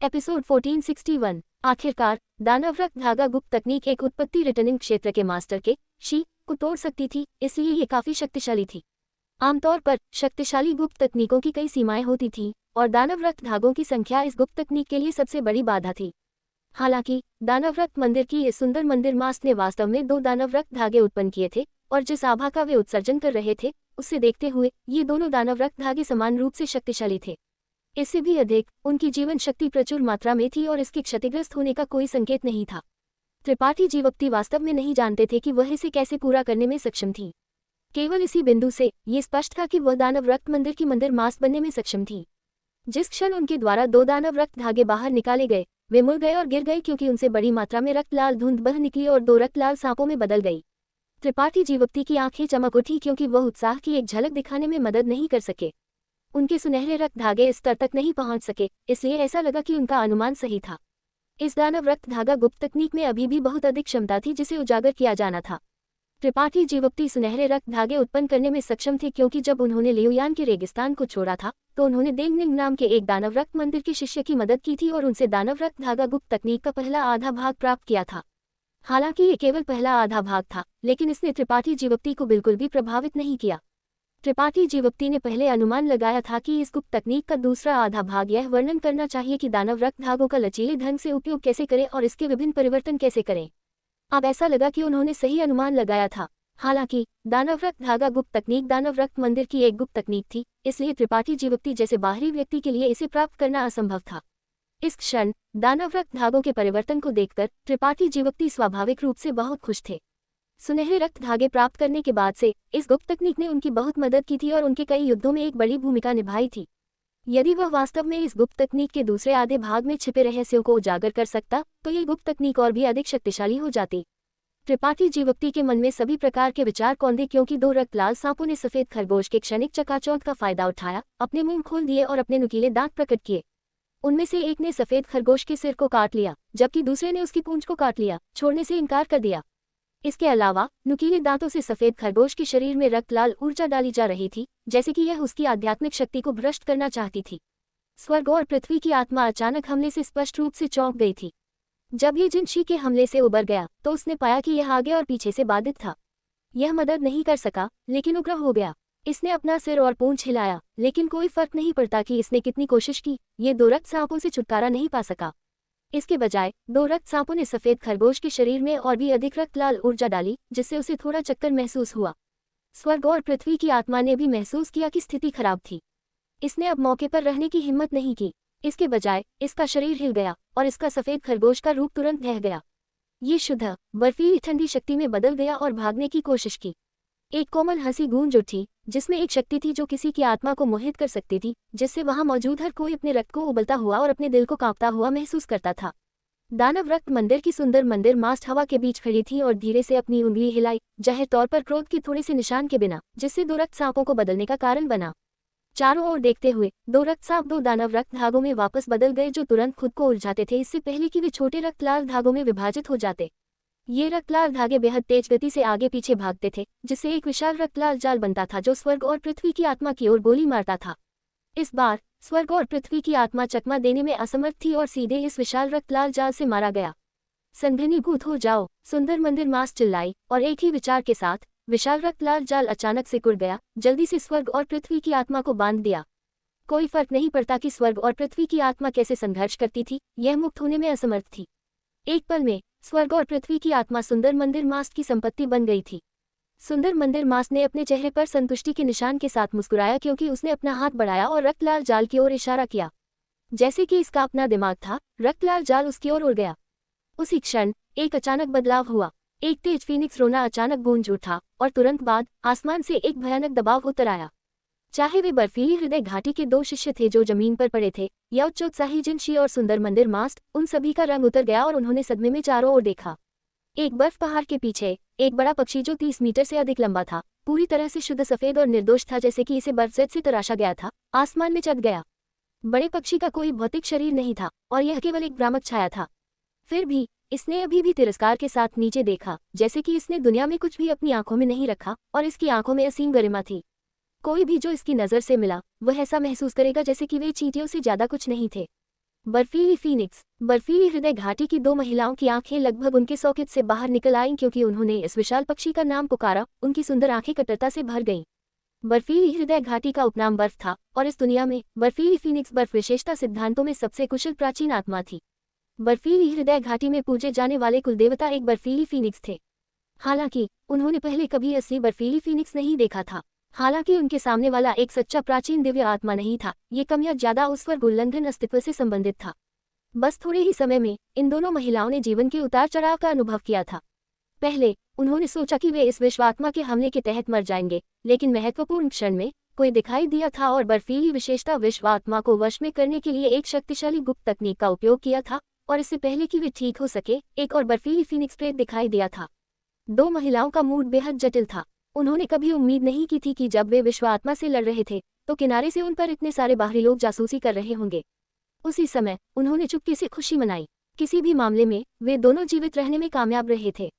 Episode 1461। आखिरकार दानव रक्त धागा गुप्त तकनीक एक उत्पत्ति रिटर्निंग क्षेत्र के मास्टर के शी को तोड़ सकती थी, इसलिए ये काफी शक्तिशाली थी। आमतौर पर शक्तिशाली गुप्त तकनीकों की कई सीमाएं होती थीं और दानव रक्त धागों की संख्या इस गुप्त तकनीक के लिए सबसे बड़ी बाधा थी। हालांकि दानव रक्त मंदिर की ये सुंदर मंदिर मास्ट ने वास्तव में 2 दानव रक्त धागे उत्पन्न किए थे और जिस आभा का वे उत्सर्जन कर रहे थे उससे देखते हुए ये दोनों दानव रक्त धागे समान रूप से शक्तिशाली थे। इससे भी अधिक उनकी जीवन शक्ति प्रचुर मात्रा में थी और इसके क्षतिग्रस्त होने का कोई संकेत नहीं था। त्रिपाठी जीवप्ती वास्तव में नहीं जानते थे कि वह इसे कैसे पूरा करने में सक्षम थी। केवल इसी बिंदु से ये स्पष्ट था कि वह दानव रक्त मंदिर की मंदिर मास्ट बनने में सक्षम थी। जिस क्षण उनके द्वारा 2 दानव रक्त धागे बाहर निकाले गए वे मुड़ गए और गिर गए क्योंकि उनसे बड़ी मात्रा में रक्त लाल धुंध बह निकली और 2 रक्त लाल सांपों में बदल गई। त्रिपाठी जीवप्ती की आंखें चमक उठी क्योंकि वह उत्साह की एक झलक दिखाने में मदद नहीं कर सके। उनके सुनहरे रक्त धागे इस स्तर तक नहीं पहुंच सके, इसलिए ऐसा लगा कि उनका अनुमान सही था। इस दानव रक्त धागा गुप्त तकनीक में अभी भी बहुत अधिक क्षमता थी जिसे उजागर किया जाना था। त्रिपाठी जीवप्ती सुनहरे रक्त धागे उत्पन्न करने में सक्षम थे क्योंकि जब उन्होंने लियुयान के रेगिस्तान को छोड़ा था तो उन्होंने देंगनिंग नाम के एक दानव रक्त मंदिर के शिष्य की मदद की थी और उनसे दानव रक्त धागा गुप्त तकनीक का पहला आधा भाग प्राप्त किया था। हालांकि ये केवल पहला आधा भाग था, लेकिन इसने त्रिपाठी जीवप्ती को बिल्कुल भी प्रभावित नहीं किया। त्रिपाठी जीवप्ती ने पहले अनुमान लगाया था कि इस गुप्त तकनीक का दूसरा आधा भाग यह वर्णन करना चाहिए कि दानव रक्त धागों का लचीले ढंग से उपयोग कैसे करें और इसके विभिन्न परिवर्तन कैसे करें। अब ऐसा लगा कि उन्होंने सही अनुमान लगाया था। हालांकि दानव रक्त धागा गुप्त तकनीक दानव रक्त मंदिर की एक गुप्त तकनीक थी, इसलिए त्रिपाठी जीवप्ती जैसे बाहरी व्यक्ति के लिए इसे प्राप्त करना असंभव था। इस क्षण दानव रक्त धागों के परिवर्तन को देखकर त्रिपाठी जीवप्ती स्वाभाविक रूप से बहुत खुश थे। सुनहरे रक्त धागे प्राप्त करने के बाद से इस गुप्त तकनीक ने उनकी बहुत मदद की थी और उनके कई युद्धों में एक बड़ी भूमिका निभाई थी। यदि वह वास्तव में इस गुप्त तकनीक के दूसरे आधे भाग में छिपे रहस्यों को उजागर कर सकता तो ये गुप्त तकनीक और भी अधिक शक्तिशाली हो जाती। त्रिपाठी जीवप्ती के मन में सभी प्रकार के विचार कौंधे क्योंकि 2 रक्तलाल सांपों ने सफेद खरगोश के क्षणिक चकाचौंध का फायदा उठाया, अपने मुंह खोल दिए और अपने नुकीले दांत प्रकट किए। उनमें से एक ने सफेद खरगोश के सिर को काट लिया जबकि दूसरे ने उसकी पूंछ को काट लिया, छोड़ने से इनकार कर दिया। इसके अलावा नुकीले दांतों से सफेद खरगोश के शरीर में रक्त लाल ऊर्जा डाली जा रही थी, जैसे कि यह उसकी आध्यात्मिक शक्ति को भ्रष्ट करना चाहती थी। स्वर्ग और पृथ्वी की आत्मा अचानक हमले से स्पष्ट रूप से चौंक गई थी। जब ये जिनशी के हमले से उबर गया तो उसने पाया कि यह आगे और पीछे से बाधित था। यह मदद नहीं कर सका लेकिन उग्र हो गया। इसने अपना सिर और पूंछ हिलाया, लेकिन कोई फर्क नहीं पड़ता कि इसने कितनी कोशिश की, ये 2 रक्त सांपों से छुटकारा नहीं पा सका। इसके बजाय 2 रक्त सांपों ने सफेद खरगोश के शरीर में और भी अधिक रक्त लाल ऊर्जा डाली जिससे उसे थोड़ा चक्कर महसूस हुआ। स्वर्ग और पृथ्वी की आत्मा ने भी महसूस किया कि स्थिति खराब थी। इसने अब मौके पर रहने की हिम्मत नहीं की। इसके बजाय इसका शरीर हिल गया और इसका सफेद खरगोश का रूप तुरंत ढह गया। ये शुद्ध बर्फीली ठंडी शक्ति में बदल गया और भागने की कोशिश की। एक कोमल हंसी गूंज उठी जिसमें एक शक्ति थी जो किसी की आत्मा को मोहित कर सकती थी, जिससे वहां मौजूद हर कोई अपने रक्त को उबलता हुआ और अपने दिल को कांपता हुआ महसूस करता था। दानव रक्त मंदिर की सुंदर मंदिर मास्ट हवा के बीच खड़ी थी और धीरे से अपनी उंगली हिलाई, जाहिर तौर पर क्रोध के थोड़े से निशान के बिना, जिससे 2 रक्त सांपों को बदलने का कारण बना। चारों ओर देखते हुए 2 रक्त सांप 2 दानव रक्त धागों में वापस बदल गए जो तुरंत खुद को उलझाते थे इससे पहले कि वे छोटे रक्त लाल धागों में विभाजित हो जाते। ये रक्तलाल धागे बेहद तेज गति से आगे पीछे भागते थे जिससे एक विशाल रक्तलाल जाल बनता था जो स्वर्ग और पृथ्वी की आत्मा की ओर गोली मारता था। इस बार स्वर्ग और पृथ्वी की आत्मा चकमा देने में असमर्थ थी और सीधे इस विशाल रक्तलाल जाल से मारा गया। संघनीभूत हो जाओ, सुंदर मंदिर मास्ट चिल्लाई और एक ही विचार के साथ विशाल रक्तलाल जाल अचानक से कुड़ गया, जल्दी से स्वर्ग और पृथ्वी की आत्मा को बांध दिया। कोई फर्क नहीं पड़ता कि स्वर्ग और पृथ्वी की आत्मा कैसे संघर्ष करती थी, यह मुक्त होने में असमर्थ थी। एक पल में स्वर्ग और पृथ्वी की आत्मा सुंदर मंदिर मास्ट की संपत्ति बन गई थी। सुंदर मंदिर मास्ट ने अपने चेहरे पर संतुष्टि के निशान के साथ मुस्कुराया क्योंकि उसने अपना हाथ बढ़ाया और रक्तलाल जाल की ओर इशारा किया। जैसे कि इसका अपना दिमाग था, रक्तलाल जाल उसकी ओर उड़ गया। उसी क्षण एक अचानक बदलाव हुआ। एक तेज फीनिक्स रोना अचानक गूंज उठा और तुरंत बाद आसमान से एक भयानक दबाव उतर आया। चाहे वे बर्फीली हृदय घाटी के 2 शिष्य थे जो जमीन पर पड़े थे या उच्चोत्साही जिनशी और सुंदर मंदिर मास्ट, उन सभी का रंग उतर गया और उन्होंने सदमे में चारों ओर देखा। एक बर्फ पहाड़ के पीछे एक बड़ा पक्षी जो 30 मीटर से अधिक लंबा था, पूरी तरह से शुद्ध सफेद और निर्दोष था जैसे कि इसे बर्फ से तराशा गया था, आसमान में चढ़ गया। बड़े पक्षी का कोई भौतिक शरीर नहीं था और यह केवल एक भ्रामक छाया था। फिर भी इसने अभी भी तिरस्कार के साथ नीचे देखा, जैसे कि इसने दुनिया में कुछ भी अपनी आंखों में नहीं रखा और इसकी आंखों में असीम गरिमा थी। कोई भी जो इसकी नज़र से मिला वह ऐसा महसूस करेगा जैसे कि वे चींटियों से ज्यादा कुछ नहीं थे। बर्फीली फीनिक्स। बर्फीली हृदय घाटी की दो महिलाओं की आंखें लगभग उनके सॉकेट से बाहर निकल आईं क्योंकि उन्होंने इस विशाल पक्षी का नाम पुकारा। उनकी सुंदर आंखें कटुता से भर गईं। बर्फीली हृदय घाटी का उपनाम बर्फ था और इस दुनिया में बर्फीली फीनिक्स बर्फ विशेषता सिद्धांतों में सबसे कुशल प्राचीन आत्मा थी। बर्फीली हृदय घाटी में पूजे जाने वाले कुलदेवता एक बर्फीली फीनिक्स थे। हालांकि उन्होंने पहले कभी असली बर्फीली फीनिक्स नहीं देखा था। हालांकि उनके सामने वाला एक सच्चा प्राचीन दिव्य आत्मा नहीं था, ये कम या ज्यादा उस स्वर्ग उल्लंघन अस्तित्व से संबंधित था। बस थोड़े ही समय में इन दोनों महिलाओं ने जीवन के उतार चढ़ाव का अनुभव किया था। पहले उन्होंने सोचा कि वे इस विश्वात्मा के हमले के तहत मर जाएंगे, लेकिन महत्वपूर्ण क्षण में कोई दिखाई दिया था और बर्फीली विशेषता विश्वात्मा को वश में करने के लिए एक शक्तिशाली गुप्त तकनीक का उपयोग किया था। और इससे पहले कि वे ठीक हो सके, एक और बर्फीली फीनिक्स प्रेत दिखाई दिया था। दो महिलाओं का मूड बेहद जटिल था। उन्होंने कभी उम्मीद नहीं की थी कि जब वे विश्वात्मा से लड़ रहे थे तो किनारे से उन पर इतने सारे बाहरी लोग जासूसी कर रहे होंगे। उसी समय उन्होंने चुपके से खुशी मनाई। किसी भी मामले में वे दोनों जीवित रहने में कामयाब रहे थे।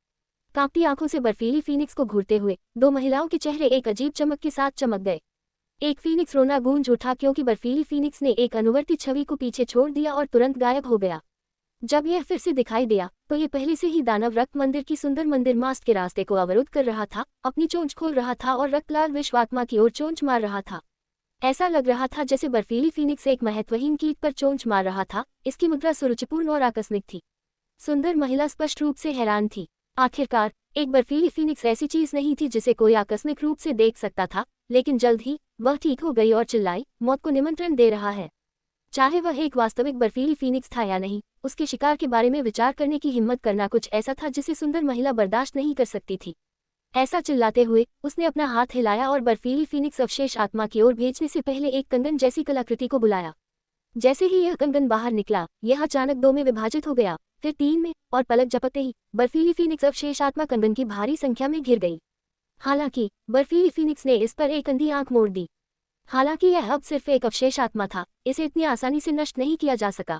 कांपती आंखों से बर्फीली फीनिक्स को घूरते हुए दो महिलाओं के चेहरे एक अजीब चमक के साथ चमक गए। एक फीनिक्स रोना गूंज उठा क्योंकि बर्फीली फीनिक्स ने एक अनुवर्ती छवि को पीछे छोड़ दिया और तुरंत गायब हो गया। जब यह फिर से दिखाई दिया तो ये पहले से ही दानव रक्त मंदिर की सुंदर मंदिर मास्ट के रास्ते को अवरुद्ध कर रहा था, अपनी चोंच खोल रहा था और रक्तलाल विश्वात्मा की ओर चोंच मार रहा था। ऐसा लग रहा था जैसे बर्फीली फीनिक्स एक महत्वहीन कीट पर चोंच मार रहा था। इसकी मुद्रा सुरुचिपूर्ण और आकस्मिक थी। सुंदर महिला स्पष्ट रूप से हैरान थी। आखिरकार एक बर्फीली फीनिक्स ऐसी चीज नहीं थी जिसे कोई आकस्मिक रूप से देख सकता था। लेकिन जल्द ही वह ठीक हो गई और चिल्लाई, मौत को निमंत्रण दे रहा है। चाहे वह एक वास्तविक बर्फीली फीनिक्स था या नहीं, उसके शिकार के बारे में विचार करने की हिम्मत करना कुछ ऐसा था जिसे सुंदर महिला बर्दाश्त नहीं कर सकती थी। ऐसा चिल्लाते हुए उसने अपना हाथ हिलाया और बर्फीली फीनिक्स अवशेष आत्मा की ओर भेजने से पहले एक कंगन जैसी कलाकृति को बुलाया। जैसे ही यह कंगन बाहर निकला, यह अचानक दो में विभाजित हो गया, फिर तीन में, और पलक झपकते ही बर्फीली फीनिक्स अवशेष आत्मा कंगन की भारी संख्या में घिर गई। हालांकि बर्फीली फीनिक्स ने इस पर एक अंधी आंख मोड़ दी। हालांकि यह अब सिर्फ एक अवशेष आत्मा था, इसे इतनी आसानी से नष्ट नहीं किया जा सका।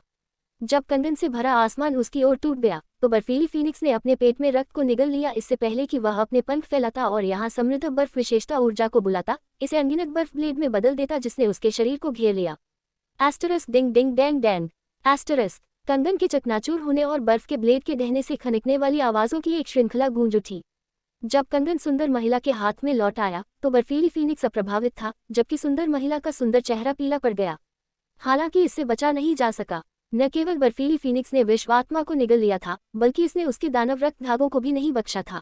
जब कंगन से भरा आसमान उसकी ओर टूट गया तो बर्फीली फीनिक्स ने अपने पेट में रक्त को निगल लिया, इससे पहले कि वह अपने पंख फैलाता और यहाँ समृद्ध बर्फ विशेषता ऊर्जा को बुलाता, इसे अनगिनत बर्फ ब्लेड में बदल देता जिसने उसके शरीर को घेर लिया। एस्टरिस्क डिंग डिंग डैंग डैंग। एस्टरिस्क। कंगन के चकनाचूर होने और बर्फ के ब्लेड के दहने से खनकने वाली आवाजों की एक श्रृंखला गूंज उठी। जब कंगन सुंदर महिला के हाथ में लौट आया तो बर्फीली फीनिक्स अप्रभावित था, जबकि सुंदर महिला का सुंदर चेहरा पीला पड़ गया। हालांकि इससे बचा नहीं जा सका। न केवल बर्फीली फीनिक्स ने विश्वात्मा को निगल लिया था, बल्कि इसने उसके दानव रक्त धागों को भी नहीं बख्शा था।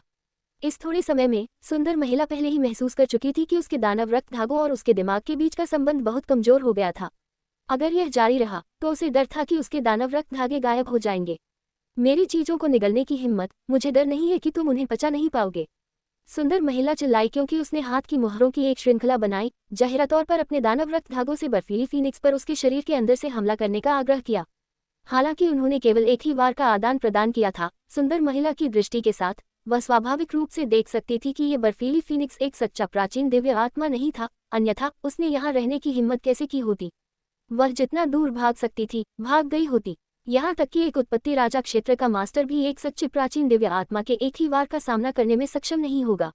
इस थोड़े समय में सुंदर महिला पहले ही महसूस कर चुकी थी कि उसके दानव रक्त धागों और उसके दिमाग के बीच का संबंध बहुत कमजोर हो गया था। अगर यह जारी रहा तो उसे डर था कि उसके दानव रक्त धागे गायब हो जाएंगे। मेरी चीजों को निगलने की हिम्मत, मुझे डर नहीं है कि तुम उन्हें पचा नहीं पाओगे। सुंदर महिला चिल्लाई क्योंकि उसने हाथ की मुहरों की एक श्रृंखला बनाई, जाहिरा तौर पर अपने दानव रक्त धागों से बर्फीली फीनिक्स पर उसके शरीर के अंदर से हमला करने का आग्रह किया। हालांकि उन्होंने केवल एक ही वार का आदान प्रदान किया था, सुंदर महिला की दृष्टि के साथ वह स्वाभाविक रूप से देख सकती थी कि ये बर्फीली फीनिक्स एक सच्चा प्राचीन दिव्य आत्मा नहीं था, अन्यथा उसने यहाँ रहने की हिम्मत कैसे की होती। वह जितना दूर भाग सकती थी भाग गई होती। यहाँ तक कि एक उत्पत्ति राजा क्षेत्र का मास्टर भी एक सच्ची प्राचीन दिव्य आत्मा के एक ही वार का सामना करने में सक्षम नहीं होगा।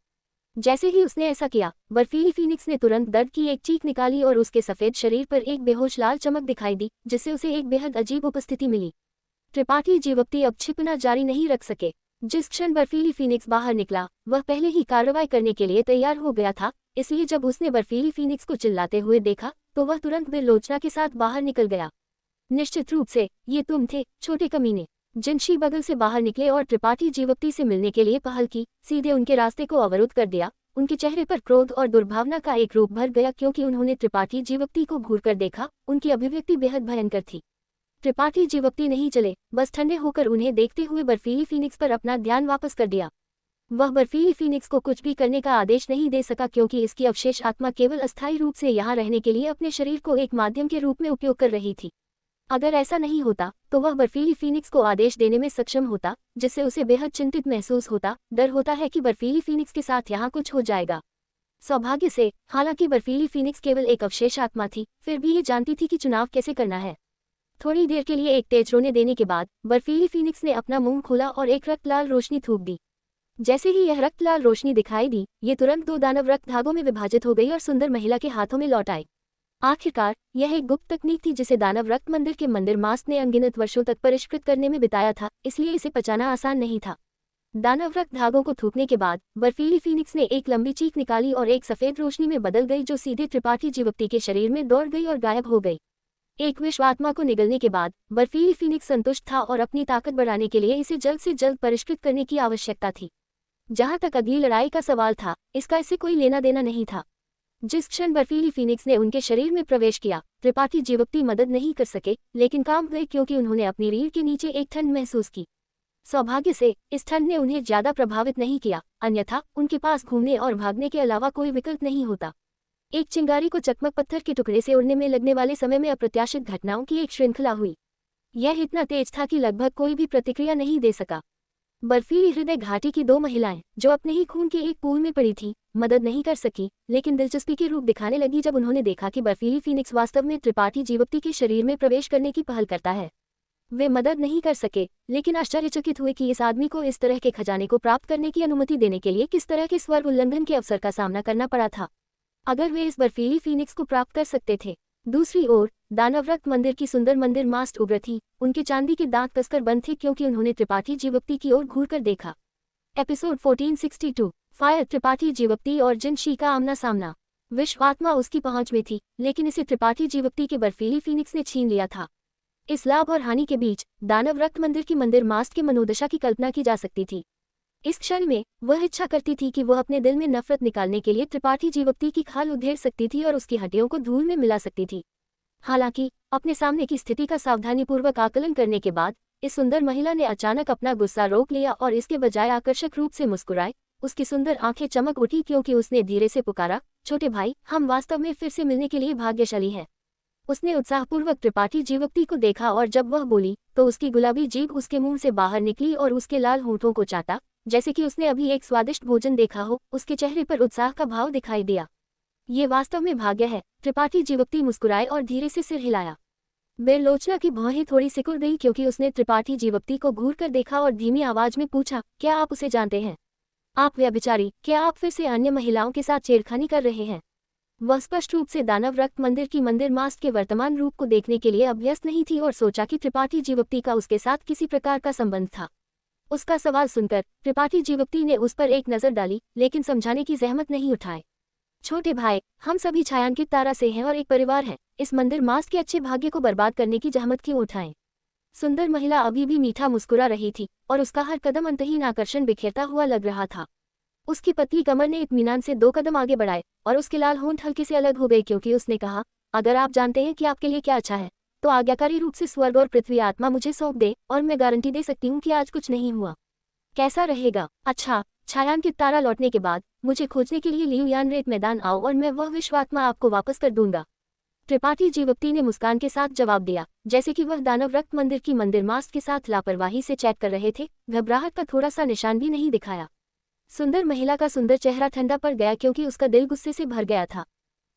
जैसे ही उसने ऐसा किया, बर्फीली फीनिक्स ने तुरंत दर्द की एक चीख निकाली और उसके सफेद शरीर पर एक बेहोश लाल चमक दिखाई दी, जिससे उसे एक बेहद अजीब उपस्थिति मिली। त्रिपाठी जीवप्ती अब छिपना जारी नहीं रख सके। जिस क्षण बर्फीली फीनिक्स बाहर निकला, वह पहले ही कार्रवाई करने के लिए तैयार हो गया था, इसलिए जब उसने बर्फीली फीनिक्स को चिल्लाते हुए देखा तो वह तुरंत बेलोचना के साथ बाहर निकल गया। निश्चित रूप से ये तुम थे, छोटे कमीने। जिनशी बगल से बाहर निकले और त्रिपाठी जीवप्ती से मिलने के लिए पहल की, सीधे उनके रास्ते को अवरुद्ध कर दिया। उनके चेहरे पर क्रोध और दुर्भावना का एक रूप भर गया क्योंकि उन्होंने त्रिपाठी जीवप्ती को घूरकर देखा। उनकी अभिव्यक्ति बेहद भयंकर थी। त्रिपाठी जीवप्ती नहीं चले, बस ठंडे होकर उन्हें देखते हुए बर्फीली फीनिक्स पर अपना ध्यान वापस कर दिया। वह बर्फीली फीनिक्स को कुछ भी करने का आदेश नहीं दे सका क्योंकि इसकी अवशेष आत्मा केवल अस्थायी रूप से यहाँ रहने के लिए अपने शरीर को एक माध्यम के रूप में उपयोग कर रही थी। अगर ऐसा नहीं होता तो वह बर्फीली फीनिक्स को आदेश देने में सक्षम होता, जिससे उसे बेहद चिंतित महसूस होता। डर होता है कि बर्फीली फीनिक्स के साथ यहाँ कुछ हो जाएगा। सौभाग्य से, हालांकि बर्फीली फीनिक्स केवल एक अवशेष आत्मा थी, फिर भी ये जानती थी कि चुनाव कैसे करना है। थोड़ी देर के लिए एक तेज रोने देने के बाद बर्फीली फीनिक्स ने अपना मुंह खोला और एक रक्तलाल रोशनी थूक दी। जैसे ही यह रक्तलाल रोशनी दिखाई दी, ये तुरंत दो दानव रक्त धागों में विभाजित हो गई और सुंदर महिला के हाथों में लौट आई। आखिरकार यह एक गुप्त तकनीक थी जिसे दानव रक्त मंदिर के मंदिर मास्ट ने अनगिनत वर्षों तक परिष्कृत करने में बिताया था, इसलिए इसे पचाना आसान नहीं था। दानव रक्त धागों को थूकने के बाद बर्फीली फीनिक्स ने एक लंबी चीख निकाली और एक सफेद रोशनी में बदल गई जो सीधे त्रिपाठी जीवप्ती के शरीर में दौड़ गई और गायब हो गई। एक विश्व आत्मा को निगलने के बाद बर्फीली फीनिक्स संतुष्ट था और अपनी ताकत बढ़ाने के लिए इसे जल्द से जल्द परिष्कृत करने की आवश्यकता थी। जहां तक अगली लड़ाई का सवाल था, इसका इससे कोई लेना देना नहीं था। जिस क्षण बर्फीली फीनिक्स ने उनके शरीर में प्रवेश किया, त्रिपाठी जीवप्ती मदद नहीं कर सके, लेकिन काम गए क्योंकि उन्होंने अपनी रीढ़ के नीचे एक ठंड महसूस की। सौभाग्य से इस ठंड ने उन्हें ज्यादा प्रभावित नहीं किया, अन्यथा उनके पास घूमने और भागने के अलावा कोई विकल्प नहीं होता। एक चिंगारी को चकमक पत्थर के टुकड़े से उड़ने में लगने वाले समय में अप्रत्याशित घटनाओं की एक श्रृंखला हुई। यह इतना तेज था कि लगभग कोई भी प्रतिक्रिया नहीं दे सका। बर्फीली हृदय घाटी की दो महिलाएं जो अपने ही खून के एक पूल में पड़ी थी, मदद नहीं कर सकी, लेकिन दिलचस्पी के रूप दिखाने लगी जब उन्होंने देखा कि बर्फीली फीनिक्स वास्तव में त्रिपाठी जीवप्ती के शरीर में प्रवेश करने की पहल करता है। वे मदद नहीं कर सके, लेकिन आश्चर्यचकित हुए कि इस आदमी को इस तरह के खजाने को प्राप्त करने की अनुमति देने के लिए किस तरह के स्वर्ग उल्लंघन के अवसर का सामना करना पड़ा था, अगर वे इस बर्फीली फीनिक्स को प्राप्त कर सकते थे। दूसरी ओर दानव रक्त मंदिर की सुंदर मंदिर मास्ट उग्र थी। उनके चांदी के दांत कसकर बंद थे क्योंकि उन्होंने त्रिपाठी जीवप्ती की ओर घूरकर देखा। एपिसोड 1462 फायर त्रिपाठी जीवप्ती और जिन शी का आमना सामना। विश्व आत्मा उसकी पहुंच में थी, लेकिन इसे त्रिपाठी जीवप्ती के बर्फीली फीनिक्स ने छीन लिया था। इस लाभ और हानि के बीच दानव रक्त मंदिर की मंदिर मास्ट के मनोदशा की कल्पना की जा सकती थी। इस क्षण में वह इच्छा करती थी कि वह अपने दिल में नफरत निकालने के लिए त्रिपाठी जीवप्ती की खाल उधेड़ सकती थी और उसकी हड्डियों को धूल में मिला सकती थी। हालांकि अपने सामने की स्थिति का सावधानीपूर्वक आकलन करने के बाद इस सुंदर महिला ने अचानक अपना गुस्सा रोक लिया और इसके बजाय आकर्षक रूप से मुस्कुराए। उसकी सुंदर आंखें चमक उठी क्योंकि उसने धीरे से पुकारा, छोटे भाई, हम वास्तव में फिर से मिलने के लिए भाग्यशाली हैं। उसने उत्साहपूर्वक त्रिपाठी जीवप्ती को देखा और जब वह बोली तो उसकी गुलाबी जीभ उसके मुंह से बाहर निकली और उसके लाल होंठों को चाटा, जैसे कि उसने अभी एक स्वादिष्ट भोजन देखा हो। उसके चेहरे पर उत्साह का भाव दिखाई दिया। ये वास्तव में भाग्य है। त्रिपाठी जीवप्ती मुस्कुराए और धीरे से सिर हिलाया। बेरलोचना की भौहें थोड़ी सिकुड़ गई क्योंकि उसने त्रिपाठी जीवप्ती को घूर कर देखा और धीमी आवाज में पूछा, क्या आप उसे जानते हैं? आप व्यभिचारी, क्या आप फिर से अन्य महिलाओं के साथ छेड़खानी कर रहे हैं? वह स्पष्ट रूप से दानव रक्त मंदिर की मंदिर मास्ट के वर्तमान रूप को देखने के लिए अभ्यस्त नहीं थी और सोचा कि त्रिपाठी जीवप्ती का उसके साथ किसी प्रकार का संबंध था। उसका सवाल सुनकर त्रिपाठी जीवप्ती ने उस पर एक नजर डाली, लेकिन समझाने की जहमत नहीं उठाए। छोटे भाई, हम सभी छायांकित तारा से हैं और एक परिवार है। इस मंदिर मास्ट के अच्छे भाग्य को बर्बाद करने की जहमत क्यों उठाएं? सुंदर महिला अभी भी मीठा मुस्कुरा रही थी और उसका हर कदम अंतहीन आकर्षण बिखेरता हुआ लग रहा था। उसकी पतली कमर ने इत्मीनान से 2 कदम आगे बढ़ाए और उसके लाल होंठ हल्के से अलग हो गए क्योंकि उसने कहा, अगर आप जानते हैं कि आपके लिए क्या अच्छा है, तो आज्ञाकारी रूप से स्वर्ग और पृथ्वी आत्मा मुझे सौंप दे और मैं गारंटी दे सकती हूँ कि आज कुछ नहीं हुआ। कैसा रहेगा? अच्छा, छायांकित तारा लौटने के बाद मुझे खोजने के लिए लियुयान रेत मैदान आओ और मैं वह विश्वात्मा आपको वापस कर दूंगा। त्रिपाठी जीवप्ती ने मुस्कान के साथ जवाब दिया, जैसे कि वह दानव रक्त मंदिर की मंदिर मास्ट के साथ लापरवाही से चैट कर रहे थे। घबराहट का थोड़ा सा निशान भी नहीं दिखाया। सुंदर महिला का सुंदर चेहरा ठंडा पड़ गया क्योंकि उसका दिल गुस्से से भर गया था।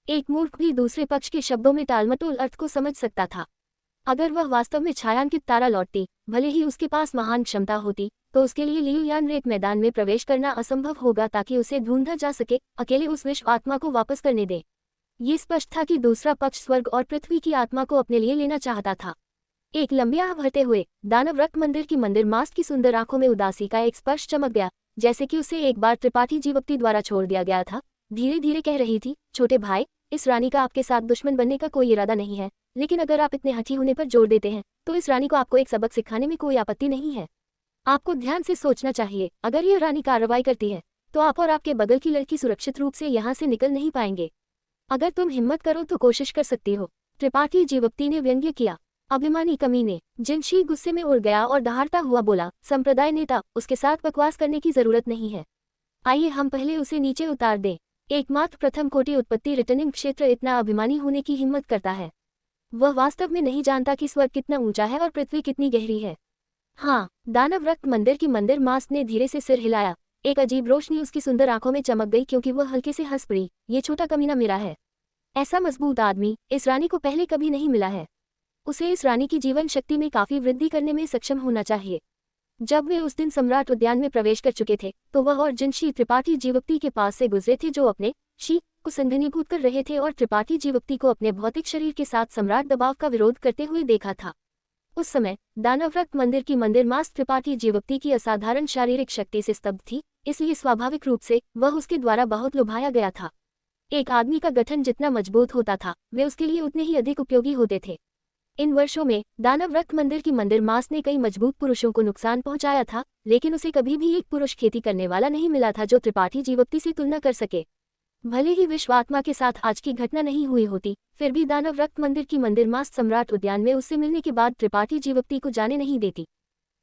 एक मूर्ख भी दूसरे पक्ष के शब्दों में टालमटोल अर्थ को समझ सकता था। अगर वह वास्तव में छायांकित तारा लौटती, भले ही उसके पास महान क्षमता होती, तो उसके लिए लियुयान रेत मैदान में प्रवेश करना असंभव होगा ताकि उसे ढूंढा जा सके, अकेले उस विश्व आत्मा को वापस करने दे। ये स्पष्ट था कि दूसरा पक्ष स्वर्ग और पृथ्वी की आत्मा को अपने लिए लेना चाहता था। एक लंबी आह भरते हुए दानव रक्त मंदिर की मंदिर मास्ट की सुंदर आंखों में उदासी का एक स्पर्श चमक गया, जैसे कि उसे एक बार त्रिपाठी जीवप्ती द्वारा छोड़ दिया गया था। धीरे धीरे कह रही थी, छोटे भाई, इस रानी का आपके साथ दुश्मन बनने का कोई इरादा नहीं है, लेकिन अगर आप इतने हठी होने पर जोर देते हैं तो इस रानी को आपको एक सबक सिखाने में कोई आपत्ति नहीं है। आपको ध्यान से सोचना चाहिए। अगर यह रानी कार्रवाई करती है तो आप और आपके बगल की लड़की सुरक्षित रूप से यहाँ से निकल नहीं पाएंगे। अगर तुम हिम्मत करो तो कोशिश कर सकती हो। त्रिपाठी जीवप्ती ने व्यंग्य किया। अभिमानी कमीने। जिनशी गुस्से में उड़ गया और दहाड़ता हुआ बोला, संप्रदाय नेता, उसके साथ बकवास करने की जरूरत नहीं है। आइए हम पहले उसे नीचे उतार दें। एकमात्र प्रथम कोटि उत्पत्ति रिटर्निंग क्षेत्र इतना अभिमानी होने की हिम्मत करता है। वह वास्तव में नहीं जानता कि स्वर्ग कितना ऊंचा है और पृथ्वी कितनी गहरी है। हाँ, दानव रक्त मंदिर की मंदिर मास्ट ने धीरे से सिर हिलाया। एक अजीब रोशनी उसकी सुंदर आंखों में चमक गई क्योंकि वह हल्के से हंस पड़ी। ये छोटा कमीना मेरा है। ऐसा मजबूत आदमी इस रानी को पहले कभी नहीं मिला है। उसे इस रानी की जीवन शक्ति में काफी वृद्धि करने में सक्षम होना चाहिए। जब वे उस दिन सम्राट उद्यान में प्रवेश कर चुके थे तो वह और जिनशी त्रिपाठी जीवप्ती के पास से गुजरे थे जो अपने शी को संघनीभूत कर रहे थे और त्रिपाठी जीवोक्ति को अपने भौतिक शरीर के साथ सम्राट दबाव का विरोध करते हुए देखा था। उस समय दानवरक्त मंदिर की मंदिर मास्टर त्रिपाठी जीवोक्ति की असाधारण शारीरिक शक्ति से स्तब्ध थी, इसलिए स्वाभाविक रूप से वह उसके द्वारा बहुत लुभाया गया था। एक आदमी का गठन जितना मजबूत होता था वे उसके लिए उतने ही अधिक उपयोगी होते थे। इन वर्षों में दानवरक्त मंदिर की मंदिर मास ने कई मजबूत पुरुषों को नुकसान पहुंचाया था, लेकिन उसे कभी भी एक पुरुष खेती करने वाला नहीं मिला था जो त्रिपाठी जीवोक्ति से तुलना कर सके। भले ही विश्व आत्मा के साथ आज की घटना नहीं हुई होती, फिर भी दानवरक्त मंदिर की मंदिर मास सम्राट उद्यान में उससे मिलने के बाद त्रिपाठी जीवोक्ति को जाने नहीं देती।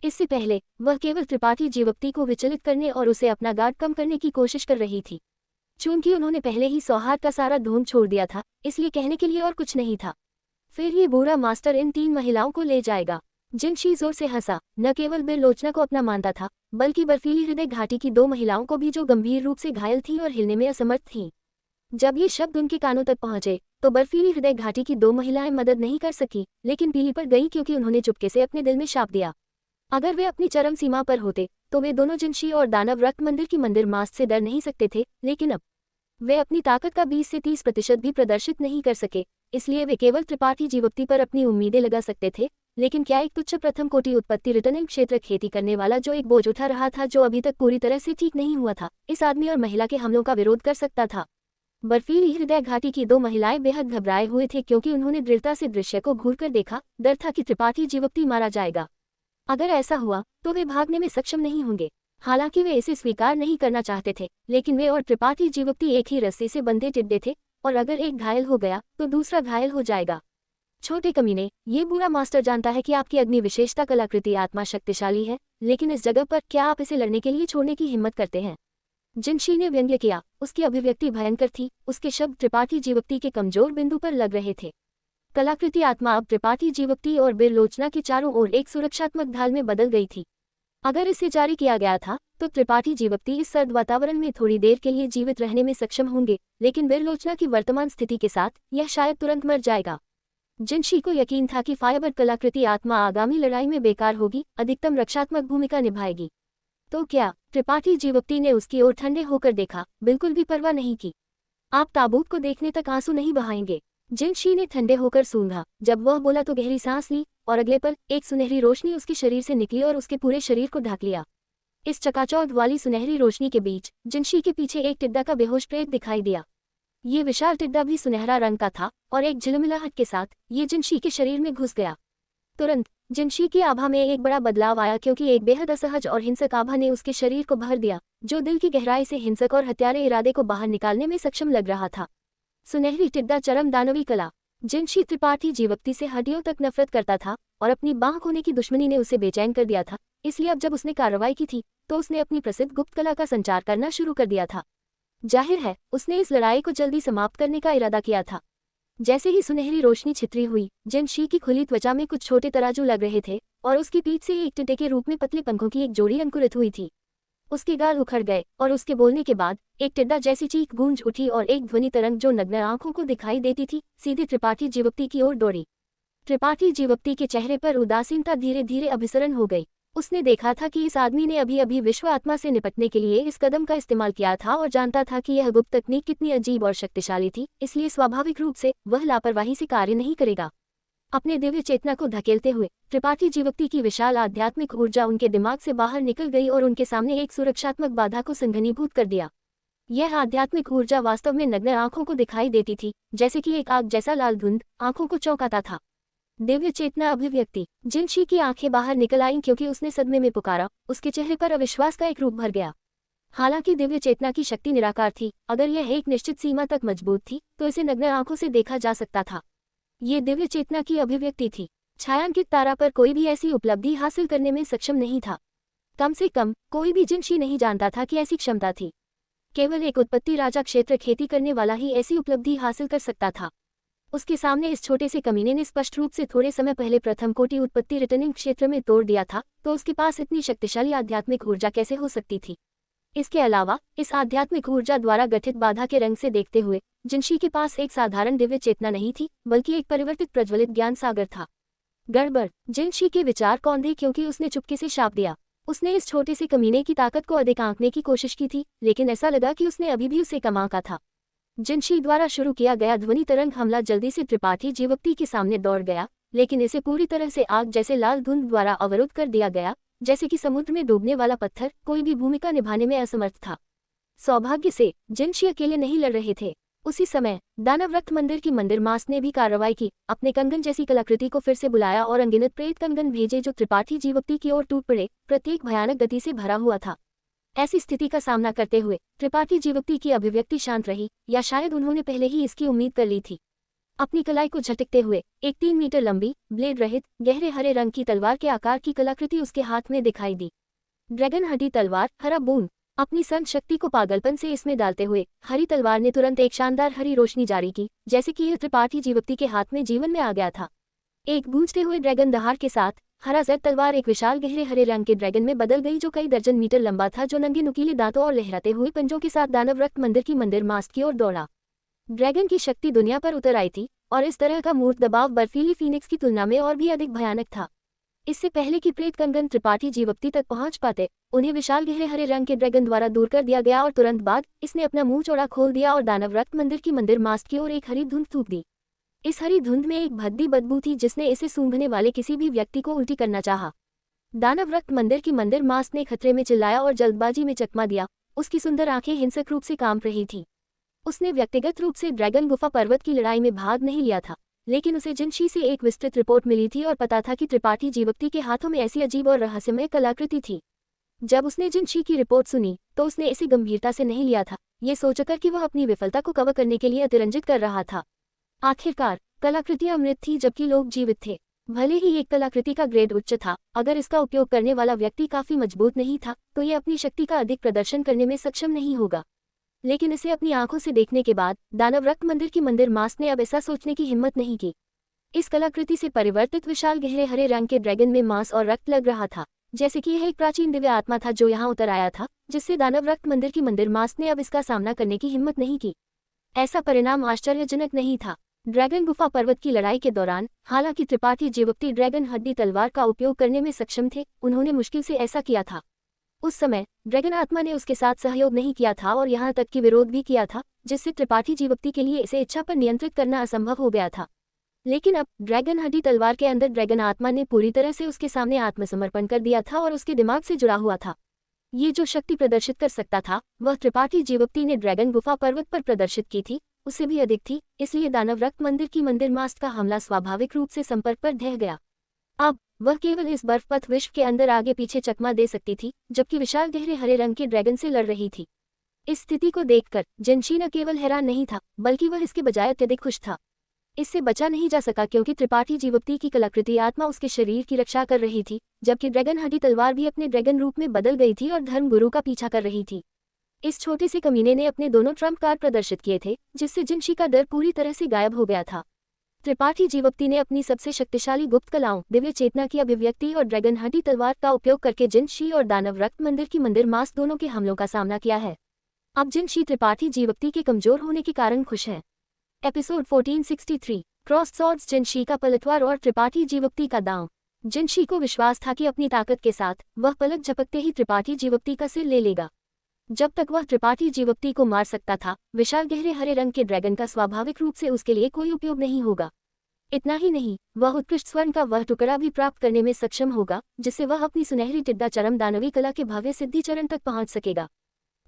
इससे पहले वह केवल त्रिपाठी जीवोक्ति को विचलित करने और उसे अपना गार्ड कम करने की कोशिश कर रही थी। चूंकि उन्होंने पहले ही सौहार्द का सारा ढोंग छोड़ दिया था, इसलिए कहने के लिए और कुछ नहीं था। फिर ये बुरा मास्टर इन 3 महिलाओं को ले जाएगा। जिनशी जोर से हंसा। न केवल बिरलोचना को अपना मानता था, बल्कि बर्फीली हृदय घाटी की 2 महिलाओं को भी, जो गंभीर रूप से घायल थीं और हिलने में असमर्थ थीं। जब ये शब्द उनके कानों तक पहुंचे तो बर्फीली हृदय घाटी की 2 महिलाएं मदद नहीं कर सकी, लेकिन पीली पड़ गई क्योंकि उन्होंने चुपके से अपने दिल में शाप दिया। अगर वे अपनी चरम सीमा पर होते तो वे दोनों जिनशी और दानवरक्त मंदिर की मंदिर मास्ट से डर नहीं सकते थे, लेकिन अब वे अपनी ताकत का 20 से 30% भी प्रदर्शित नहीं कर सके, इसलिए वे केवल त्रिपाठी जीवोक्ति पर अपनी उम्मीदें लगा सकते थे। लेकिन क्या एक तुच्छ प्रथम कोटि उत्पत्ति रिटर्निंग क्षेत्र खेती करने वाला जो एक बोझ उठा रहा था, जो अभी तक पूरी तरह से ठीक नहीं हुआ था, इस आदमी और महिला के हमलों का विरोध कर सकता था? बर्फीली हृदय घाटी की 2 महिलाएं बेहद घबराए हुए थे क्योंकि उन्होंने दृढ़ता से दृश्य को घूर कर देखा। डर था कि त्रिपाठी जीवोक्ति मारा जाएगा। अगर ऐसा हुआ तो वे भागने में सक्षम नहीं होंगे। हालांकि वे इसे स्वीकार नहीं करना चाहते थे, लेकिन वे और त्रिपाठी जीवोक्ति एक ही रस्सी से बंधे टिड्डे थे, और अगर एक घायल हो गया तो दूसरा घायल हो जाएगा। छोटे कमीने, ये बुरा मास्टर जानता है कि आपकी अग्नि विशेषता कलाकृति आत्मा शक्तिशाली है, लेकिन इस जगह पर क्या आप इसे लड़ने के लिए छोड़ने की हिम्मत करते हैं? जिनशी ने व्यंग्य किया। उसकी अभिव्यक्ति भयंकर थी। उसके शब्द त्रिपाठी जीवोक्ति के कमजोर बिंदु पर लग रहे थे। कलाकृति आत्मा अब त्रिपाठी जीवोक्ति और बिरलोचना के चारों ओर एक सुरक्षात्मक ढाल में बदल गई थी। अगर इसे जारी किया गया था तो त्रिपाठी जीवोक्ति इस सर्द वातावरण में थोड़ी देर के लिए जीवित रहने में सक्षम होंगे, लेकिन बिरलोचना की वर्तमान स्थिति के साथ यह शायद तुरंत मर जाएगा। जिनशी को यकीन था कि फायरबर्ड कलाकृति आत्मा आगामी लड़ाई में बेकार होगी, अधिकतम रक्षात्मक भूमिका निभाएगी। तो क्या? त्रिपाठी जीवोक्ति ने उसकी ओर ठंडे होकर देखा, बिल्कुल भी परवाह नहीं की। आप ताबूत को देखने तक आंसू नहीं बहाएंगे? जिनशी ने ठंडे होकर सूंघा। जब वह बोला तो गहरी सांस ली, और अगले पल एक सुनहरी रोशनी उसके शरीर से निकली और उसके पूरे शरीर को ढक लिया। इस चकाचौंध वाली सुनहरी रोशनी के बीच जिनशी के पीछे एक टिड्डा का बेहोश प्रेत दिखाई दिया। ये विशाल टिड्डा भी सुनहरा रंग का था, और एक झिलमिलाहट के साथ ये जिनशी के शरीर में घुस गया। तुरंत जिनशी की आभा में एक बड़ा बदलाव आया, क्योंकि एक बेहद असहज और हिंसक आभा ने उसके शरीर को भर दिया, जो दिल की गहराई से हिंसक और हत्यारे इरादे को बाहर निकालने में सक्षम लग रहा था। सुनहरी टिड्डा चरम दानवी कला। जिनशी त्रिपाठी जीवोक्ति से हड्डियों तक नफरत करता था, और अपनी बांह खोने की दुश्मनी ने उसे बेचैन कर दिया था। इसलिए अब जब उसने कार्रवाई की थी तो उसने अपनी प्रसिद्ध गुप्त कला का संचार करना शुरू कर दिया था। जाहिर है उसने इस लड़ाई को जल्दी समाप्त करने का इरादा किया था। जैसे ही सुनहरी रोशनी छितरी हुई, जिनशी की खुली त्वचा में कुछ छोटे तराजू लग रहे थे, और उसकी पीठ से एक टिड्डे के रूप में पतले पंखों की एक जोड़ी अंकुरित हुई थी। उसके गाल उखड़ गए, और उसके बोलने के बाद एक टिड्डा जैसी चीख गूंज उठी, और एक ध्वनि तरंग जो नग्न आंखों को दिखाई देती थी सीधे त्रिपाठी जीवोक्ति की ओर दौड़ी। त्रिपाठी जीवोक्ति के चेहरे पर उदासीनता धीरे धीरे अभिसरण हो गई। उसने देखा था कि इस आदमी ने अभी अभी विश्व आत्मा से निपटने के लिए इस कदम का इस्तेमाल किया था, और जानता था कि यह गुप्त तकनीक कितनी अजीब और शक्तिशाली थी, इसलिए स्वाभाविक रूप से वह लापरवाही से कार्य नहीं करेगा। अपने दिव्य चेतना को धकेलते हुए त्रिपाठी जीवोक्ति की विशाल आध्यात्मिक ऊर्जा उनके दिमाग से बाहर निकल गई और उनके सामने एक सुरक्षात्मक बाधा को संघनीभूत कर दिया। यह आध्यात्मिक ऊर्जा वास्तव में नग्न आंखों को दिखाई देती थी, जैसे कि एक आग जैसा लाल धुंध आंखों को चौंकाता था। दिव्य चेतना अभिव्यक्ति। जिनशी की आंखें बाहर निकल आईं क्योंकि उसने सदमे में पुकारा। उसके चेहरे पर अविश्वास का एक रूप भर गया। हालांकि दिव्य चेतना की शक्ति निराकार थी, अगर यह एक निश्चित सीमा तक मजबूत थी तो इसे नग्न आंखों से देखा जा सकता था। ये दिव्य चेतना की अभिव्यक्ति थी। छायांकित तारा पर कोई भी ऐसी उपलब्धि हासिल करने में सक्षम नहीं था। कम से कम कोई भी जिनशी नहीं जानता था कि ऐसी क्षमता थी। केवल एक उत्पत्ति राजा क्षेत्र खेती करने वाला ही ऐसी उपलब्धि हासिल कर सकता था। उसके सामने इस छोटे से कमीने ने स्पष्ट रूप से थोड़े समय पहले प्रथम कोटि उत्पत्ति रिटर्निंग क्षेत्र में तोड़ दिया था, तो उसके पास इतनी शक्तिशाली आध्यात्मिक ऊर्जा कैसे हो सकती थी? इसके अलावा इस आध्यात्मिक ऊर्जा द्वारा गठित बाधा के रंग से देखते हुए जिनशी के पास एक साधारण दिव्य चेतना नहीं थी, बल्कि एक परिवर्तित प्रज्वलित ज्ञान सागर था। गड़बड़। जिनशी के विचार कौंधे क्योंकि उसने चुपके से शाप दिया। उसने इस छोटे से कमीने की ताकत को अधिक आंकने की कोशिश की थी, लेकिन ऐसा लगा कि उसने अभी भी उसे कम आंका था। जिनशी द्वारा शुरू किया गया ध्वनि तरंग हमला जल्दी से त्रिपाठी जीवोक्ति के सामने दौड़ गया, लेकिन इसे पूरी तरह से आग जैसे लाल धुंध द्वारा अवरुद्ध कर दिया गया, जैसे कि समुद्र में डूबने वाला पत्थर कोई भी भूमिका निभाने में असमर्थ था। सौभाग्य से जिनशी अकेले नहीं लड़ रहे थे। उसी समय दानव रक्त मंदिर की मंदिर मास्ट ने भी कार्रवाई की, अपने कंगन जैसी कलाकृति को फिर से बुलाया और अनगिनत प्रेत कंगन भेजे जो त्रिपाठी जीवोक्ति की ओर टूट पड़े, प्रत्येक भयानक गति से भरा हुआ था। ऐसी स्थिति का सामना करते हुए त्रिपाठी जीवोक्ति की अभिव्यक्ति शांत रही, या शायद उन्होंने पहले ही इसकी उम्मीद कर ली थी। अपनी कलाई को झटकते हुए एक 3 मीटर लंबी, ब्लेड रहित, गहरे हरे रंग की तलवार के आकार की कलाकृति उसके हाथ में दिखाई दी। ड्रैगन हड्डी तलवार, हरा बूंद। अपनी संत शक्ति को पागलपन से इसमें डालते हुए हरी तलवार ने तुरंत एक शानदार हरी रोशनी जारी की, जैसे कि यह त्रिपाठी जीवोक्ति के हाथ में जीवन में आ गया था। एक गूंजते हुए ड्रैगन दहाड़ के साथ हरा जेड तलवार एक विशाल गहरे हरे रंग के ड्रैगन में बदल गई, जो कई दर्जन मीटर लंबा था, जो नंगे नुकीले दांतों और लहराते हुए पंजों के साथ दानव रक्त मंदिर की मंदिर मास्ट की ओर दौड़ा। ड्रैगन की शक्ति दुनिया पर उतर आई थी, और इस तरह का मूर्त दबाव बर्फीली फीनिक्स की तुलना में और भी अधिक भयानक था। इससे पहले कि प्रेत कंगन त्रिपाठी जीवोक्ति तक पहुंच पाते, उन्हें विशाल गहरे हरे रंग के ड्रैगन द्वारा दूर कर दिया गया और तुरंत बाद इसने अपना मुंह चौड़ा खोल दिया और दानव रक्त मंदिर की मंदिर मास्ट की ओर एक हरी धुंध थूक दी। इस हरी धुंध में एक भद्दी बदबू थी जिसने इसे सूंघने वाले किसी भी व्यक्ति को उल्टी करना चाहा। दानव रक्त मंदिर की मंदिर मास्ट ने खतरे में चिल्लाया और जल्दबाजी में चकमा दिया। उसकी सुंदर आंखें हिंसक रूप से काम रही थीं। उसने व्यक्तिगत रूप से ड्रैगन गुफा पर्वत की लड़ाई में भाग नहीं लिया था, लेकिन उसे जिनशी से एक विस्तृत रिपोर्ट मिली थी और पता था कि त्रिपाठी जीवोक्ति के हाथों में ऐसी अजीब और रहस्यमय कलाकृति थी। जब उसने जिनशी की रिपोर्ट सुनी तो उसने इसे गंभीरता से नहीं लिया था, ये सोचकर कि वह अपनी विफलता को कवर करने के लिए अतिरंजित कर रहा था। आखिरकार कलाकृतियां मृत थी जबकि लोग जीवित थे। भले ही एक कलाकृति का ग्रेड उच्च था, अगर इसका उपयोग करने वाला व्यक्ति काफी मजबूत नहीं था तो ये अपनी शक्ति का अधिक प्रदर्शन करने में सक्षम नहीं होगा। लेकिन इसे अपनी आंखों से देखने के बाद दानव रक्त मंदिर की मंदिर मास्ट ने अब ऐसा सोचने की हिम्मत नहीं की। इस कलाकृति से परिवर्तित विशाल गहरे हरे रंग के ड्रैगन में मांस और रक्त लग रहा था, जैसे कि यह एक प्राचीन दिव्य आत्मा था जो यहाँ उतर आया था, जिससे दानव रक्त मंदिर की मंदिर मास्ट ने अब इसका सामना करने की हिम्मत नहीं की। ऐसा परिणाम आश्चर्यजनक नहीं था। ड्रैगन गुफा पर्वत की लड़ाई के दौरान हालांकि त्रिपाठी जीवोक्ति ड्रैगन हड्डी तलवार का उपयोग करने में सक्षम थे, उन्होंने मुश्किल से ऐसा किया था। उस समय ड्रैगन आत्मा ने उसके साथ सहयोग नहीं किया था और यहाँ तक कि विरोध भी किया था, जिससे त्रिपाठी जीवोक्ति के लिए इसे इच्छा पर नियंत्रित करना असंभव हो गया था। लेकिन अब ड्रैगन हड्डी तलवार के अंदर ड्रैगन आत्मा ने पूरी तरह से उसके सामने आत्मसमर्पण कर दिया था और उसके दिमाग से जुड़ा हुआ था। ये जो शक्ति प्रदर्शित कर सकता था वह त्रिपाठी जीवोक्ति ने ड्रैगन गुफा पर्वत पर प्रदर्शित की थी, उससे भी अधिक थी। इसलिए दानव रक्त मंदिर की मंदिर मास्ट का हमला स्वाभाविक रूप से संपर्क पर ढह गया। अब वह केवल इस बर्फपथ विश्व के अंदर आगे पीछे चकमा दे सकती थी, जबकि विशाल गहरे हरे रंग के ड्रैगन से लड़ रही थी। इस स्थिति को देखकर जिनशी न केवल हैरान नहीं था, बल्कि वह इसके बजाय अत्यधिक खुश था। इससे बचा नहीं जा सका क्योंकि त्रिपाठी जीवोक्ति की कलाकृति आत्मा उसके शरीर की रक्षा कर रही थी, जबकि ड्रैगन हड्डी तलवार भी अपने ड्रैगन रूप में बदल गई थी और धर्म गुरु का पीछा कर रही थी। इस छोटे से कमीने ने अपने दोनों ट्रम्प कार्ड प्रदर्शित किए थे, जिससे जिनशी का डर पूरी तरह से गायब हो गया था। त्रिपाठी जीवोक्ति ने अपनी सबसे शक्तिशाली गुप्त कलाओं, दिव्य चेतना की अभिव्यक्ति और ड्रैगन हड्डी तलवार का उपयोग करके जिनशी और दानव रक्त मंदिर की मंदिर मास्ट दोनों के हमलों का सामना किया है। अब जिनशी त्रिपाठी जीवोक्ति के कमजोर होने के कारण खुश है। एपिसोड 1463 क्रॉस सॉर्ड्स, जिनशी का पलटवार और त्रिपाठी जीवोक्ति का दांव। जिनशी को विश्वास था कि अपनी ताकत के साथ वह पलक झपकते ही त्रिपाठी जीवोक्ति का सिर ले लेगा। जब तक वह त्रिपाठी जीवोक्ति को मार सकता था, विशाल गहरे हरे रंग के ड्रैगन का स्वाभाविक रूप से उसके लिए कोई उपयोग नहीं होगा। इतना ही नहीं, वह उत्कृष्ट स्वर्ण का वह टुकड़ा भी प्राप्त करने में सक्षम होगा, जिससे वह अपनी सुनहरी टिड्डा चरम दानवी कला के भव्य सिद्धि चरण तक पहुंच सकेगा।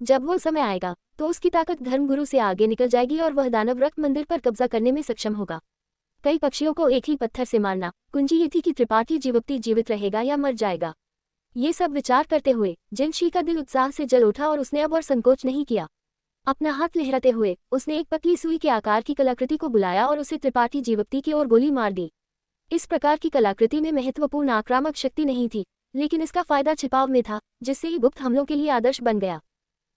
जब वो समय आएगा तो उसकी ताकत धर्मगुरु से आगे निकल जाएगी और वह दानव रक्त मंदिर पर कब्जा करने में सक्षम होगा। कई पक्षियों को एक ही पत्थर से मारना, कुंजी ये थी कि त्रिपाठी जीवोक्ति जीवित रहेगा या मर जाएगा। ये सब विचार करते हुए जिनशी का दिल उत्साह से जल उठा और उसने अब और संकोच नहीं किया। अपना हाथ लहराते हुए उसने एक पतली सुई के आकार की कलाकृति को बुलाया और उसे त्रिपाठी जीवोक्ति की ओर गोली मार दी। इस प्रकार की कलाकृति में महत्वपूर्ण आक्रामक शक्ति नहीं थी, लेकिन इसका फायदा छिपाव में था, जिससे ये गुप्त हमलों के लिए आदर्श बन गया।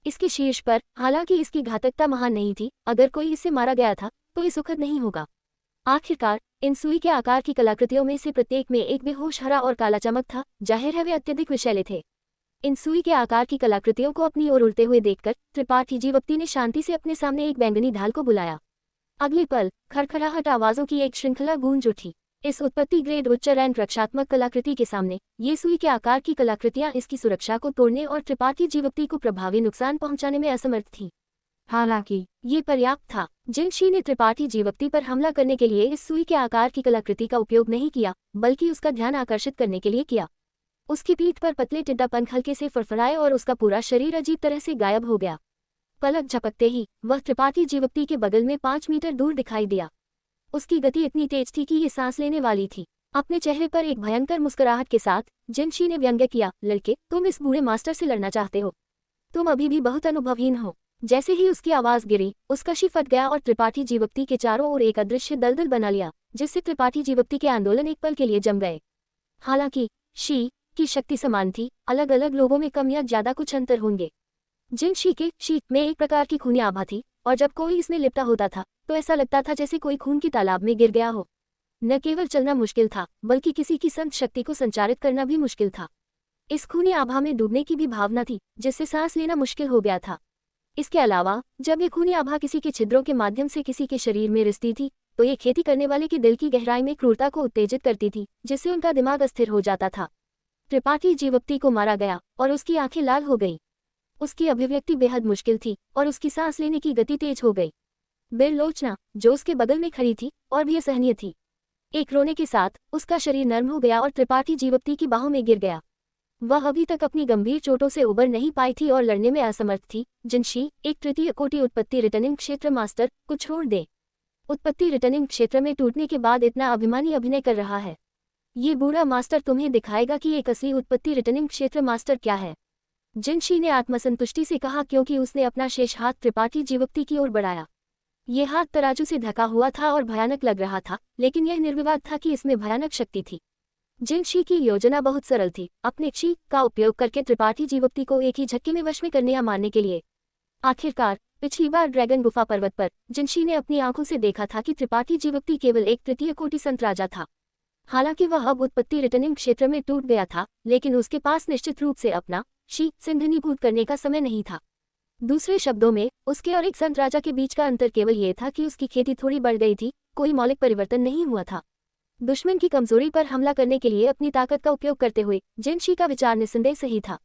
इसके शीर्ष पर हालांकि इसकी घातकता महान नहीं थी, अगर कोई इससे मारा गया था तो ये सुखद नहीं होगा। आखिरकार इन सुई के आकार की कलाकृतियों में से प्रत्येक में एक बेहोश हरा और काला चमक था, जाहिर है वे अत्यधिक विषैले थे। इन सुई के आकार की कलाकृतियों को अपनी ओर उड़ते हुए देखकर त्रिपाठी जीवोक्ति ने शांति से अपने सामने एक बैंगनी ढाल को बुलाया। अगले पल खड़खड़ाहट आवाजों की एक श्रृंखला गूंज उठी। इस उत्पत्ति ग्रेड उच्च रैंक रक्षात्मक कलाकृति के सामने ये सुई के आकार की कलाकृतियां इसकी सुरक्षा को तोड़ने और त्रिपाठी जीवोक्ति को प्रभावी नुकसान पहुंचाने में असमर्थ थीं। हालांकि ये पर्याप्त था। जिनशी ने त्रिपाठी जीवक्ति पर हमला करने के लिए इस सुई के आकार की कलाकृति का उपयोग नहीं किया, बल्कि उसका ध्यान आकर्षित करने के लिए किया। उसकी पीठ पर पतले टिड्डा पंख हल्के से फड़फड़ाए और उसका पूरा शरीर अजीब तरह से गायब हो गया। पलक झपकते ही वह त्रिपाठी जीवक्ति के बगल में 5 मीटर दूर दिखाई दिया। उसकी गति इतनी तेज थी कि ये सांस लेने वाली थी। अपने चेहरे पर एक भयंकर मुस्कुराहट के साथ जिनशी ने व्यंग्य किया, लड़के, तुम इस बूढ़े मास्टर से लड़ना चाहते हो? तुम अभी भी बहुत अनुभवहीन हो। जैसे ही उसकी आवाज गिरी, उसका शी फट गया और त्रिपाठी जीवक्ति के चारों ओर एक अदृश्य दलदल बना लिया, जिससे त्रिपाठी जीवक्ति के आंदोलन एक पल के लिए जम गए। हालांकि शी की शक्ति समान थी, अलग अलग लोगों में कम या ज्यादा कुछ अंतर होंगे। जिनशी के शी में एक प्रकार की खूनी आभा थी, और जब कोई इसमें लिपटा होता था तो ऐसा लगता था जैसे कोई खून की तालाब में गिर गया हो। न केवल चलना मुश्किल था, बल्कि किसी की संत शक्ति को संचारित करना भी मुश्किल था। इस खूनी आभा में डूबने की भी भावना थी, जिससे सांस लेना मुश्किल हो गया था। इसके अलावा जब ये खूनी आभा किसी के छिद्रों के माध्यम से किसी के शरीर में रिसती थी, तो ये खेती करने वाले के दिल की गहराई में क्रूरता को उत्तेजित करती थी, जिससे उनका दिमाग अस्थिर हो जाता था। त्रिपाठी जीवक्ति को मारा गया और उसकी आंखें लाल हो गई। उसकी अभिव्यक्ति बेहद मुश्किल थी और उसकी सांस लेने की गति तेज हो गई। बेरलोचना, जो उसके बगल में खड़ी थी और भी असहनीय थी, एक रोने के साथ उसका शरीर नर्म हो गया और त्रिपाठी जीवक्ति की बाहों में गिर गया। वह अभी तक अपनी गंभीर चोटों से उबर नहीं पाई थी और लड़ने में असमर्थ थी। जिनशी, एक तृतीय कोटि उत्पत्ति रिटर्निंग क्षेत्र मास्टर, को छोड़ दे। उत्पत्ति रिटर्निंग क्षेत्र में टूटने के बाद इतना अभिमानी अभिनय कर रहा है। ये बूढ़ा मास्टर तुम्हें दिखाएगा कि एक असली उत्पत्ति रिटर्निंग क्षेत्र मास्टर क्या है। जिनशी ने आत्मसंतुष्टि से कहा, क्योंकि उसने अपना शेष हाथ त्रिपाठी जीवक्ति की ओर बढ़ाया। ये हाथ तराजू से ढका हुआ था और भयानक लग रहा था, लेकिन यह निर्विवाद था कि इसमें भयानक शक्ति थी। जिनशी की योजना बहुत सरल थी, अपने शी का उपयोग करके त्रिपाठी जीवक्ति को एक ही झटके में वश में करने या मारने के लिए। आखिरकार पिछली बार ड्रैगन गुफा पर्वत पर जिनशी ने अपनी आंखों से देखा था कि त्रिपाठी जीवक्ति केवल एक तृतीय कोटि संत राजा था। हालांकि वह अब उत्पत्ति रिटर्निंग क्षेत्र में टूट गया था, लेकिन उसके पास निश्चित रूप से अपना शी सिंधनीभूत करने का समय नहीं था। दूसरे शब्दों में, उसके और एक संत राजा के बीच का अंतर केवल ये था कि उसकी खेती थोड़ी बढ़ गई थी, कोई मौलिक परिवर्तन नहीं हुआ था। दुश्मन की कमजोरी पर हमला करने के लिए अपनी ताकत का उपयोग करते हुए जिनशी का विचार निस्संदेह सही था।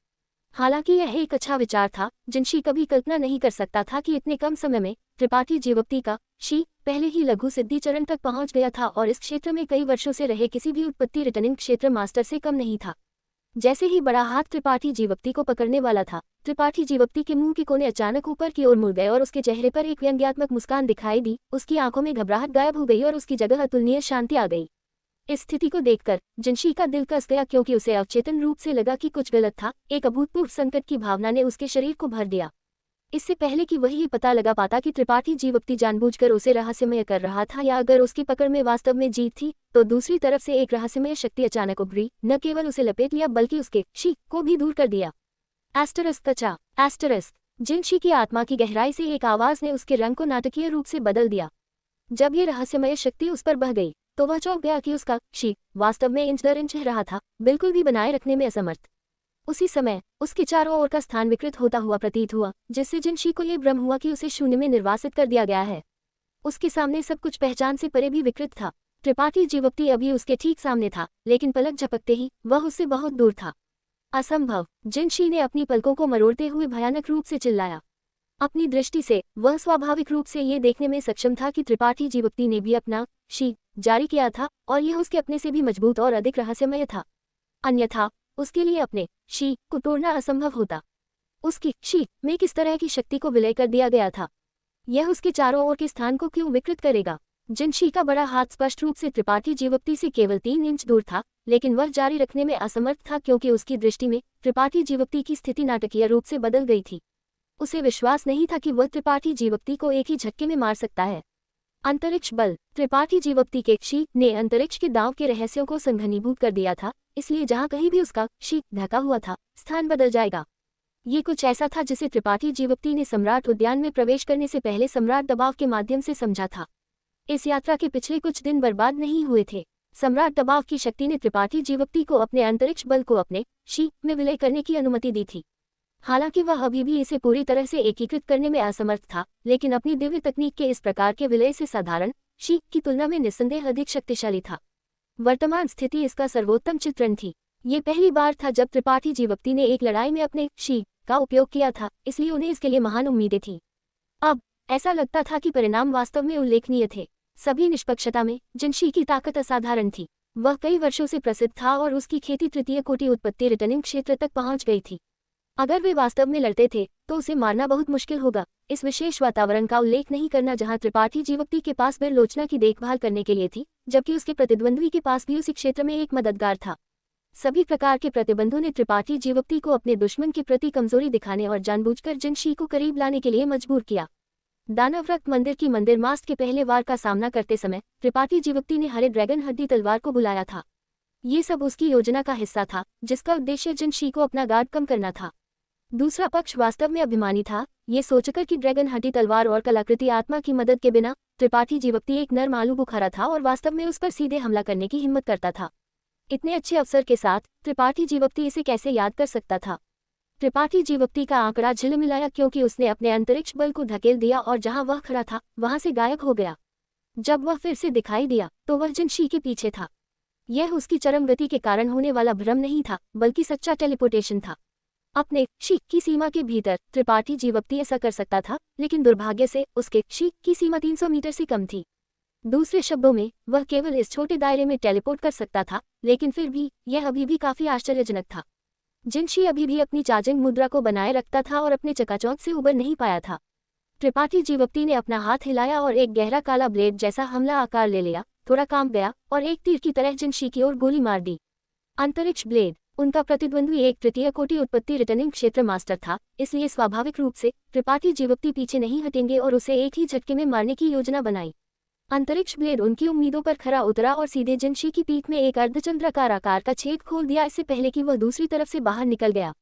हालांकि यह एक अच्छा विचार था। जिनशी कभी कल्पना नहीं कर सकता था कि इतने कम समय में त्रिपाठी जीवक्ति का शी पहले ही लघु सिद्धि चरण तक पहुंच गया था और इस क्षेत्र में कई वर्षों से रहे किसी भी उत्पत्ति रिटर्निंग क्षेत्र मास्टर से कम नहीं था। जैसे ही बड़ा हाथ त्रिपाठी जीवक्ति को पकड़ने वाला था, त्रिपाठी जीवक्ति के मुंह के कोने अचानक ऊपर की ओर मुड़ गए और उसके चेहरे पर एक व्यंग्यात्मक मुस्कान दिखाई दी। उसकी आंखों में घबराहट गायब हो गई और उसकी जगह अतुलनीय शांति आ गई। इस स्थिति को देखकर जिनशी का दिल कस गया, क्योंकि उसे अवचेतन रूप से लगा कि कुछ गलत था। एक अभूतपूर्व संकट की भावना ने उसके शरीर को भर दिया। इससे पहले कि वह ये पता लगा पाता कि त्रिपाठी जीवक्ति जानबूझकर उसे रहस्यमय कर रहा था या अगर उसकी पकड़ में वास्तव में जीत थी, तो दूसरी तरफ से एक रहस्यमय शक्ति अचानक उभरी, न केवल उसे लपेट लिया बल्कि उसके शी को भी दूर कर दिया। एस्टरिस्क कचा, एस्टरिस्क। जिनशी की आत्मा की गहराई से एक आवाज ने उसके रंग को नाटकीय रूप से बदल दिया। जब ये रहस्यमय शक्ति उस पर बह गई, तो वह चौंक गया कि उसका शी वास्तव में इंच दर इंच रहा था, बिल्कुल भी बनाए रखने में असमर्थ। उसी समय उसके चारों ओर का स्थान विकृत होता हुआ प्रतीत हुआ, जिससे जिनशी को यह भ्रम हुआ कि उसे शून्य में निर्वासित कर दिया गया है। उसके सामने सब कुछ पहचान से परे भी विकृत था। त्रिपाठी जीवक्ति अभी उसके ठीक सामने था, लेकिन पलक झपकते ही वह उससे बहुत दूर था। असंभव! जिनशी ने अपनी पलकों को मरोड़ते हुए भयानक रूप से चिल्लाया। अपनी दृष्टि से वह स्वाभाविक रूप से ये देखने में सक्षम था कि त्रिपाठी जीवक्ति ने भी अपना शी जारी किया था और यह उसके अपने से भी मजबूत और अधिक रहस्यमय था। अन्यथा उसके लिए अपने शी को तोड़ना असंभव होता। उसकी शी में किस तरह की शक्ति को विलय कर दिया गया था? यह उसके चारों ओर के स्थान को क्यों विकृत करेगा? जिनशी का बड़ा हाथ स्पष्ट रूप से त्रिपाठी जीवक्ति से केवल 3 इंच दूर था, लेकिन वह जारी रखने में असमर्थ था, क्योंकि उसकी दृष्टि में त्रिपाठी जीवक्ति की स्थिति नाटकीय रूप से बदल गई थी। उसे विश्वास नहीं था कि वह त्रिपाठी जीवक्ति को एक ही झटके में मार सकता है। अंतरिक्ष बल। त्रिपाठी जीवक्ति के शी ने अंतरिक्ष के दांव के रहस्यों को संघनीभूत कर दिया था, इसलिए जहां कहीं भी उसका शी ढका हुआ था, स्थान बदल जाएगा। ये कुछ ऐसा था जिसे त्रिपाठी जीवक्ति ने सम्राट उद्यान में प्रवेश करने से पहले सम्राट दबाव के माध्यम से समझा था। इस यात्रा के पिछले कुछ दिन बर्बाद नहीं हुए थे। सम्राट दबाव की शक्ति ने त्रिपाठी जीवक्ति को अपने अंतरिक्ष बल को अपने शी में विलय करने की अनुमति दी थी। हालांकि वह अभी भी इसे पूरी तरह से एकीकृत करने में असमर्थ था, लेकिन अपनी दिव्य तकनीक के इस प्रकार के विलय से साधारण शी की तुलना में निस्संदेह अधिक शक्तिशाली था। वर्तमान स्थिति इसका सर्वोत्तम चित्रण थी। ये पहली बार था जब त्रिपाठी जीवक्ति ने एक लड़ाई में अपने शी का उपयोग किया था, इसलिए उन्हें इसके लिए महान उम्मीदें थीं। अब ऐसा लगता था कि परिणाम वास्तव में उल्लेखनीय थे। सभी निष्पक्षता में जिनशी की ताकत असाधारण थी। वह कई वर्षों से प्रसिद्ध था और उसकी खेती तृतीय कोटि उत्पत्ति रिटर्निंग क्षेत्र तक पहुंच गई थी। अगर वे वास्तव में लड़ते थे तो उसे मारना बहुत मुश्किल होगा। इस विशेष वातावरण का उल्लेख नहीं करना जहां त्रिपाठी जीवक्ति के पास बिरलोचना की देखभाल करने के लिए थी, जबकि उसके प्रतिद्वंद्वी के पास भी उसी क्षेत्र में एक मददगार था। सभी प्रकार के प्रतिबंधों ने त्रिपाठी जीवक्ति को अपने दुश्मन के प्रति कमजोरी दिखाने और जानबूझकर जिनशी को करीब लाने के लिए मजबूर किया। दानवरक्त मंदिर की मंदिर मास्ट के पहले वार का सामना करते समय त्रिपाठी जीवक्ति ने हरे ड्रैगन हड्डी तलवार को बुलाया था। ये सब उसकी योजना का हिस्सा था, जिसका उद्देश्य जिनशी को अपना गार्ड कम करना था। दूसरा पक्ष वास्तव में अभिमानी था, ये सोचकर कि ड्रैगन हड्डी तलवार और कलाकृति आत्मा की मदद के बिना त्रिपाठी जीवक्ति एक नर्म आलू बुखारा था और वास्तव में उस पर सीधे हमला करने की हिम्मत करता था। इतने अच्छे अवसर के साथ त्रिपाठी जीवक्ति इसे कैसे याद कर सकता था। त्रिपाठी जीवक्ति का आंकड़ा झिलमिलाया क्योंकि उसने अपने अंतरिक्ष बल को धकेल दिया और जहां वह खड़ा था वहां से गायब हो गया। जब वह फिर से दिखाई दिया तो वह जिनशी के पीछे था। यह उसकी चरम गति के कारण होने वाला भ्रम नहीं था, बल्कि सच्चा टेलीपोर्टेशन था। अपने शी की सीमा के भीतर त्रिपाठी जीवक्ति ऐसा कर सकता था, लेकिन दुर्भाग्य से उसके शी की सीमा 300 मीटर से कम थी। दूसरे शब्दों में वह केवल इस छोटे दायरे में टेलीपोर्ट कर सकता था, लेकिन फिर भी यह अभी भी काफी आश्चर्यजनक था। जिनशी अभी भी अपनी चार्जिंग मुद्रा को बनाए रखता था और अपने चकाचौंध से उबर नहीं पाया था। त्रिपाठी जीवक्ति ने अपना हाथ हिलाया और एक गहरा काला ब्लेड जैसा हमला आकार ले लिया, थोड़ा काम गया और एक तीर की तरह जिनशी की ओर गोली मार दी। अंतरिक्ष ब्लेड। उनका प्रतिद्वंद्वी एक तृतीय कोटि उत्पत्ति रिटर्निंग क्षेत्र मास्टर था, इसलिए स्वाभाविक रूप से त्रिपाठी जीवक्ति पीछे नहीं हटेंगे और उसे एक ही झटके में मारने की योजना बनाई। अंतरिक्ष ब्लेड उनकी उम्मीदों पर खरा उतरा और सीधे जिनशी की पीठ में एक अर्धचंद्राकार आकार का छेद खोल दिया, इससे पहले कि वह दूसरी तरफ से बाहर निकल गया।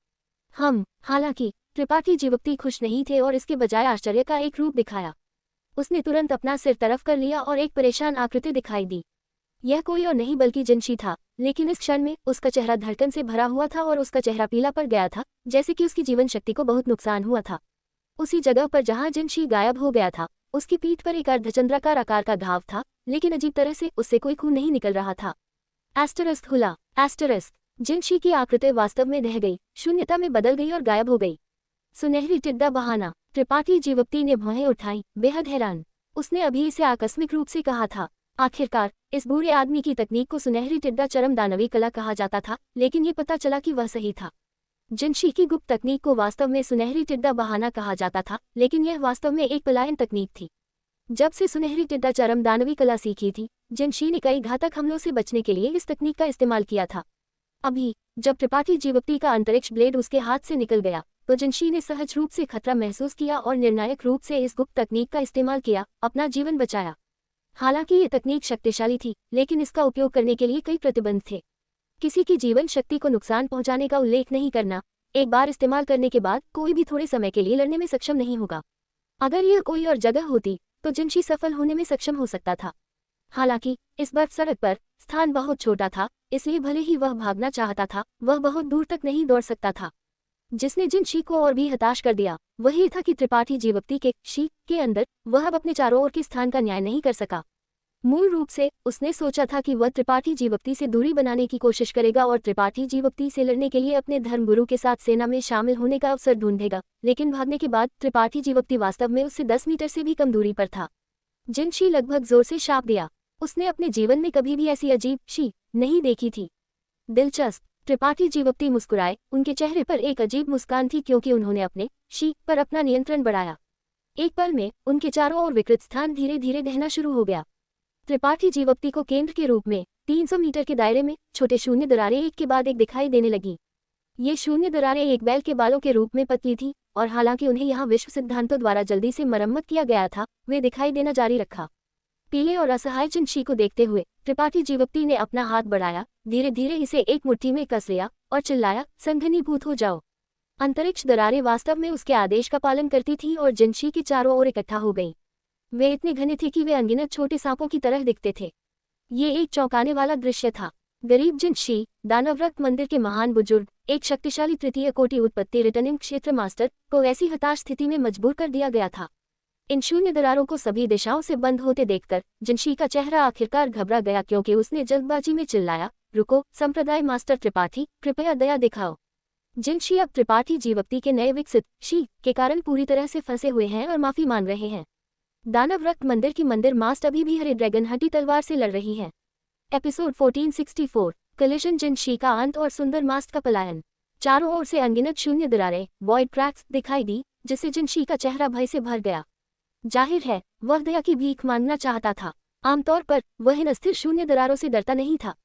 हालांकि त्रिपाठी जीवक्ति खुश नहीं थे और इसके बजाय आश्चर्य का एक रूप दिखाया। उसने तुरंत अपना सिर तरफ कर लिया और एक परेशान आकृति दिखाई दी। यह कोई और नहीं बल्कि जिनशी था, लेकिन इस क्षण में उसका चेहरा धड़कन से भरा हुआ था और उसका चेहरा पीला पड़ गया था, जैसे कि उसकी जीवन शक्ति को बहुत नुकसान हुआ था। उसी जगह पर जहां जिनशी गायब हो गया था, उसकी पीठ पर एक अर्धचंद्राकार आकार का घाव था, लेकिन अजीब तरह से उससे कोई खून नहीं निकल रहा था। Asterisk hula. एस्टरिस्क। जिनशी की आकृति वास्तव में ढह गई, शून्यता में बदल गई और गायब हो गई। सुनहरी टिड्डा बहाना। त्रिपाठी जीवक्ति ने भौहें उठाई, बेहद हैरान। उसने अभी इसे आकस्मिक रूप से कहा था। आखिरकार इस बूढ़े आदमी की तकनीक को सुनहरी टिड्डा चरम दानवी कला कहा जाता था, लेकिन ये पता चला कि वह सही था। जिनशी की गुप्त तकनीक को वास्तव में सुनहरी टिड्डा बहाना कहा जाता था, लेकिन यह वास्तव में एक पलायन तकनीक थी। जब से सुनहरी टिड्डा चरम दानवी कला सीखी थी, जिनशी ने कई घातक हमलों से बचने के लिए इस तकनीक का इस्तेमाल किया था। अभी जब त्रिपाठी जीवक्ति का अंतरिक्ष ब्लेड उसके हाथ से निकल गया, तो जिनशी ने सहज रूप से खतरा महसूस किया और निर्णायक रूप से इस गुप्त तकनीक का इस्तेमाल किया, अपना जीवन बचाया। हालांकि ये तकनीक शक्तिशाली थी, लेकिन इसका उपयोग करने के लिए कई प्रतिबंध थे। किसी की जीवन शक्ति को नुकसान पहुंचाने का उल्लेख नहीं करना। एक बार इस्तेमाल करने के बाद कोई भी थोड़े समय के लिए लड़ने में सक्षम नहीं होगा। अगर यह कोई और जगह होती तो जिनशी सफल होने में सक्षम हो सकता था। हालांकि इस बर्फ सड़क पर स्थान बहुत छोटा था, इसलिए भले ही वह भागना चाहता था, वह बहुत दूर तक नहीं दौड़ सकता था। जिसने जिनशी को और भी हताश कर दिया वही था कि त्रिपाठी जीवक्ति के शी के अंदर वह अब अपने चारों ओर के स्थान का न्याय नहीं कर सका। मूल रूप से उसने सोचा था कि वह त्रिपाठी जीवक्ति से दूरी बनाने की कोशिश करेगा और त्रिपाठी जीवक्ति से लड़ने के लिए अपने धर्मगुरु के साथ सेना में शामिल होने का अवसर ढूंढेगा, लेकिन भागने के बाद त्रिपाठी जीवक्ति वास्तव में उससे 10 मीटर से भी कम दूरी पर था। जिनशी लगभग जोर से शाप दिया। उसने अपने जीवन में कभी भी ऐसी अजीब शी नहीं देखी थी। दिलचस्प। त्रिपाठी जीवक्ति मुस्कुराए। उनके चेहरे पर एक अजीब मुस्कान थी क्योंकि उन्होंने अपने शी पर अपना नियंत्रण बढ़ाया। एक पल में उनके चारों ओर विकृत स्थान धीरे धीरे ढहना शुरू हो गया। त्रिपाठी जीवक्ति को केंद्र के रूप में 300 मीटर के दायरे में छोटे शून्य दरारें एक के बाद एक दिखाई देने लगी। ये शून्य दरारें एक बैल के बालों के रूप में पतली थी और हालांकि उन्हें यहाँ विश्व सिद्धांतों द्वारा जल्दी से मरम्मत किया गया था, वे दिखाई देना जारी रखा। पीले और असहाय जिनशी को देखते हुए त्रिपाठी जीवक्ति ने अपना हाथ बढ़ाया, धीरे धीरे इसे एक मुट्ठी में कस लिया और चिल्लाया, संघनीभूत हो जाओ। अंतरिक्ष दरारें वास्तव में उसके आदेश का पालन करती थीं और जिनशी के चारों ओर इकट्ठा हो गईं। वे इतने घने थे कि वे अनगिनत छोटे सांपों की तरह दिखते थे। ये एक चौंकाने वाला दृश्य था। गरीब जिनशी, दानवरक्त मंदिर के महान बुजुर्ग, एक शक्तिशाली तृतीय कोटि उत्पत्ति रिटर्निंग क्षेत्र मास्टर को ऐसी हताश स्थिति में मजबूर कर दिया गया था। इन शून्य दरारों को सभी दिशाओं से बंद होते देखकर जिनशी का चेहरा आखिरकार घबरा गया क्योंकि उसने जल्दबाजी में चिल्लाया, रुको संप्रदाय मास्टर त्रिपाठी, कृपया दया दिखाओ। जिनशी अब त्रिपाठी जीवक्ति के नए विकसित शी के कारण पूरी तरह से फंसे हुए हैं और माफी मांग रहे हैं। दानव रक्त मंदिर की मंदिर मास्ट अभी भी हरे ड्रैगन हड्डी तलवार से लड़ रही है। एपिसोड 1464 कलिजन जिनशी का अंत और सुंदर मास्ट का पलायन। चारों ओर से अनगिनत शून्य दरारें वॉइड क्रैक्स दिखाई दी, जिससे जिनशी का चेहरा भय से भर गया। जाहिर है वह दया की भीख मांगना चाहता था। आमतौर पर वह इन अस्थिर शून्य दरारों से डरता नहीं था।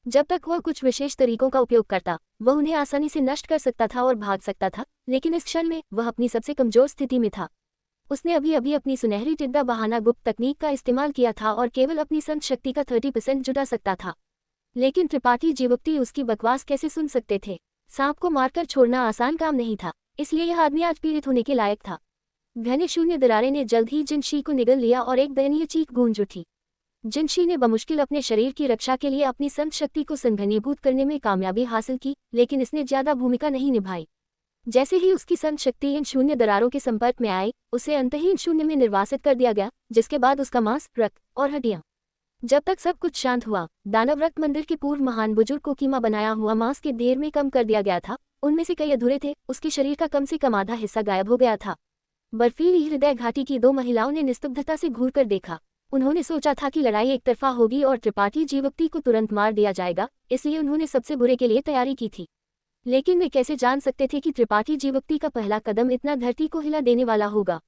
जब तक वह कुछ विशेष तरीकों का उपयोग करता, वह उन्हें आसानी से नष्ट कर सकता था और भाग सकता था, लेकिन इस क्षण में वह अपनी सबसे कमजोर स्थिति में था। उसने अभी अभी अपनी सुनहरी टिड्डा बहाना गुप्त तकनीक का इस्तेमाल किया था और केवल अपनी संत शक्ति का 30% जुटा सकता था। लेकिन त्रिपाठी जीवक्ति उसकी बकवास कैसे सुन सकते थे? सांप को मारकर छोड़ना आसान काम नहीं था, इसलिए यह आदमी आज पीड़ित होने के लायक था। घने शून्य दरारे ने जल्द ही जिनशी को निगल लिया और एक दयनीय चीख गूंज उठी। जिनशी ने बमुश्किल अपने शरीर की रक्षा के लिए अपनी संत शक्ति को संघनीभूत करने में कामयाबी हासिल की, लेकिन इसने ज्यादा भूमिका नहीं निभाई। जैसे ही उसकी संत शक्ति इन शून्य दरारों के संपर्क में आई, उसे अंतहीन शून्य में निर्वासित कर दिया गया, जिसके बाद उसका मांस, रक्त और हड्डियां। जब तक सब कुछ शांत हुआ, दानव रक्त मंदिर के पूर्व महान बुजुर्ग को कीमा बनाया हुआ मांस के ढेर में कम कर दिया गया था। उनमें से कई अधूरे थे, उसके शरीर का कम से कम आधा हिस्सा गायब हो गया था। बर्फीली हृदय घाटी की 2 महिलाओं ने निस्तब्धता से घूर कर देखा। उन्होंने सोचा था कि लड़ाई एक तरफा होगी और त्रिपाठी जीवक्ति को तुरंत मार दिया जाएगा, इसलिए उन्होंने सबसे बुरे के लिए तैयारी की थी। लेकिन वे कैसे जान सकते थे कि त्रिपाठी जीवक्ति का पहला कदम इतना धरती को हिला देने वाला होगा।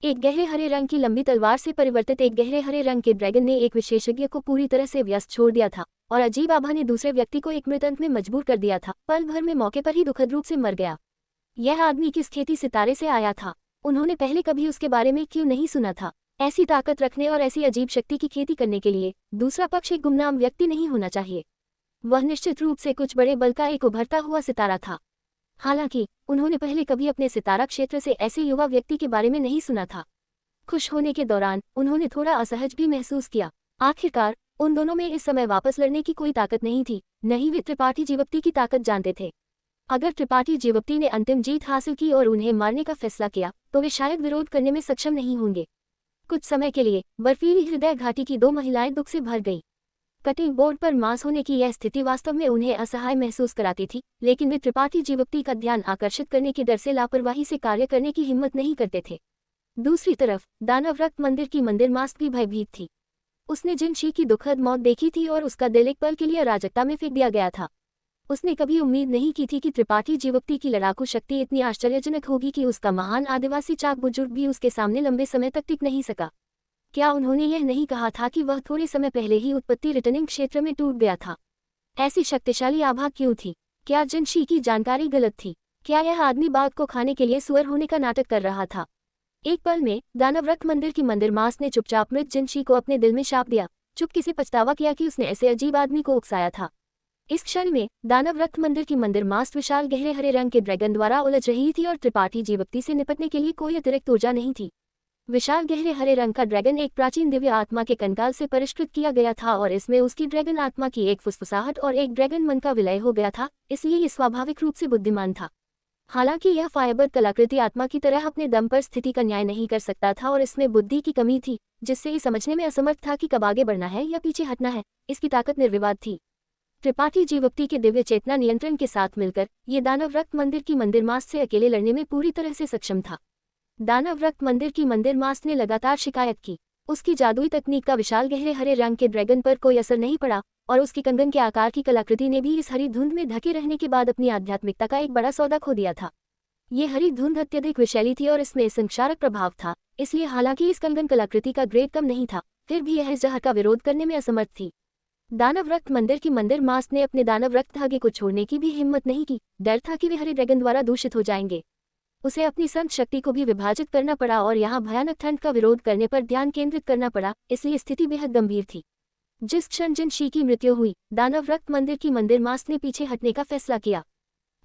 एक गहरे हरे रंग की लंबी तलवार से परिवर्तित एक गहरे हरे रंग के ड्रैगन ने एक विशेषज्ञ को पूरी तरह से व्यस्त छोड़ दिया था, और अजीब आभा ने दूसरे व्यक्ति को एक मृतंत में मजबूर कर दिया था। पल भर में मौके पर ही दुखद रूप से मर गया। यह आदमी किस खेती सितारे से आया था? उन्होंने पहले कभी उसके बारे में क्यों नहीं सुना था? ऐसी ताकत रखने और ऐसी अजीब शक्ति की खेती करने के लिए दूसरा पक्ष एक गुमनाम व्यक्ति नहीं होना चाहिए। वह निश्चित रूप से कुछ बड़े बल का एक उभरता हुआ सितारा था। हालांकि उन्होंने पहले कभी अपने सितारा क्षेत्र से ऐसे युवा व्यक्ति के बारे में नहीं सुना था। खुश होने के दौरान उन्होंने थोड़ा असहज भी महसूस किया। आखिरकार उन दोनों में इस समय वापस लड़ने की कोई ताकत नहीं थी, नहीं वे त्रिपाठी जीवक्ति की ताकत जानते थे। अगर त्रिपाठी जीवक्ति ने अंतिम जीत हासिल की और उन्हें मारने का फैसला किया, तो वे शायद विरोध करने में सक्षम नहीं होंगे। कुछ समय के लिए बर्फीली हृदय घाटी की 2 महिलाएं दुख से भर गईं। कटिंग बोर्ड पर मांस होने की यह स्थिति वास्तव में उन्हें असहाय महसूस कराती थी, लेकिन वे त्रिपाठी जीवक्ति का ध्यान आकर्षित करने के डर से लापरवाही से कार्य करने की हिम्मत नहीं करते थे। दूसरी तरफ दानव रक्त मंदिर की मंदिर मास्ट भी भयभीत थी। उसने जिनशी की दुखद मौत देखी थी और उसका दिल एक पल के लिए अराजकता में फेंक दिया गया था। उसने कभी उम्मीद नहीं की थी कि त्रिपाठी जीवक्ति की लड़ाकू शक्ति इतनी आश्चर्यजनक होगी कि उसका महान आदिवासी चाक बुजुर्ग भी उसके सामने लंबे समय तक टिक नहीं सका। क्या उन्होंने यह नहीं कहा था कि वह थोड़े समय पहले ही उत्पत्ति रिटर्निंग क्षेत्र में टूट गया था? ऐसी शक्तिशाली आभा क्यों थी? क्या जिनशी की जानकारी गलत थी? क्या यह आदमी बाघ को खाने के लिए सुअर होने का नाटक कर रहा था? एक पल में दानव रक्त मंदिर की मंदिर मास्ट ने चुपचाप मृत जिनशी को अपने दिल में शाप दिया, चुपके से पछतावा किया कि उसने ऐसे अजीब आदमी को उकसाया था। इस क्षण में दानव रक्त मंदिर की मंदिर मास्ट विशाल गहरे हरे रंग के ड्रैगन द्वारा उलझ रही थी और त्रिपाठी जीवक्ति से निपटने के लिए कोई अतिरिक्त ऊर्जा नहीं थी। विशाल गहरे हरे रंग का ड्रैगन एक प्राचीन दिव्य आत्मा के कंकाल से परिष्कृत किया गया था और इसमें उसकी ड्रैगन आत्मा की एक फुसफुसाहट और एक ड्रैगन मन का विलय हो गया था, इसलिए ये स्वाभाविक रूप से बुद्धिमान था। हालांकि यह फाइबर कलाकृति आत्मा की तरह अपने दम पर स्थिति का न्याय नहीं कर सकता था और इसमें बुद्धि की कमी थी, जिससे ये समझने में असमर्थ था कि कब आगे बढ़ना है या पीछे हटना है। इसकी ताकत निर्विवाद थी। त्रिपाठी जीवक्ति के दिव्य चेतना नियंत्रण के साथ मिलकर ये दानव रक्त मंदिर की मंदिर मास्ट से अकेले लड़ने में पूरी तरह से सक्षम था। दानव रक्त मंदिर की मंदिर मास्ट ने लगातार शिकायत की। उसकी जादुई तकनीक का विशाल गहरे हरे रंग के ड्रैगन पर कोई असर नहीं पड़ा और उसकी कंगन के आकार की कलाकृति ने भी इस हरी धुंध में ढके रहने के बाद अपनी आध्यात्मिकता का एक बड़ा सौदा खो दिया था। ये हरी धुंध अत्यधिक विषैली थी और इसमें संक्षारक प्रभाव था, इसलिए हालांकि इस कंगन कलाकृति का ग्रेड कम नहीं था, फिर भी यह इस जहर का विरोध करने में असमर्थ थी। दानव रक्त मंदिर की मंदिर मास्ट ने अपने दानव रक्त धागे को छोड़ने की भी हिम्मत नहीं की। डर था कि वे हरे ड्रैगन द्वारा दूषित हो जाएंगे। उसे अपनी संत शक्ति को भी विभाजित करना पड़ा और यहाँ भयानक ठंड का विरोध करने पर ध्यान केंद्रित करना पड़ा, इसलिए स्थिति बेहद गंभीर थी। जिस क्षण जिनशी की मृत्यु हुई, दानव रक्त मंदिर की मंदिर मास्ट ने पीछे हटने का फैसला किया।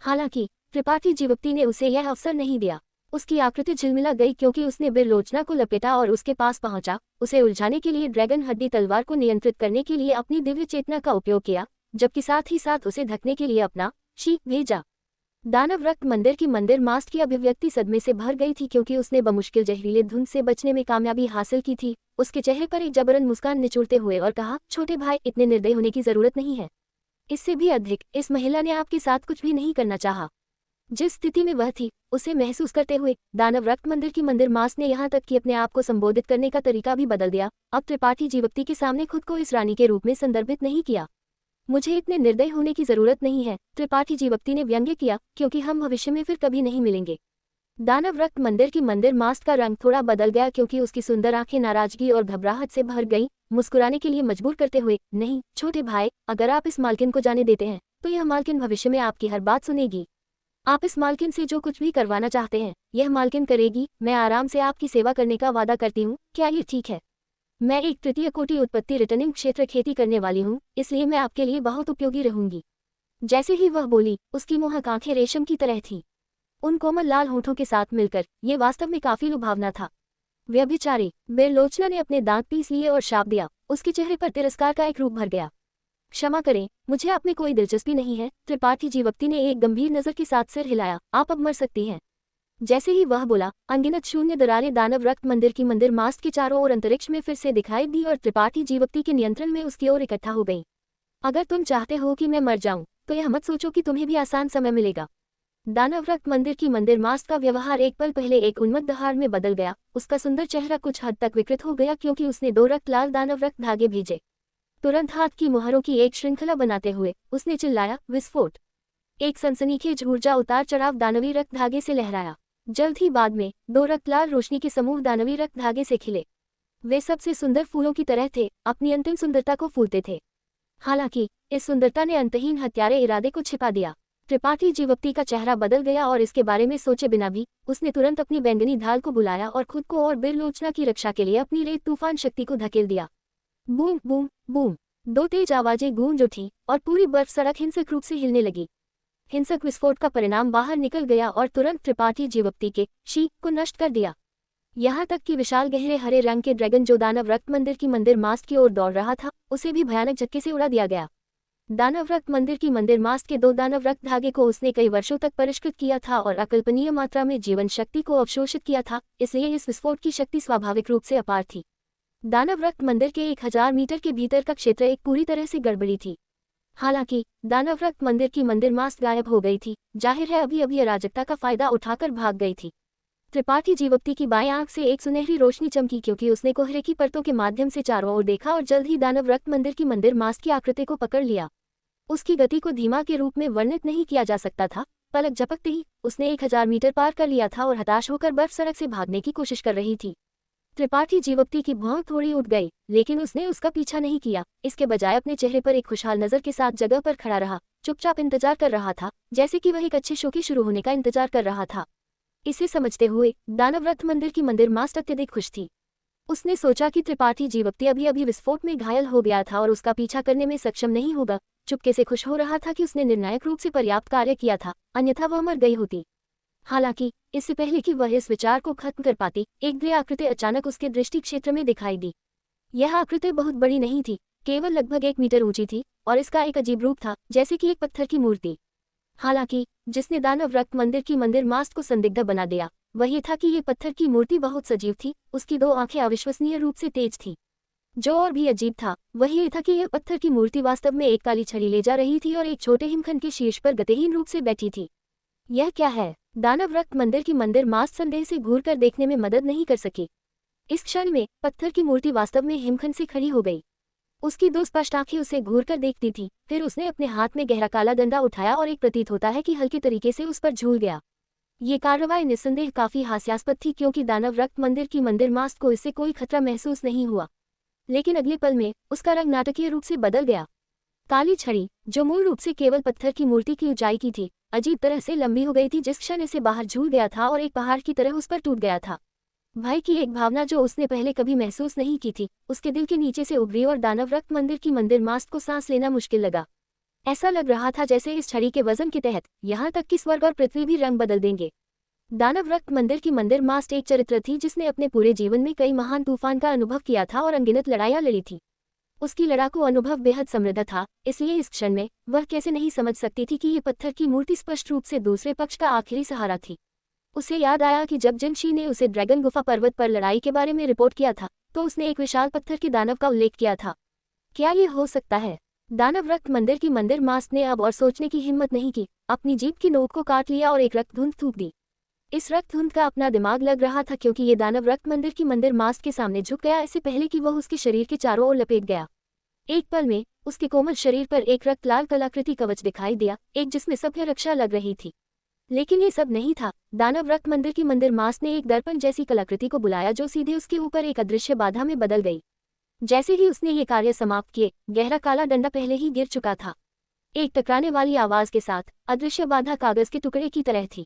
हालांकि त्रिपाठी जीवक्ति ने उसे यह अवसर नहीं दिया। उसकी आकृति झिलमिला गई क्योंकि उसने बिरलोचना को लपेटा और उसके पास पहुंचा। उसे उलझाने के लिए ड्रैगन हड्डी तलवार को नियंत्रित करने के लिए अपनी दिव्य चेतना का उपयोग किया, जबकि साथ ही साथ उसे ढकने के लिए अपना शी भेजा। दानव रक्त मंदिर की मंदिर मास्ट की अभिव्यक्ति सदमे से भर गई थी क्योंकि उसने बमुश्किल जहरीले धुंध से बचने में कामयाबी हासिल की थी। उसके चेहरे पर एक जबरन मुस्कान निचोड़ते हुए और कहा, छोटे भाई, इतने निर्दयी होने की जरूरत नहीं है। इससे भी अधिक, इस महिला ने आपके साथ कुछ भी नहीं करना चाहा। जिस स्थिति में वह थी उसे महसूस करते हुए दानव रक्त मंदिर की मंदिर मास्ट ने यहाँ तक कि अपने आप को संबोधित करने का तरीका भी बदल दिया। अब त्रिपाठी जीवप्ती के सामने खुद को इस रानी के रूप में संदर्भित नहीं किया। मुझे इतने निर्दय होने की जरूरत नहीं है, त्रिपाठी जीवप्ती ने व्यंग्य किया, क्योंकि हम भविष्य में फिर कभी नहीं मिलेंगे। दानव रक्त मंदिर की मंदिर मास्ट का रंग थोड़ा बदल गया क्योंकि उसकी सुंदर आंखें नाराजगी और घबराहट से भर गईं, मुस्कुराने के लिए मजबूर करते हुए, नहीं छोटे भाई, अगर आप इस मालकिन को जाने देते हैं तो यह मालकिन भविष्य में आपकी हर बात सुनेगी। आप इस मालकिन से जो कुछ भी करवाना चाहते हैं यह मालकिन करेगी। मैं आराम से आपकी सेवा करने का वादा करती हूँ, क्या ये ठीक है? मैं एक तृतीय कोटि उत्पत्ति रिटर्निंग क्षेत्र खेती करने वाली हूँ, इसलिए मैं आपके लिए बहुत उपयोगी रहूंगी। जैसे ही वह बोली उसकी मोहक आंखें रेशम की तरह थीं। उन कोमल लाल होठों के साथ मिलकर ये वास्तव में काफी लुभावना था। व्यभिचारी, बेरलोचना ने अपने दांत पीस लिए और शाप दिया। उसके चेहरे पर तिरस्कार का एक रूप भर गया। क्षमा करें, मुझे आप में कोई दिलचस्पी नहीं है। त्रिपाठी जीवप्ती ने एक गंभीर नजर के साथ सिर हिलाया। आप अब मर सकती हैं। जैसे ही वह बोला अनगिनत शून्य दरारें दानव रक्त मंदिर की मंदिर मास्ट के चारों ओर अंतरिक्ष में फिर से दिखाई दी और त्रिपाठी जीवप्ती के नियंत्रण में उसकी ओर इकट्ठा हो गई। अगर तुम चाहते हो कि मैं मर जाऊं तो यह मत सोचो कि तुम्हें भी आसान समय मिलेगा। दानव रक्त मंदिर की मंदिर मास्ट का व्यवहार एक पल पहले एक उन्मत्त दहाड़ में बदल गया। उसका सुंदर चेहरा कुछ हद तक विकृत हो गया क्योंकि उसने 2 रक्त लाल दानव रक्त धागे भेजे। तुरंत हाथ की मुहरों की एक श्रृंखला बनाते हुए उसने चिल्लाया, विस्फोट। एक सनसनीखेज ऊर्जा उतार चढ़ाव दानवी रक्त धागे से लहराया। जल्द ही बाद में 2 रक्त लाल रोशनी के समूह दानवी रक्त धागे से खिले। वे सबसे सुंदर फूलों की तरह थे, अपनी अंतिम सुंदरता को फूलते थे। हालांकि इस सुंदरता ने अंतहीन हत्यारे इरादे को छिपा दिया। त्रिपाठी जीवप्ती का चेहरा बदल गया और इसके बारे में सोचे बिना भी उसने तुरंत अपनी बैंगनी ढाल को बुलाया और खुद को और बेरलोचना की रक्षा के लिए अपनी रेत तूफान शक्ति को धकेल दिया। बूम बूम बूम, 2 तेज आवाजें गूंज उठी और पूरी बर्फ सड़क हिंसक रूप से हिलने लगी। हिंसक विस्फोट का परिणाम बाहर निकल गया और तुरंत त्रिपाठी जीवप्ती के शी को नष्ट कर दिया। यहाँ तक कि विशाल गहरे हरे रंग के ड्रैगन जो दानव रक्त मंदिर की मंदिर मास्ट की ओर दौड़ रहा था उसे भी भयानक झटके से उड़ा दिया गया। दानव रक्त मंदिर की मंदिर मास्ट के 2 दानव रक्त धागे को उसने कई वर्षों तक परिष्कृत किया था और अकल्पनीय मात्रा में जीवन शक्ति को अवशोषित किया था, इसलिए इस विस्फोट की शक्ति स्वाभाविक रूप से अपार थी। दानव रक्त मंदिर के 1000 मीटर के भीतर का क्षेत्र एक पूरी तरह से गड़बड़ी थी। हालांकि दानव रक्त मंदिर की मंदिर मास्ट गायब हो गई थी, जाहिर है अभी अभी अराजकता का फायदा उठाकर भाग गई थी। त्रिपाठी जीवप्ती की बाएं आंख से एक सुनहरी रोशनी चमकी क्योंकि उसने कोहरे की परतों के माध्यम से चारों ओर देखा और जल्द ही दानव रक्त मंदिर की मंदिर मास्ट की आकृति को पकड़ लिया। उसकी गति को धीमा के रूप में वर्णित नहीं किया जा सकता था। पलक झपकते ही उसने 1000 मीटर पार कर लिया था और हताश होकर बर्फ सड़क से भागने की कोशिश कर रही थी। त्रिपाठी जीवप्ती की भौं थोड़ी उठ गई, लेकिन उसने उसका पीछा नहीं किया। इसके बजाय अपने चेहरे पर एक खुशहाल नजर के साथ जगह पर खड़ा रहा, चुपचाप इंतजार कर रहा था, जैसे कि वह एक अच्छे शो के शुरू होने का इंतजार कर रहा था। इसे समझते हुए दानव रक्त मंदिर की मंदिर मास्ट अत्यधिक खुश थी। उसने सोचा कि त्रिपाठी जीवप्ती अभी अभी विस्फोट में घायल हो गया था और उसका पीछा करने में सक्षम नहीं होगा। चुपके से खुश हो रहा था कि उसने निर्णायक रूप से पर्याप्त कार्य किया था, अन्यथा वह मर गई होती। हालांकि इससे पहले कि वह इस विचार को खत्म कर पाती, एक ग्रह आकृति अचानक उसके दृष्टि क्षेत्र में दिखाई दी। यह आकृति बहुत बड़ी नहीं थी, केवल लगभग 1 मीटर ऊंची थी और इसका एक अजीब रूप था, जैसे कि एक पत्थर की मूर्ति। हालांकि जिसने दानव रक्त मंदिर की मंदिर मास्ट को संदिग्ध बना दिया वह ये था कि ये पत्थर की मूर्ति बहुत सजीव थी। उसकी 2 आंखें अविश्वसनीय रूप से तेज थी। जो और भी अजीब था वह ये था कि यह पत्थर की मूर्ति वास्तव में एक काली छड़ी ले जा रही थी और एक छोटे हिमखंड के शीर्ष पर गतिहीन रूप से बैठी थी। यह क्या है? दानव रक्त मंदिर की मंदिर मास्ट संदेह से घूर कर देखने में मदद नहीं कर सकी। इस क्षण में पत्थर की मूर्ति वास्तव में हिमखंड से खड़ी हो गई। उसकी 2 स्पष्ट आंखें उसे घूर कर देखती थी। फिर उसने अपने हाथ में गहरा काला डंडा उठाया और एक प्रतीत होता है कि हल्के तरीके से उस पर झूल गया। ये कार्रवाई निस्संदेह काफी हास्यास्पद थी क्योंकि दानव रक्त मंदिर की मंदिर मास्ट को इससे कोई खतरा महसूस नहीं हुआ, लेकिन अगले पल में उसका रंग नाटकीय रूप से बदल गया। काली छड़ी, जो मूल रूप से केवल पत्थर की मूर्ति की ऊंचाई की थी, अजीब तरह से लंबी हो गई थी जिस क्षण इसे बाहर झूल गया था और एक पहाड़ की तरह उस पर टूट गया था। भय की एक भावना जो उसने पहले कभी महसूस नहीं की थी उसके दिल के नीचे से उभरी और दानव रक्त मंदिर की मंदिर मास्ट को सांस लेना मुश्किल लगा। ऐसा लग रहा था जैसे इस छड़ी के वजन के तहत यहाँ तक कि स्वर्ग और पृथ्वी भी रंग बदल देंगे। दानव रक्त मंदिर की मंदिर मास्ट एक चरित्र थी जिसने अपने पूरे जीवन में कई महान तूफान का अनुभव किया था और अनगिनत लड़ाइयाँ लड़ी थी। उसकी लड़ाकू अनुभव बेहद समृद्ध था, इसलिए इस क्षण में वह कैसे नहीं समझ सकती थी कि ये पत्थर की मूर्ति स्पष्ट रूप से दूसरे पक्ष का आखिरी सहारा थी। उसे याद आया कि जब जिनशी ने उसे ड्रैगन गुफा पर्वत पर लड़ाई के बारे में रिपोर्ट किया था तो उसने एक विशाल पत्थर के दानव का उल्लेख किया था। क्या ये हो सकता है? दानव रक्त मंदिर की मंदिर मास्ट ने अब और सोचने की हिम्मत नहीं की, अपनी जीभ की नोक को काट लिया और एक रक्त धुंध थूक दी। इस रक्त धुंध का अपना दिमाग लग रहा था क्योंकि ये दानव रक्त मंदिर की मंदिर मास्ट के सामने झुक गया इससे पहले कि वह उसके शरीर के चारों ओर लपेट गया। एक पल में उसके कोमल शरीर पर एक रक्त लाल कलाकृति कवच दिखाई दिया, एक जिसमें सभ्य रक्षा लग रही थी। लेकिन ये सब नहीं था। दानव रक्त मंदिर की मंदिर मास्ट ने एक दर्पण जैसी कलाकृति को बुलाया जो सीधे उसके ऊपर एक अदृश्य बाधा में बदल गई। जैसे ही उसने ये कार्य समाप्त किए, गहरा काला डंडा पहले ही गिर चुका था। एक टकराने वाली आवाज के साथ अदृश्य बाधा कागज के टुकड़े की तरह थी।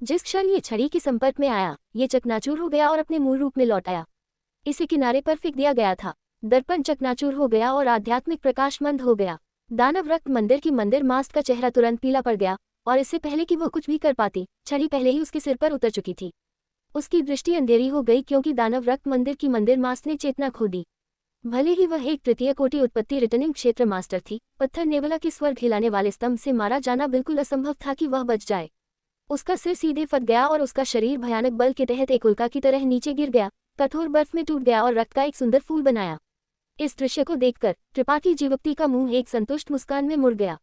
जिस क्षण ये छड़ी के संपर्क में आया, ये चकनाचूर हो गया और अपने मूल रूप में लौट आया। इसे किनारे पर फेंक दिया गया था। दर्पण चकनाचूर हो गया और आध्यात्मिक प्रकाश मंद हो गया। दानव रक्त मंदिर की मंदिर मास्ट का चेहरा तुरंत पीला पड़ गया और इससे पहले कि वह कुछ भी कर पाती, छड़ी पहले ही उसके सिर पर उतर चुकी थी। उसकी दृष्टि अंधेरी हो गई क्योंकि दानव रक्त मंदिर की मंदिर मास्ट ने चेतना खो दी। भले ही वह एक तृतीय कोटि उत्पत्ति रिटर्निंग क्षेत्र मास्टर थी, पत्थर नेवला के स्वर्ग हिलाने वाले स्तंभ से मारा जाना बिल्कुल असंभव था कि वह बच जाए। उसका सिर सीधे फट गया और उसका शरीर भयानक बल के तहत एक उल्का की तरह नीचे गिर गया, कठोर बर्फ में टूट गया और रक्त का एक सुंदर फूल बनाया। इस दृश्य को देखकर त्रिपाठी जीवक्ति का मुंह एक संतुष्ट मुस्कान में मुड़ गया।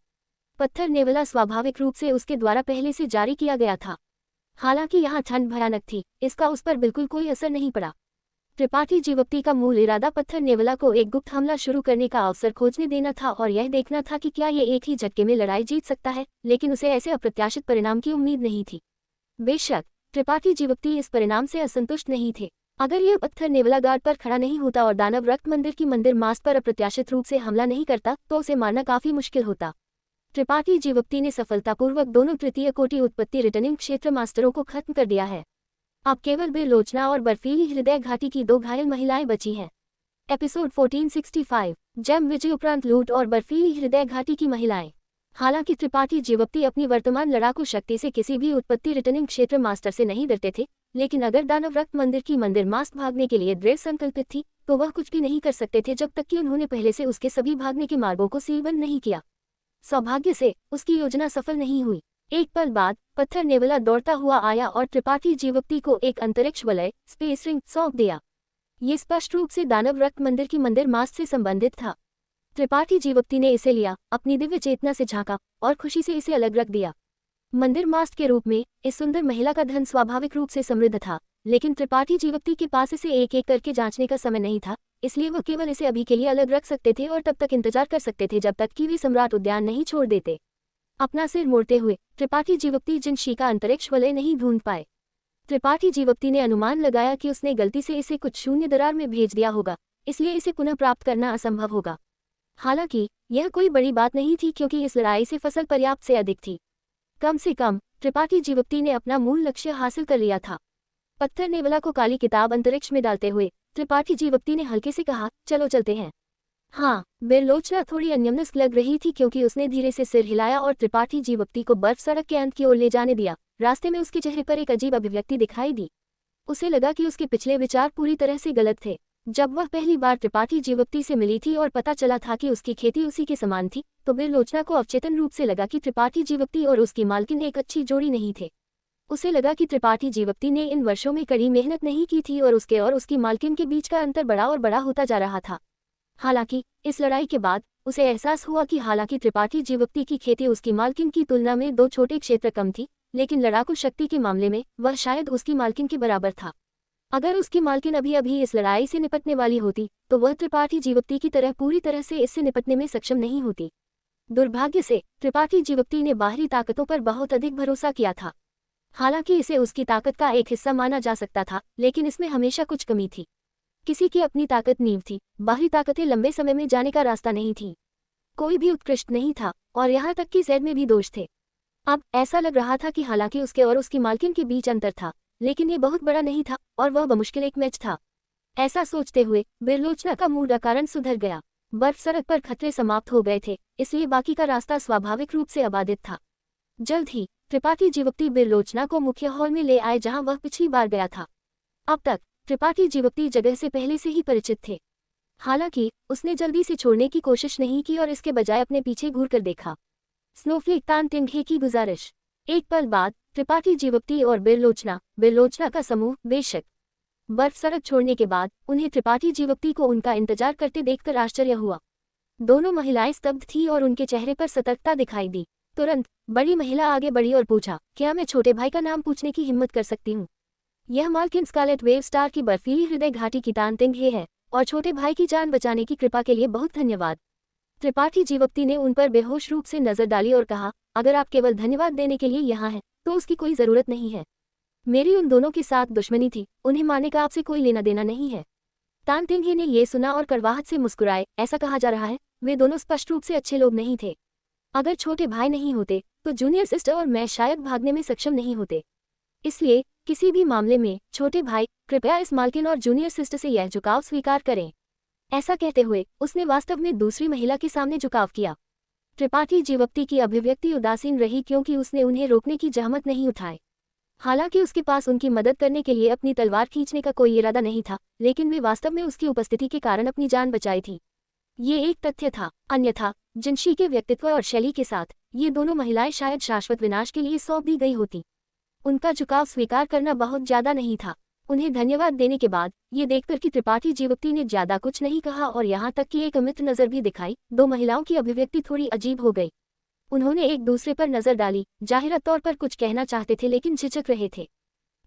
पत्थर नेवला स्वाभाविक रूप से उसके द्वारा पहले से जारी किया गया था। हालांकि यहाँ ठंड भयानक थी, इसका उस पर बिल्कुल कोई असर नहीं पड़ा। त्रिपाठी जीवक्ति का मूल इरादा पत्थर नेवला को एक गुप्त हमला शुरू करने का अवसर खोजने देना था और यह देखना था कि क्या ये एक ही झटके में लड़ाई जीत सकता है, लेकिन उसे ऐसे अप्रत्याशित परिणाम की उम्मीद नहीं थी। बेशक त्रिपाठी जीवक्ति इस परिणाम से असंतुष्ट नहीं थे। अगर यह पत्थर नेवला गार्ड पर खड़ा नहीं होता और दानव रक्त मंदिर की मंदिर मास्ट पर अप्रत्याशित रूप से हमला नहीं करता तो उसे मारना काफी मुश्किल होता। त्रिपाठी जीवक्ति ने सफलतापूर्वक दोनों तृतीय कोटि उत्पत्ति रिटर्निंग क्षेत्र मास्टरों को खत्म कर दिया है। अब केवल बेलोचना और बर्फीली हृदय घाटी की 2 घायल महिलाएं बची हैं। एपिसोड 1465 जम विजय उपरांत लूट और बर्फीली हृदय घाटी की महिलाएं। हालांकि त्रिपाठी जीवक्ति अपनी वर्तमान लड़ाकू शक्ति से किसी भी उत्पत्ति रिटर्निंग क्षेत्र मास्टर से नहीं डरते थे, लेकिन अगर दानव रक्त मंदिर की मंदिर मास्ट भागने के लिए दृढ़ संकल्पित थी तो वह कुछ भी नहीं कर सकते थे जब तक कि उन्होंने पहले से उसके सभी भागने के मार्गों को सीलबंद नहीं किया। सौभाग्य से उसकी योजना सफल नहीं हुई। एक पल बाद पत्थर नेवला दौड़ता हुआ आया और त्रिपाठी जीवक्ति को एक अंतरिक्ष वलय स्पेस रिंग सौंप दिया। ये स्पष्ट रूप से दानव रक्त मंदिर की मंदिर मास्ट से संबंधित था। त्रिपाठी जीवक्ति ने इसे लिया, अपनी दिव्य चेतना से झांका और खुशी से इसे अलग रख दिया। मंदिर मास्ट के रूप में इस सुंदर महिला का धन स्वाभाविक रूप से समृद्ध था, लेकिन त्रिपाठी जीवक्ति के पास इसे एक एक करके जांचने का समय नहीं था, इसलिए वह केवल इसे अभी के लिए अलग रख सकते थे और तब तक इंतजार कर सकते थे जब तक कि वे सम्राट उद्यान नहीं छोड़ देते। अपना सिर मोड़ते हुए त्रिपाठी जीवक्ति जिनशी का अंतरिक्ष वलय नहीं ढूंढ पाए। त्रिपाठी जीवक्ति ने अनुमान लगाया कि उसने गलती से इसे कुछ शून्य दरार में भेज दिया होगा, इसलिए इसे पुनः प्राप्त करना असंभव होगा। हालांकि यह कोई बड़ी बात नहीं थी क्योंकि इस लड़ाई से फसल पर्याप्त से अधिक थी। कम से कम त्रिपाठी जीवक्ति ने अपना मूल लक्ष्य हासिल कर लिया था। पत्थर नेवला को काली किताब अंतरिक्ष में डालते हुए त्रिपाठी जीवक्ति ने हल्के से कहा, चलो चलते हैं। हाँ, बेलोचना थोड़ी अन्यमनस्क लग रही थी क्योंकि उसने धीरे से सिर हिलाया और त्रिपाठी जीवक्ति को बर्फ सड़क के अंत की ओर ले जाने दिया। रास्ते में उसके चेहरे पर एक अजीब अभिव्यक्ति दिखाई दी। उसे लगा कि उसके पिछले विचार पूरी तरह से गलत थे। जब वह पहली बार त्रिपाठी जीवक्ति से मिली थी और पता चला था कि उसकी खेती उसी के समान थी, तो बेलोचना को अवचेतन रूप से लगा कि त्रिपाठी जीवक्ति और उसकी मालकिन एक अच्छी जोड़ी नहीं थे। उसे लगा कि त्रिपाठी जीवक्ति ने इन वर्षों में कड़ी मेहनत नहीं की थी और उसके और उसकी मालकिन के बीच का अंतर बड़ा और बड़ा होता जा रहा था। हालांकि इस लड़ाई के बाद उसे एहसास हुआ कि हालांकि त्रिपाठी जीवक्ति की खेती उसकी मालकिन की तुलना में 2 छोटे क्षेत्र कम थी, लेकिन लड़ाकू शक्ति के मामले में वह शायद उसकी मालकिन के बराबर था। अगर उसकी मालकिन अभी अभी इस लड़ाई से निपटने वाली होती तो वह त्रिपाठी जीवक्ति की तरह पूरी तरह से इससे निपटने में सक्षम नहीं होती। दुर्भाग्य से त्रिपाठी जीवक्ति ने बाहरी ताकतों पर बहुत अधिक भरोसा किया था। हालांकि इसे उसकी ताकत का एक हिस्सा माना जा सकता था, लेकिन इसमें हमेशा कुछ कमी थी। किसी की अपनी ताकत नींव थी, बाहरी ताकतें लंबे समय में जाने का रास्ता नहीं थी। कोई भी उत्कृष्ट नहीं था और यहाँ तक कि ज़ैद में भी दोष थे। अब ऐसा लग रहा था कि हालांकि उसके और उसकी मालकिन के बीच अंतर था, लेकिन ये बहुत बड़ा नहीं था और वह बमुश्किल एक मैच था। ऐसा सोचते हुए बेलोचना का मूड अकारण सुधर गया। बर्फ सड़क पर खतरे समाप्त हो गए थे, इसलिए बाकी का रास्ता स्वाभाविक रूप से आबादित था। जल्द ही त्रिपाठी जीवक्ति बेलोचना को मुख्य हॉल में ले आए जहां वह पिछली बार गया था। अब तक त्रिपाठी जीवक्ति जगह से पहले से ही परिचित थे। हालांकि उसने जल्दी से छोड़ने की कोशिश नहीं की और इसके बजाय अपने पीछे घूरकर देखा। स्नोफ्लेक तान तिंघे की गुजारिश। एक पल बाद त्रिपाठी जीवक्ति और बेलोचना का समूह बेशक बर्फ सड़क छोड़ने के बाद उन्हें त्रिपाठी जीवक्ति को उनका इंतजार करते देखकर आश्चर्य हुआ। दोनों महिलाएं स्तब्ध थी और उनके चेहरे पर सतर्कता दिखाई दी। तुरंत बड़ी महिला आगे बढ़ी और पूछा, क्या मैं छोटे भाई का नाम पूछने की हिम्मत कर सकती हूँ? यह मालकिन स्कारलेट वेव स्टार की बर्फीली हृदय घाटी की तानतिंग है और छोटे भाई की जान बचाने की कृपा के लिए बहुत धन्यवाद। त्रिपाठी जीवप्ती ने उन पर बेहोश रूप से नजर डाली और कहा, अगर आप केवल धन्यवाद देने के लिए यहाँ हैं, तो उसकी कोई जरूरत नहीं है। मेरी उन दोनों के साथ दुश्मनी थी, उन्हें मारने का आपसे कोई लेना देना नहीं है। तानतिंग ने ये सुना और कड़वाहट से मुस्कुराए। ऐसा कहा जा रहा है वे दोनों स्पष्ट रूप से अच्छे लोग नहीं थे। अगर छोटे भाई नहीं होते तो जूनियर सिस्टर और मैं शायद भागने में सक्षम नहीं होते। इसलिए किसी भी मामले में छोटे भाई कृपया इस मालकिन और जूनियर सिस्टर से यह झुकाव स्वीकार करें। ऐसा कहते हुए उसने वास्तव में दूसरी महिला के सामने झुकाव किया। त्रिपाठी जीवप्ती की अभिव्यक्ति उदासीन रही क्योंकि उसने उन्हें रोकने की जहमत नहीं उठाई। हालांकि उसके पास उनकी मदद करने के लिए अपनी तलवार खींचने का कोई इरादा नहीं था, लेकिन वे वास्तव में उसकी उपस्थिति के कारण अपनी जान बचाई थी। ये एक तथ्य था। अन्यथा जिनशी के व्यक्तित्व और शैली के साथ ये दोनों महिलाएं शायद शाश्वत विनाश के लिए सौंप दी गई होती। उनका झुकाव स्वीकार करना बहुत ज्यादा नहीं था। उन्हें धन्यवाद देने के बाद ये देखकर कि त्रिपाठी जीवप्ती ने ज्यादा कुछ नहीं कहा और यहाँ तक कि एक अमित्र नजर भी दिखाई, दो महिलाओं की अभिव्यक्ति थोड़ी अजीब हो गई। उन्होंने एक दूसरे पर नजर डाली, जाहिर तौर पर कुछ कहना चाहते थे लेकिन झिझक रहे थे।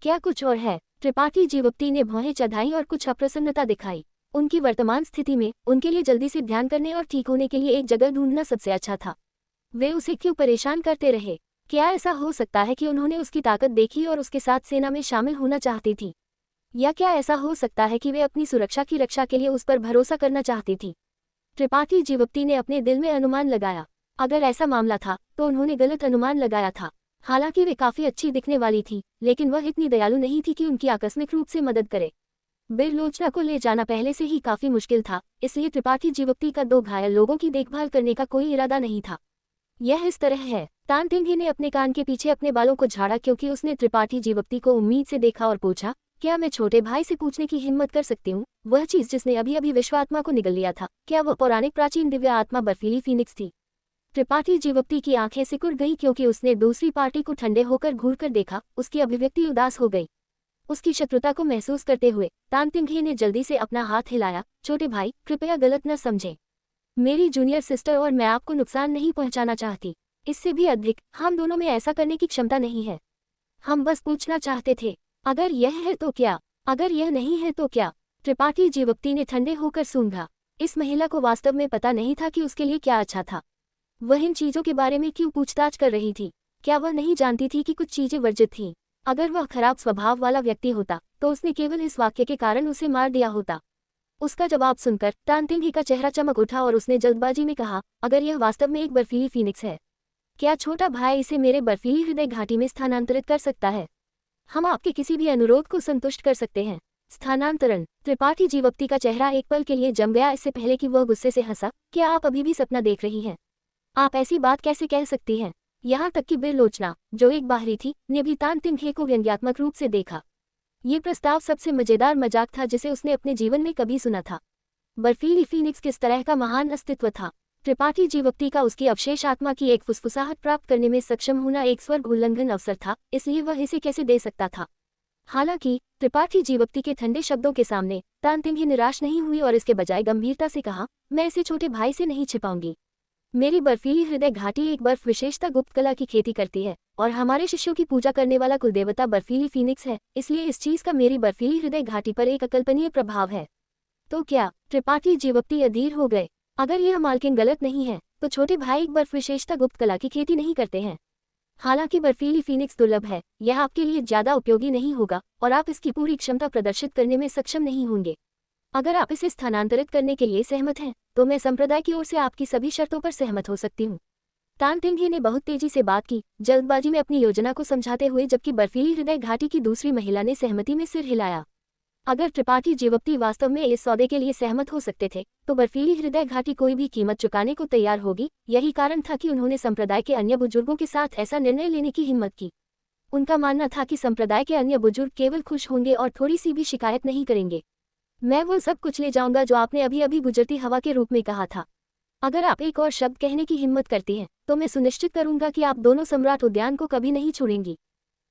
क्या कुछ और है? त्रिपाठी जीवप्ती ने भौहें चढ़ाई और कुछ अप्रसन्नता दिखाई। उनकी वर्तमान स्थिति में उनके लिए जल्दी से ध्यान करने और ठीक होने के लिए एक जगह ढूंढना सबसे अच्छा था। वे उसे क्यों परेशान करते रहे? क्या ऐसा हो सकता है कि उन्होंने उसकी ताकत देखी और उसके साथ सेना में शामिल होना चाहती थी? या क्या ऐसा हो सकता है कि वे अपनी सुरक्षा की रक्षा के लिए उस पर भरोसा करना चाहती थी? त्रिपाठी जीवप्ती ने अपने दिल में अनुमान लगाया। अगर ऐसा मामला था तो उन्होंने गलत अनुमान लगाया था। हालांकि वे काफी अच्छी दिखने वाली थी, लेकिन वह इतनी दयालु नहीं थी कि उनकी आकस्मिक रूप से मदद करे। बिरलोचना को ले जाना पहले से ही काफी मुश्किल था, इसलिए त्रिपाठी जीवप्ती का दो घायल लोगों की देखभाल करने का कोई इरादा नहीं था। यह इस तरह है। तानतिंग ने अपने कान के पीछे अपने बालों को झाड़ा क्योंकि उसने त्रिपाठी जीवप्ती को उम्मीद से देखा और पूछा, क्या मैं छोटे भाई से पूछने की हिम्मत कर सकती हूँ? वह चीज जिसने अभी अभी विश्व आत्मा को निगल लिया था, क्या वह पौराणिक प्राचीन दिव्य आत्मा बर्फीली फीनिक्स थी? त्रिपाठी जीवप्ती की आंखें सिकुड़ गई क्योंकि उसने दूसरी पार्टी को ठंडे होकर घूरकर देखा। उसकी अभिव्यक्ति उदास हो गई। उसकी शत्रुता को महसूस करते हुए तानतिंग ने जल्दी से अपना हाथ हिलाया। छोटे भाई, कृपया गलत न समझें। मेरी जूनियर सिस्टर और मैं आपको नुकसान नहीं पहुंचाना चाहती। इससे भी अधिक हम दोनों में ऐसा करने की क्षमता नहीं है। हम बस पूछना चाहते थे, अगर यह है तो क्या? अगर यह नहीं है तो क्या? त्रिपाठी जीवप्ती ने ठंडे होकर सूंघा। इस महिला को वास्तव में पता नहीं था कि उसके लिए क्या अच्छा था। वह इन चीजों के बारे में क्यों पूछताछ कर रही थी? क्या वह नहीं जानती थी कि कुछ चीजें वर्जित थीं? अगर वह खराब स्वभाव वाला व्यक्ति होता तो उसने केवल इस वाक्य के कारण उसे मार दिया होता। उसका जवाब सुनकर तानतिंग का चेहरा चमक उठा और उसने जल्दबाजी में कहा, अगर यह वास्तव में एक बर्फीली फीनिक्स है, क्या छोटा भाई इसे मेरे बर्फीली हृदय घाटी में स्थानांतरित कर सकता है? हम आपके किसी भी अनुरोध को संतुष्ट कर सकते हैं। स्थानांतरण। त्रिपाठी जीवप्ती का चेहरा एक पल के लिए जम गया, इससे पहले कि वह गुस्से से हंसा। क्या आप अभी भी सपना देख रही हैं? आप ऐसी बात कैसे कह सकती हैं? यहाँ तक कि बिरलोचना, जो एक बाहरी थी, ने भी तानतिंग को व्यंग्यात्मक रूप से देखा। ये प्रस्ताव सबसे मजेदार मजाक था जिसे उसने अपने जीवन में कभी सुना था। बर्फीली फीनिक्स किस तरह का महान अस्तित्व था। त्रिपाठी जीवप्ती का उसकी अवशेष आत्मा की एक फुसफुसाहट प्राप्त करने में सक्षम होना एक स्वर्ग उल्लंघन अवसर था, इसलिए वह इसे कैसे दे सकता था? हालांकि त्रिपाठी जीवप्ती के ठंडे शब्दों के सामने तानतिंग निराश नहीं हुई और इसके बजाय गंभीरता से कहा, मैं इसे छोटे भाई से नहीं छिपाऊंगी। मेरी बर्फीली हृदय घाटी एक बर्फ विशेषता गुप्त कला की खेती करती है और हमारे शिष्यों की पूजा करने वाला कुलदेवता बर्फीली फीनिक्स है, इसलिए इस चीज का मेरी बर्फीली हृदय घाटी पर एक अकल्पनीय प्रभाव है। तो क्या? त्रिपाठी जीवप्ती अधीर हो गए। अगर यह मालकिन गलत नहीं है तो छोटे भाई एक बर्फ विशेषता गुप्त कला की खेती नहीं करते हैं। हालांकि बर्फीली फीनिक्स दुर्लभ है, यह आपके लिए ज्यादा उपयोगी नहीं होगा और आप इसकी पूरी क्षमता प्रदर्शित करने में सक्षम नहीं होंगे। अगर आप इसे स्थानांतरित करने के लिए सहमत हैं तो मैं संप्रदाय की ओर से आपकी सभी शर्तों पर सहमत हो सकती हूँ। तानतिंग ने बहुत तेजी से बात की, जल्दबाजी में अपनी योजना को समझाते हुए, जबकि बर्फीली हृदय घाटी की दूसरी महिला ने सहमति में सिर हिलाया। अगर त्रिपाठी जीवप्ती वास्तव में इस सौदे के लिए सहमत हो सकते थे तो बर्फीली हृदय घाटी कोई भी कीमत चुकाने को तैयार होगी। यही कारण था कि उन्होंने संप्रदाय के अन्य बुजुर्गों के साथ ऐसा निर्णय लेने की हिम्मत की। उनका मानना था कि संप्रदाय के अन्य बुजुर्ग केवल खुश होंगे और थोड़ी सी भी शिकायत नहीं करेंगे। मैं वो सब कुछ ले जाऊंगा जो आपने अभी अभी गुजरती हवा के रूप में कहा था। अगर आप एक और शब्द कहने की हिम्मत करती हैं तो मैं सुनिश्चित करूंगा कि आप दोनों सम्राट उद्यान को कभी नहीं छोड़ेंगी।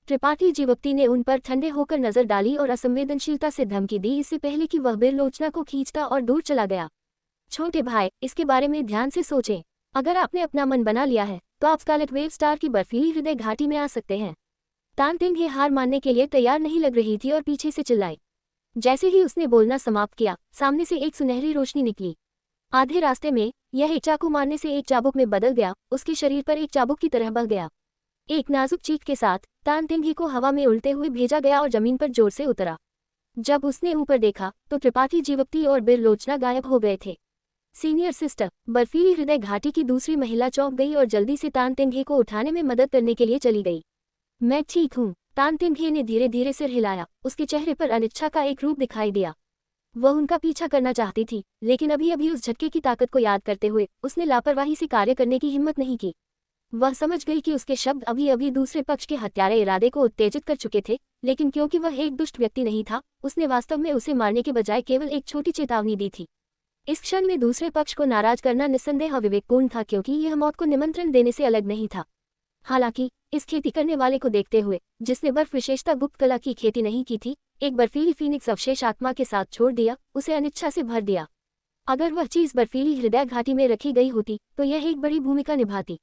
त्रिपाठी जीवप्ती ने उन पर ठंडे होकर नजर डाली और असंवेदनशीलता से धमकी दी, इससे पहले कि वह बिरलोचना को खींचता और दूर चला गया। छोटे भाई, इसके बारे में ध्यान से सोचें। अगर आपने अपना मन बना लिया है तो आप स्कारलेट वेव स्टार की बर्फीली हृदय घाटी में आ सकते हैं। तान तिंघे हार मानने के लिए तैयार नहीं लग रही थी और पीछे से चिल्लाई। जैसे ही उसने बोलना समाप्त किया, सामने से एक सुनहरी रोशनी निकली। आधे रास्ते में यह एक चाकू मारने से एक चाबुक में बदल गया, उसके शरीर पर एक चाबुक की तरह बह गया। एक नाजुक चीख के साथ तान तिंघे को हवा में उड़ते हुए भेजा गया और जमीन पर जोर से उतरा। जब उसने ऊपर देखा तो त्रिपाठी जीवप्ती और बिरलोचना गायब हो गए थे। सीनियर सिस्टर, बर्फीली हृदय घाटी की दूसरी महिला चौंक गई और जल्दी से तान तिंघे को उठाने में मदद करने के लिए चली गई। मैं ठीक हूँ, तान तिंघे ने धीरे धीरे सिर हिलाया। उसके चेहरे पर अनिच्छा का एक रूप दिखाई दिया। वह उनका पीछा करना चाहती थी, लेकिन अभी अभी उस झटके की ताकत को याद करते हुए उसने लापरवाही से कार्य करने की हिम्मत नहीं की। वह समझ गई कि उसके शब्द अभी अभी दूसरे पक्ष के हत्यारे इरादे को उत्तेजित कर चुके थे, लेकिन क्योंकि वह एक दुष्ट व्यक्ति नहीं था, उसने वास्तव में उसे मारने के बजाय केवल एक छोटी चेतावनी दी थी। इस क्षण में दूसरे पक्ष को नाराज करना निस्संदेह विवेकपूर्ण था, क्योंकि यह मौत को निमंत्रण देने से अलग नहीं था। हालांकि इस खेती करने वाले को देखते हुए, जिसने बर्फ विशेषता गुप्त कला की खेती नहीं की थी, एक बर्फीली फीनिक्स अवशेष आत्मा के साथ छोड़ दिया, उसे अनिच्छा से भर दिया। अगर वह चीज बर्फीली हृदय घाटी में रखी गई होती तो यह एक बड़ी भूमिका निभाती।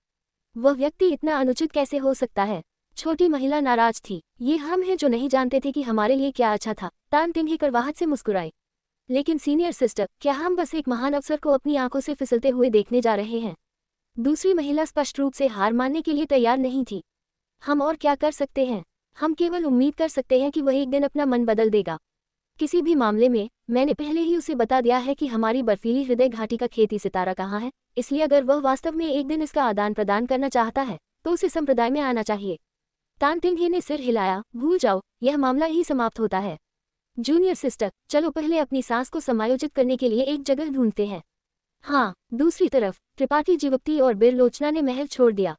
वह व्यक्ति इतना अनुचित कैसे हो सकता है? छोटी महिला नाराज थी। ये हम हैं जो नहीं जानते थे कि हमारे लिए क्या अच्छा था। तान तिंघे करवाहट से मुस्कुराई। लेकिन सीनियर सिस्टर, क्या हम बस एक महान अवसर को अपनी आंखों से फिसलते हुए देखने जा रहे हैं? दूसरी महिला स्पष्ट रूप से हार मानने के लिए तैयार नहीं थी। हम और क्या कर सकते हैं? हम केवल उम्मीद कर सकते हैं कि वह एक दिन अपना मन बदल देगा। किसी भी मामले में मैंने पहले ही उसे बता दिया है कि हमारी बर्फीली हृदय घाटी का खेती सितारा कहाँ है, इसलिए अगर वह वास्तव में एक दिन इसका आदान प्रदान करना चाहता है तो उसे संप्रदाय में आना चाहिए। तान तिंघे ने सिर हिलाया। भूल जाओ, यह मामला ही समाप्त होता है। जूनियर सिस्टर, चलो पहले अपनी सांस को समायोजित करने के लिए एक जगह ढूंढते हैं। हाँ, दूसरी तरफ त्रिपाठी जीवप्ती और बिरलोचना ने महल छोड़ दिया।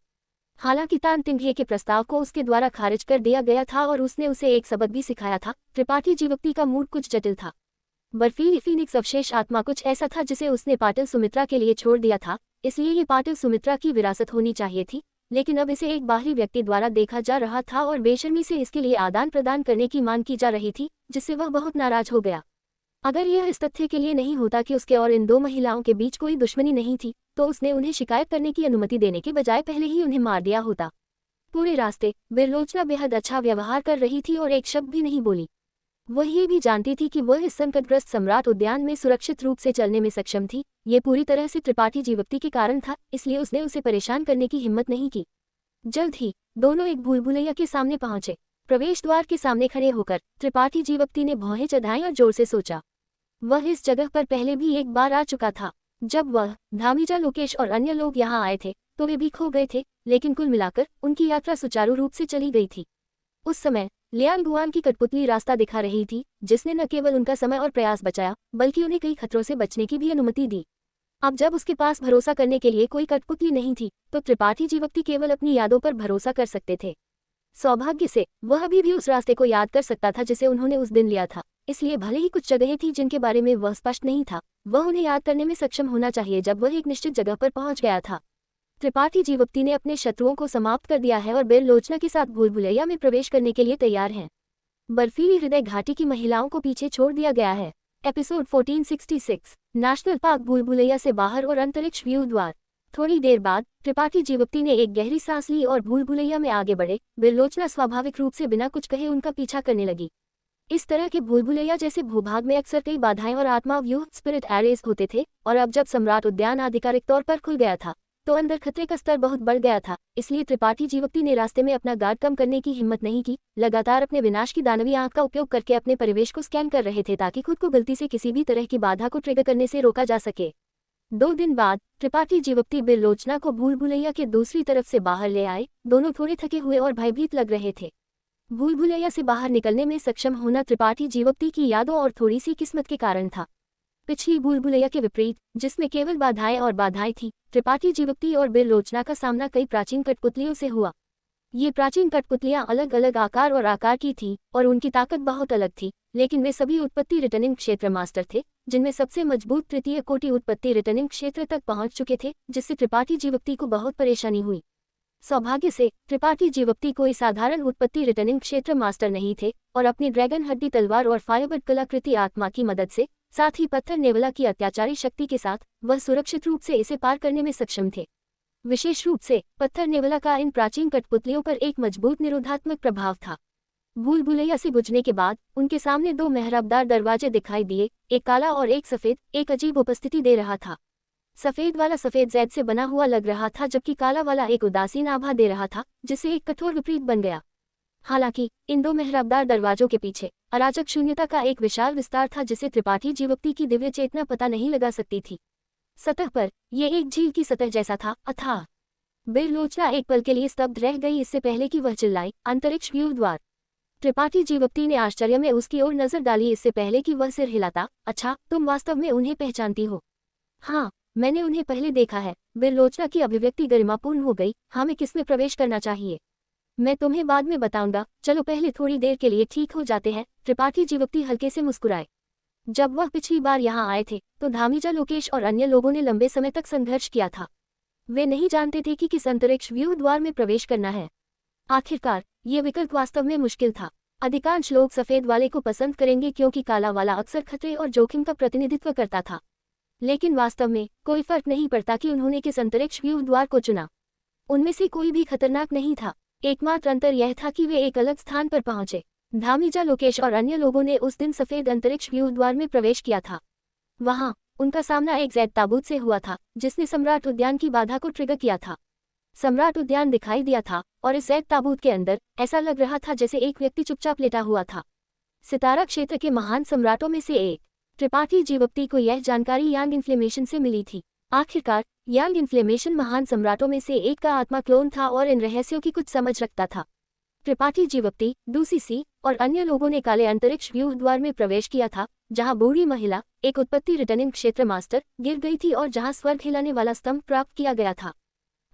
हालांकि तान तिंघे के प्रस्ताव को उसके द्वारा खारिज कर दिया गया था और उसने उसे एक सबक भी सिखाया था। त्रिपाठी जीवप्ती का मूड कुछ जटिल था। बर्फीली फीनिक्स अवशेष आत्मा कुछ ऐसा था जिसे उसने पाटिल सुमित्रा के लिए छोड़ दिया था, इसलिए ये पाटिल सुमित्रा की विरासत होनी चाहिए थी। लेकिन अब इसे एक बाहरी व्यक्ति द्वारा देखा जा रहा था और बेशर्मी से इसके लिए आदान प्रदान करने की मांग की जा रही थी, जिससे वह बहुत नाराज हो गया। अगर यह इस तथ्य के लिए नहीं होता कि उसके और इन दो महिलाओं के बीच कोई दुश्मनी नहीं थी, तो उसने उन्हें शिकायत करने की अनुमति देने के बजाय पहले ही उन्हें मार दिया होता। पूरे रास्ते बिरलोचना बेहद अच्छा व्यवहार कर रही थी और एक शब्द भी नहीं बोली। वह ये भी जानती थी कि वह इस संकटग्रस्त सम्राट उद्यान में सुरक्षित रूप से चलने में सक्षम थी। ये पूरी तरह से त्रिपाठी जीवप्ती के कारण था, इसलिए उसने उसे परेशान करने की हिम्मत नहीं की। जल्द ही दोनों एक भूलभुलैया के सामने पहुंचे। प्रवेश द्वार के सामने खड़े होकर त्रिपाठी जीवप्ती ने भौहें चढ़ाई और जोर से सोचा। वह इस जगह पर पहले भी एक बार आ चुका था। जब वह, धामीजा, लोकेश और अन्य लोग यहाँ आए थे तो वे भी खो गए थे, लेकिन कुल मिलाकर उनकी यात्रा सुचारू रूप से चली गई थी। उस समय लियांग गुआन की कठपुतली रास्ता दिखा रही थी, जिसने न केवल उनका समय और प्रयास बचाया, बल्कि उन्हें कई खतरों से बचने की भी अनुमति दी। अब जब उसके पास भरोसा करने के लिए कोई कठपुतली नहीं थी, तो त्रिपाठी जीवप्ती केवल अपनी यादों पर भरोसा कर सकते थे। सौभाग्य से वह अभी भी उस रास्ते को याद कर सकता था जिसे उन्होंने उस दिन लिया था, इसलिए भले ही कुछ जगहें थी जिनके बारे में वह स्पष्ट नहीं था, वह उन्हें याद करने में सक्षम होना चाहिए जब वह एक निश्चित जगह पर पहुंच गया था। त्रिपाठी जीवप्ती ने अपने शत्रुओं को समाप्त कर दिया है और बिरलोचना के साथ भूलभुलैया में प्रवेश करने के लिए तैयार हैं। बर्फीली हृदय घाटी की महिलाओं को पीछे छोड़ दिया गया है। एपिसोड 1466, नेशनल पार्क भूलभुलैया से बाहर और अंतरिक्ष व्यू द्वार। थोड़ी देर बाद त्रिपाठी जीवप्ती ने एक गहरी सांस ली और भूलभुलैया में आगे बढ़े। बिरलोचना स्वाभाविक रूप से बिना कुछ कहे उनका पीछा करने लगी। इस तरह के भूलभुलैया जैसे भूभाग में अक्सर कई बाधाएं और आत्मा व्यू स्पिरिट एरेज होते थे, और अब जब सम्राट उद्यान आधिकारिक तौर पर खुल गया था तो अंदर खतरे का स्तर बहुत बढ़ गया था। इसलिए त्रिपाठी जीवप्ती ने रास्ते में अपना गार्ड कम करने की हिम्मत नहीं की, लगातार अपने विनाश की दानवी आंख का उपयोग करके अपने परिवेश को स्कैन कर रहे थे ताकि खुद को गलती से किसी भी तरह की बाधा को ट्रिगर करने से रोका जा सके। 2 दिन बाद त्रिपाठी जीवप्ती बिरलोचना को भूलभुलैया के दूसरी तरफ से बाहर ले आए। दोनों थोड़े थके हुए और भयभीत लग रहे थे। भूलभुलैया से बाहर निकलने में सक्षम होना त्रिपाठी जीवप्ती की यादों और थोड़ी सी किस्मत के कारण था। पिछली भूलभुलैया के विपरीत, जिसमें केवल बाधाएं और बाधाएं थी, त्रिपाठी जीवप्ती और बिरलोचना का सामना कई प्राचीन कठपुतलियों से हुआ। ये प्राचीन कठपुतलियां अलग अलग आकार और आकार की थीं और उनकी ताकत बहुत अलग थी, लेकिन वे सभी उत्पत्ति रिटर्निंग क्षेत्र मास्टर थे, जिनमें सबसे मजबूत तृतीय कोटि उत्पत्ति रिटर्निंग क्षेत्र तक पहुंच चुके थे, जिससे त्रिपाठी जीवप्ती को बहुत परेशानी हुई। सौभाग्य से त्रिपाठी जीवप्ती कोई साधारण उत्पत्ति रिटर्निंग क्षेत्र मास्टर नहीं थे और अपनी ड्रैगन हड्डी तलवार और फायरबर्ड कलाकृति आत्मा की मदद से साथ ही पत्थर नेवला की अत्याचारी शक्ति के साथ वह सुरक्षित रूप से इसे पार करने में सक्षम थे। विशेष रूप से पत्थर नेवला का इन प्राचीन कठपुतलियों पर एक मजबूत निरोधात्मक प्रभाव था। भूल भुलैया से बुझने के बाद उनके सामने दो मेहराबदार दरवाजे दिखाई दिए, एक काला और एक सफेद, एक अजीब उपस्थिति दे रहा था। सफेद वाला सफेद जैद से बना हुआ लग रहा था, जबकि काला वाला एक उदासीन आभा दे रहा था, जिससे एक कठोर विपरीत बन गया। हालांकि इन दो मेहराबदार दरवाजों के पीछे अराजक शून्यता का एक विशाल विस्तार था, जिसे त्रिपाठी जीवोक्ति की दिव्य चेतना पता नहीं लगा सकती थी। सतह पर यह एक झील की सतह जैसा था, अथाह। बिरलोचना एक पल के लिए स्तब्ध रह गई, इससे पहले कि वह चिल्लाई, अंतरिक्ष व्यू द्वार। त्रिपाठी जीवोक्ति ने आश्चर्य में उसकी ओर नजर डाली, इससे पहले कि वह सिर हिलाता। अच्छा, तुम वास्तव में उन्हें पहचानती हो? हाँ, मैंने उन्हें पहले देखा है। बिरलोचना की अभिव्यक्ति गरिमापूर्ण हो गई। हमें किसमें प्रवेश करना चाहिए? मैं तुम्हें बाद में बताऊंगा, चलो पहले थोड़ी देर के लिए ठीक हो जाते हैं। त्रिपाठी जीवोक्ति हल्के से मुस्कुराए। जब वह पिछली बार यहाँ आए थे तो धामीजा, लोकेश और अन्य लोगों ने लंबे समय तक संघर्ष किया था। वे नहीं जानते थे कि किस अंतरिक्ष व्यू द्वार में प्रवेश करना है। आखिरकार ये विकल्प वास्तव में मुश्किल था। अधिकांश लोग सफेद वाले को पसंद करेंगे क्योंकि काला वाला अक्सर खतरे और जोखिम का प्रतिनिधित्व करता था। लेकिन वास्तव में कोई फर्क नहीं पड़ता कि उन्होंने किस अंतरिक्ष व्यू द्वार को चुना। उनमें से कोई भी खतरनाक नहीं था। एकमात्र अंतर यह था कि वे एक अलग स्थान पर पहुंचे। धामीजा, लोकेश और अन्य लोगों ने उस दिन सफेद अंतरिक्ष व्यू द्वार में प्रवेश किया था। वहां उनका सामना एक जैद ताबूत से हुआ था, जिसने सम्राट उद्यान की बाधा को ट्रिगर किया था। सम्राट उद्यान दिखाई दिया था और इस जैद ताबूत के अंदर ऐसा लग रहा था जैसे एक व्यक्ति चुपचाप लेटा हुआ था। सितारा क्षेत्र के महान सम्राटों में से एक। त्रिपाठी जीवोक्ति को यह जानकारी यांग इन्फ्लेमेशन से मिली थी। आखिरकार यांग इन्फ्लेमेशन महान सम्राटों में से एक का आत्मा क्लोन था और इन रहस्यों की कुछ समझ रखता था। त्रिपाठी जीवोक्ति, डूसीसी और अन्य लोगों ने काले अंतरिक्ष व्यू द्वार में प्रवेश किया था, जहां बूढ़ी महिला, एक उत्पत्ति रिटर्निंग क्षेत्र मास्टर, गिर गई थी और जहां स्वर्ग हिलाने वाला स्तंभ प्राप्त किया गया था।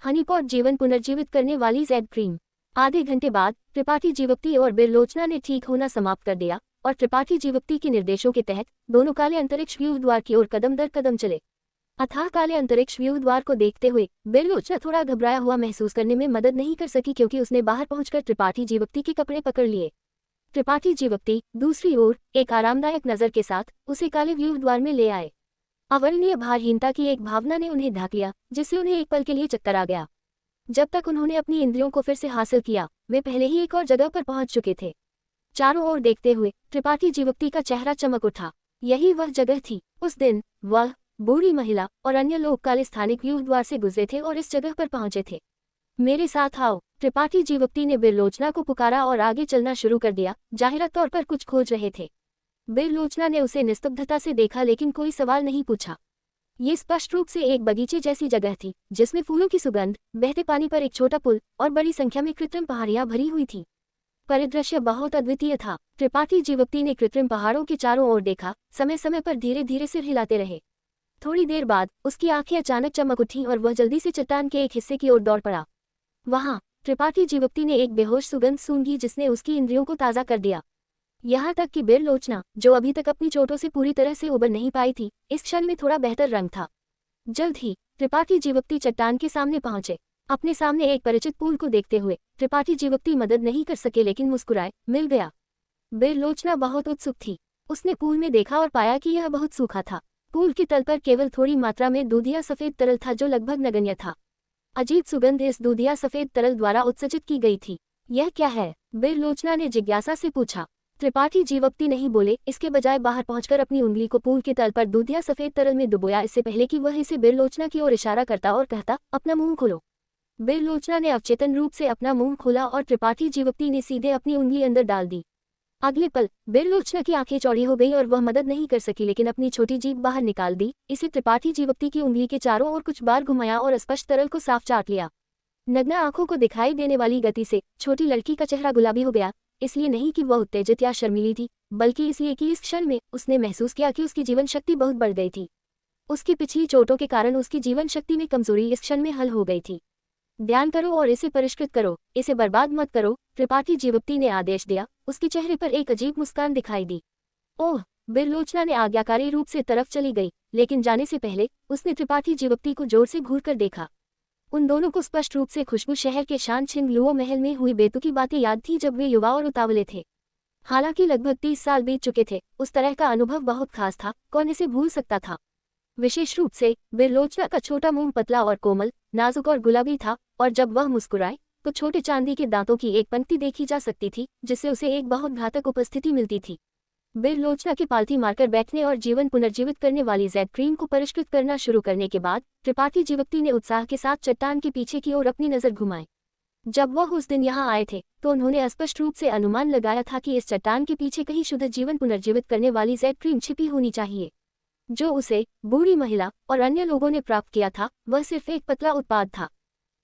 हनीपॉट जीवन पुनर्जीवित करने वाली जैद क्रीम। आधे घंटे बाद त्रिपाठी जीवोक्ति और बिरलोचना ने ठीक होना समाप्त कर दिया और त्रिपाठी जीवोक्ति के निर्देशों के तहत दोनों काले अंतरिक्ष व्यू द्वार की ओर कदम दर कदम चले। अथाह काले अंतरिक्ष व्यू द्वार को देखते हुए बिरलोचना थोड़ा घबराया हुआ महसूस करने में मदद नहीं कर सकी, क्योंकि उसने बाहर पहुंचकर त्रिपाठी जीवोक्ति के कपड़े पकड़ लिए। त्रिपाठी जीवोक्ति दूसरी ओर एक आरामदायक नजर के साथ उसे काले व्यू द्वार में ले आए। अवर्णनीय भारहीनता की एक भावना ने उन्हें ढाक लिया, जिससे उन्हें एक पल के लिए चक्कर आ गया। जब तक उन्होंने अपनी इंद्रियों को फिर से हासिल किया, वे पहले ही एक और जगह पर पहुंच चुके थे। चारों ओर देखते हुए त्रिपाठी जीवोक्ति का चेहरा चमक उठा। यही वह जगह थी। उस दिन वह, बूढ़ी महिला और अन्य लोग काले स्थानिक व्यू द्वार से गुजरे थे और इस जगह पर पहुंचे थे। मेरे साथ आओ, त्रिपाठी जीवोक्ति ने बिरलोचना को पुकारा और आगे चलना शुरू कर दिया, जाहिर तौर पर कुछ खोज रहे थे। बिरलोचना ने उसे निस्तब्धता से देखा, लेकिन कोई सवाल नहीं पूछा। ये स्पष्ट रूप से एक बगीचे जैसी जगह थी, जिसमें फूलों की सुगंध, बहते पानी पर एक छोटा पुल और बड़ी संख्या में कृत्रिम पहाड़ियां भरी हुई थी। परिदृश्य बहुत अद्वितीय था। त्रिपाठी जीवोक्ति ने कृत्रिम पहाड़ों के चारों ओर देखा, समय समय पर धीरे धीरे सिर हिलाते रहे। थोड़ी देर बाद उसकी आंखें अचानक चमक उठीं और वह जल्दी से चट्टान के एक हिस्से की ओर दौड़ पड़ा। वहां त्रिपाठी जीवोक्ति ने एक बेहोश सुगंध सूंघी, जिसने उसकी इंद्रियों को ताज़ा कर दिया। यहाँ तक कि बिरलोचना, जो अभी तक अपनी चोटों से पूरी तरह से उबर नहीं पाई थी, इस क्षण में थोड़ा बेहतर रंग था। जल्द ही त्रिपाठी जीवोक्ति चट्टान के सामने पहुंचे। अपने सामने एक परिचित पुल को देखते हुए त्रिपाठी जीवोक्ति मदद नहीं कर सके, लेकिन मुस्कुराए, मिल गया। बिरलोचना बहुत उत्सुक थी। उसने पुल में देखा और पाया कि यह बहुत सूखा था। पुल के तल पर केवल थोड़ी मात्रा में दूधिया सफेद तरल था, जो लगभग नगण्य था। अजीब सुगंध इस दूधिया सफेद तरल द्वारा उत्सर्जित की गई थी। यह क्या है? बिरलोचना ने जिज्ञासा से पूछा। त्रिपाठी जीवोक्ति नहीं बोले, इसके बजाय बाहर पहुंचकर अपनी उंगली को पुल के तल पर दूधिया सफेद तरल में डुबोया, इससे पहले कि वह इसे बिरलोचना की ओर इशारा करता और कहता, अपना मुंह खोलो। बिरलोचना ने अवचेतन रूप से अपना मुंह खोला और त्रिपाठी जीवोक्ति ने सीधे अपनी उंगली अंदर डाल दी। अगले पल बिरलोचना की आंखें चौड़ी हो गई और वह मदद नहीं कर सकी, लेकिन अपनी छोटी जीभ बाहर निकाल दी, इसे त्रिपाठी जीवोक्ति की उंगली के चारों ओर कुछ बार घुमाया और स्पष्ट तरल को साफ चाट लिया। नग्न आंखों को दिखाई देने वाली गति से छोटी लड़की का चेहरा गुलाबी हो गया, इसलिए नहीं कि वह उत्तेजित या शर्मीली थी, बल्कि इसलिए कि इस क्षण में उसने महसूस किया कि उसकी जीवन शक्ति बहुत बढ़ गई थी। उसकी पिछली चोटों के कारण उसकी जीवन शक्ति में कमजोरी इस क्षण में हल हो गई थी। ध्यान करो और इसे परिष्कृत करो, इसे बर्बाद मत करो, त्रिपाठी जीवोक्ति ने आदेश दिया। उसके चेहरे पर एक अजीब मुस्कान दिखाई दी। ओह! बिरलोचना ने आज्ञाकारी रूप से तरफ चली गई, लेकिन जाने से पहले उसने त्रिपाठी जीवोक्ति को जोर से घूरकर देखा। उन दोनों को स्पष्ट रूप से खुशबू शहर के शान छिंगलुओ महल में हुई बेतुकी बातें याद थी, जब वे युवा और उतावले थे। हालांकि लगभग 30 साल बीत चुके थे, उस तरह का अनुभव बहुत खास था, कौन इसे भूल सकता था। विशेष रूप से बिरलोचना का छोटा मुंह पतला और कोमल, नाजुक और गुलाबी था, और जब वह मुस्कुराए तो छोटे चांदी के दांतों की एक पंक्ति देखी जा सकती थी, जिससे उसे एक बहुत घातक उपस्थिति मिलती थी। बिरलोचना के पालथी मारकर बैठने और जीवन पुनर्जीवित करने वाली जैड क्रीम को परिष्कृत करना शुरू करने के बाद त्रिपाठी जीवक्ति ने उत्साह के साथ चट्टान के पीछे की ओर अपनी नजर घुमाई। जब वह उस दिन यहाँ आए थे तो उन्होंने स्पष्ट रूप से अनुमान लगाया था कि इस चट्टान के पीछे कहीं शुद्ध जीवन पुनर्जीवित करने वाली जैड क्रीम छिपी होनी चाहिए। जो उसे, बूढ़ी महिला और अन्य लोगों ने प्राप्त किया था, वह सिर्फ एक पतला उत्पाद था।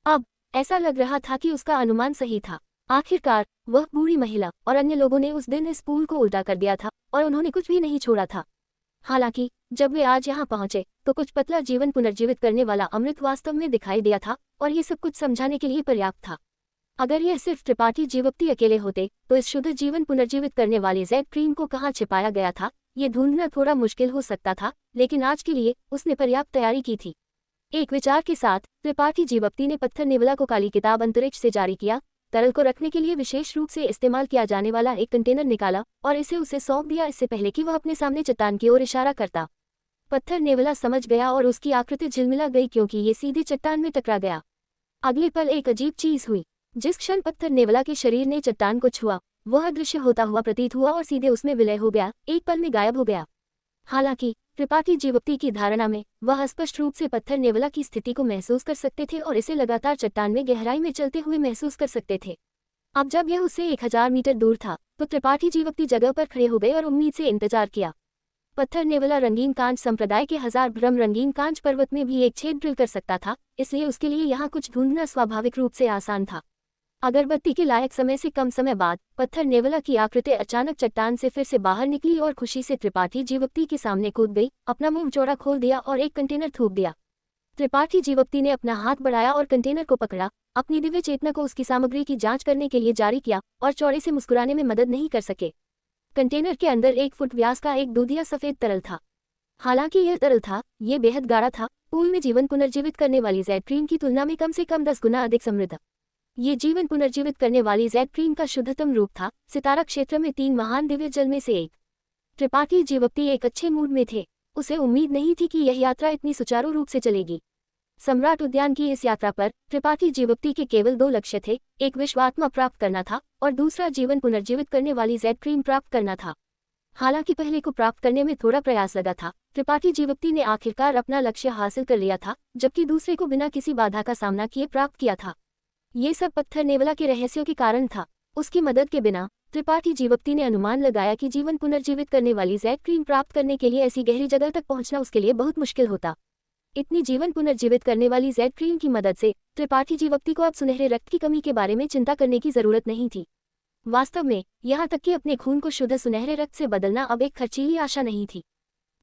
अब ऐसा लग रहा था कि उसका अनुमान सही था। आखिरकार वह बूढ़ी महिला और अन्य लोगों ने उस दिन इस पुल को उल्टा कर दिया था और उन्होंने कुछ भी नहीं छोड़ा था। हालांकि जब वे आज यहाँ पहुंचे तो कुछ पतला जीवन पुनर्जीवित करने वाला अमृत वास्तव में दिखाई दिया था, और ये सब कुछ समझाने के लिए पर्याप्त था। अगर यह सिर्फ त्रिपाठी जीवक्ति अकेले होते तो इस शुद्ध जीवन पुनर्जीवित करने वाली जैड क्रीम को कहाँ छिपाया गया था, ये ढूंढना थोड़ा मुश्किल हो सकता था, लेकिन आज के लिए उसने पर्याप्त तैयारी की थी। एक विचार के साथ त्रिपाठी जीवक्ति ने पत्थर नेवला को काली किताब अंतरिक्ष से जारी किया, तरल को रखने के लिए विशेष रूप से इस्तेमाल किया जाने वाला एक कंटेनर निकाला और इसे उसे सौंप दिया, इससे पहले कि वह अपने सामने चट्टान की ओर इशारा करता। पत्थर नेवला समझ गया और उसकी आकृति झिलमिला गई क्योंकि ये सीधे चट्टान में टकरा गया। अगले पल एक अजीब चीज हुई। जिस क्षण पत्थर नेवला के शरीर ने चट्टान को छुआ, वह अदृश्य होता हुआ प्रतीत हुआ और सीधे उसमें विलय हो गया, एक पल में गायब हो गया। हालांकि त्रिपाठी जीवक्ति की धारणा में वह स्पष्ट रूप से पत्थर नेवला की स्थिति को महसूस कर सकते थे और इसे लगातार चट्टान में गहराई में चलते हुए महसूस कर सकते थे। अब जब यह उससे 1000 मीटर दूर था तो त्रिपाठी जीवक्ति जगह पर खड़े हो गए और उम्मीद से इंतजार किया। पत्थर नेवला रंगीन कांच संप्रदाय के 1000 भ्रम रंगीन कांच पर्वत में भी एक छेद ड्रिल कर सकता था, इसलिए उसके लिए यहाँ कुछ ढूंढना स्वाभाविक रूप से आसान था। अगरबत्ती के लायक समय से कम समय बाद पत्थर नेवला की आकृति अचानक चट्टान से फिर से बाहर निकली और खुशी से त्रिपाठी जीवक्ति के सामने कूद गई, अपना मुंह चौड़ा खोल दिया और एक कंटेनर थूक दिया। त्रिपाठी जीवक्ति ने अपना हाथ बढ़ाया और कंटेनर को पकड़ा, अपनी दिव्य चेतना को उसकी सामग्री की जांच करने के लिए जारी किया और चौड़े से मुस्कुराने में मदद नहीं कर सके। कंटेनर के अंदर 1 फुट व्यास का एक दूधिया सफेद तरल था। हालांकि यह तरल था, ये बेहद गाढ़ा था, पूल में जीवन पुनर्जीवित करने वाली जैड क्रीम की तुलना में कम से कम 10 गुना अधिक समृद्ध। ये जीवन पुनर्जीवित करने वाली जैड क्रीम का शुद्धतम रूप था, सितारा क्षेत्र में 3 महान दिव्य जल में से एक। त्रिपाठी जीवक्ति एक अच्छे मूड में थे। उसे उम्मीद नहीं थी कि यह यात्रा इतनी सुचारू रूप से चलेगी। सम्राट उद्यान की इस यात्रा पर त्रिपाठी जीवक्ति के केवल 2 लक्ष्य थे, एक विश्वात्मा प्राप्त करना था और दूसरा जीवन पुनर्जीवित करने वाली जैड क्रीम प्राप्त करना था। हालांकि पहले को प्राप्त करने में थोड़ा प्रयास लगा था, त्रिपाठी जीवक्ति ने आखिरकार अपना लक्ष्य हासिल कर लिया था, जबकि दूसरे को बिना किसी बाधा का सामना किए प्राप्त किया था। ये सब पत्थर नेवला के रहस्यों के कारण था। उसकी मदद के बिना त्रिपाठी जीवक्ति ने अनुमान लगाया कि जीवन पुनर्जीवित करने वाली जैड क्रीम प्राप्त करने के लिए ऐसी गहरी जगह तक पहुंचना उसके लिए बहुत मुश्किल होता। इतनी जीवन पुनर्जीवित करने वाली जैड क्रीम की मदद से त्रिपाठी जीवक्ति को अब सुनहरे रक्त की कमी के बारे में चिंता करने की जरूरत नहीं थी। वास्तव में यहाँ तक कि अपने खून को शुद्ध सुनहरे रक्त से बदलना अब एक खर्चीली आशा नहीं थी।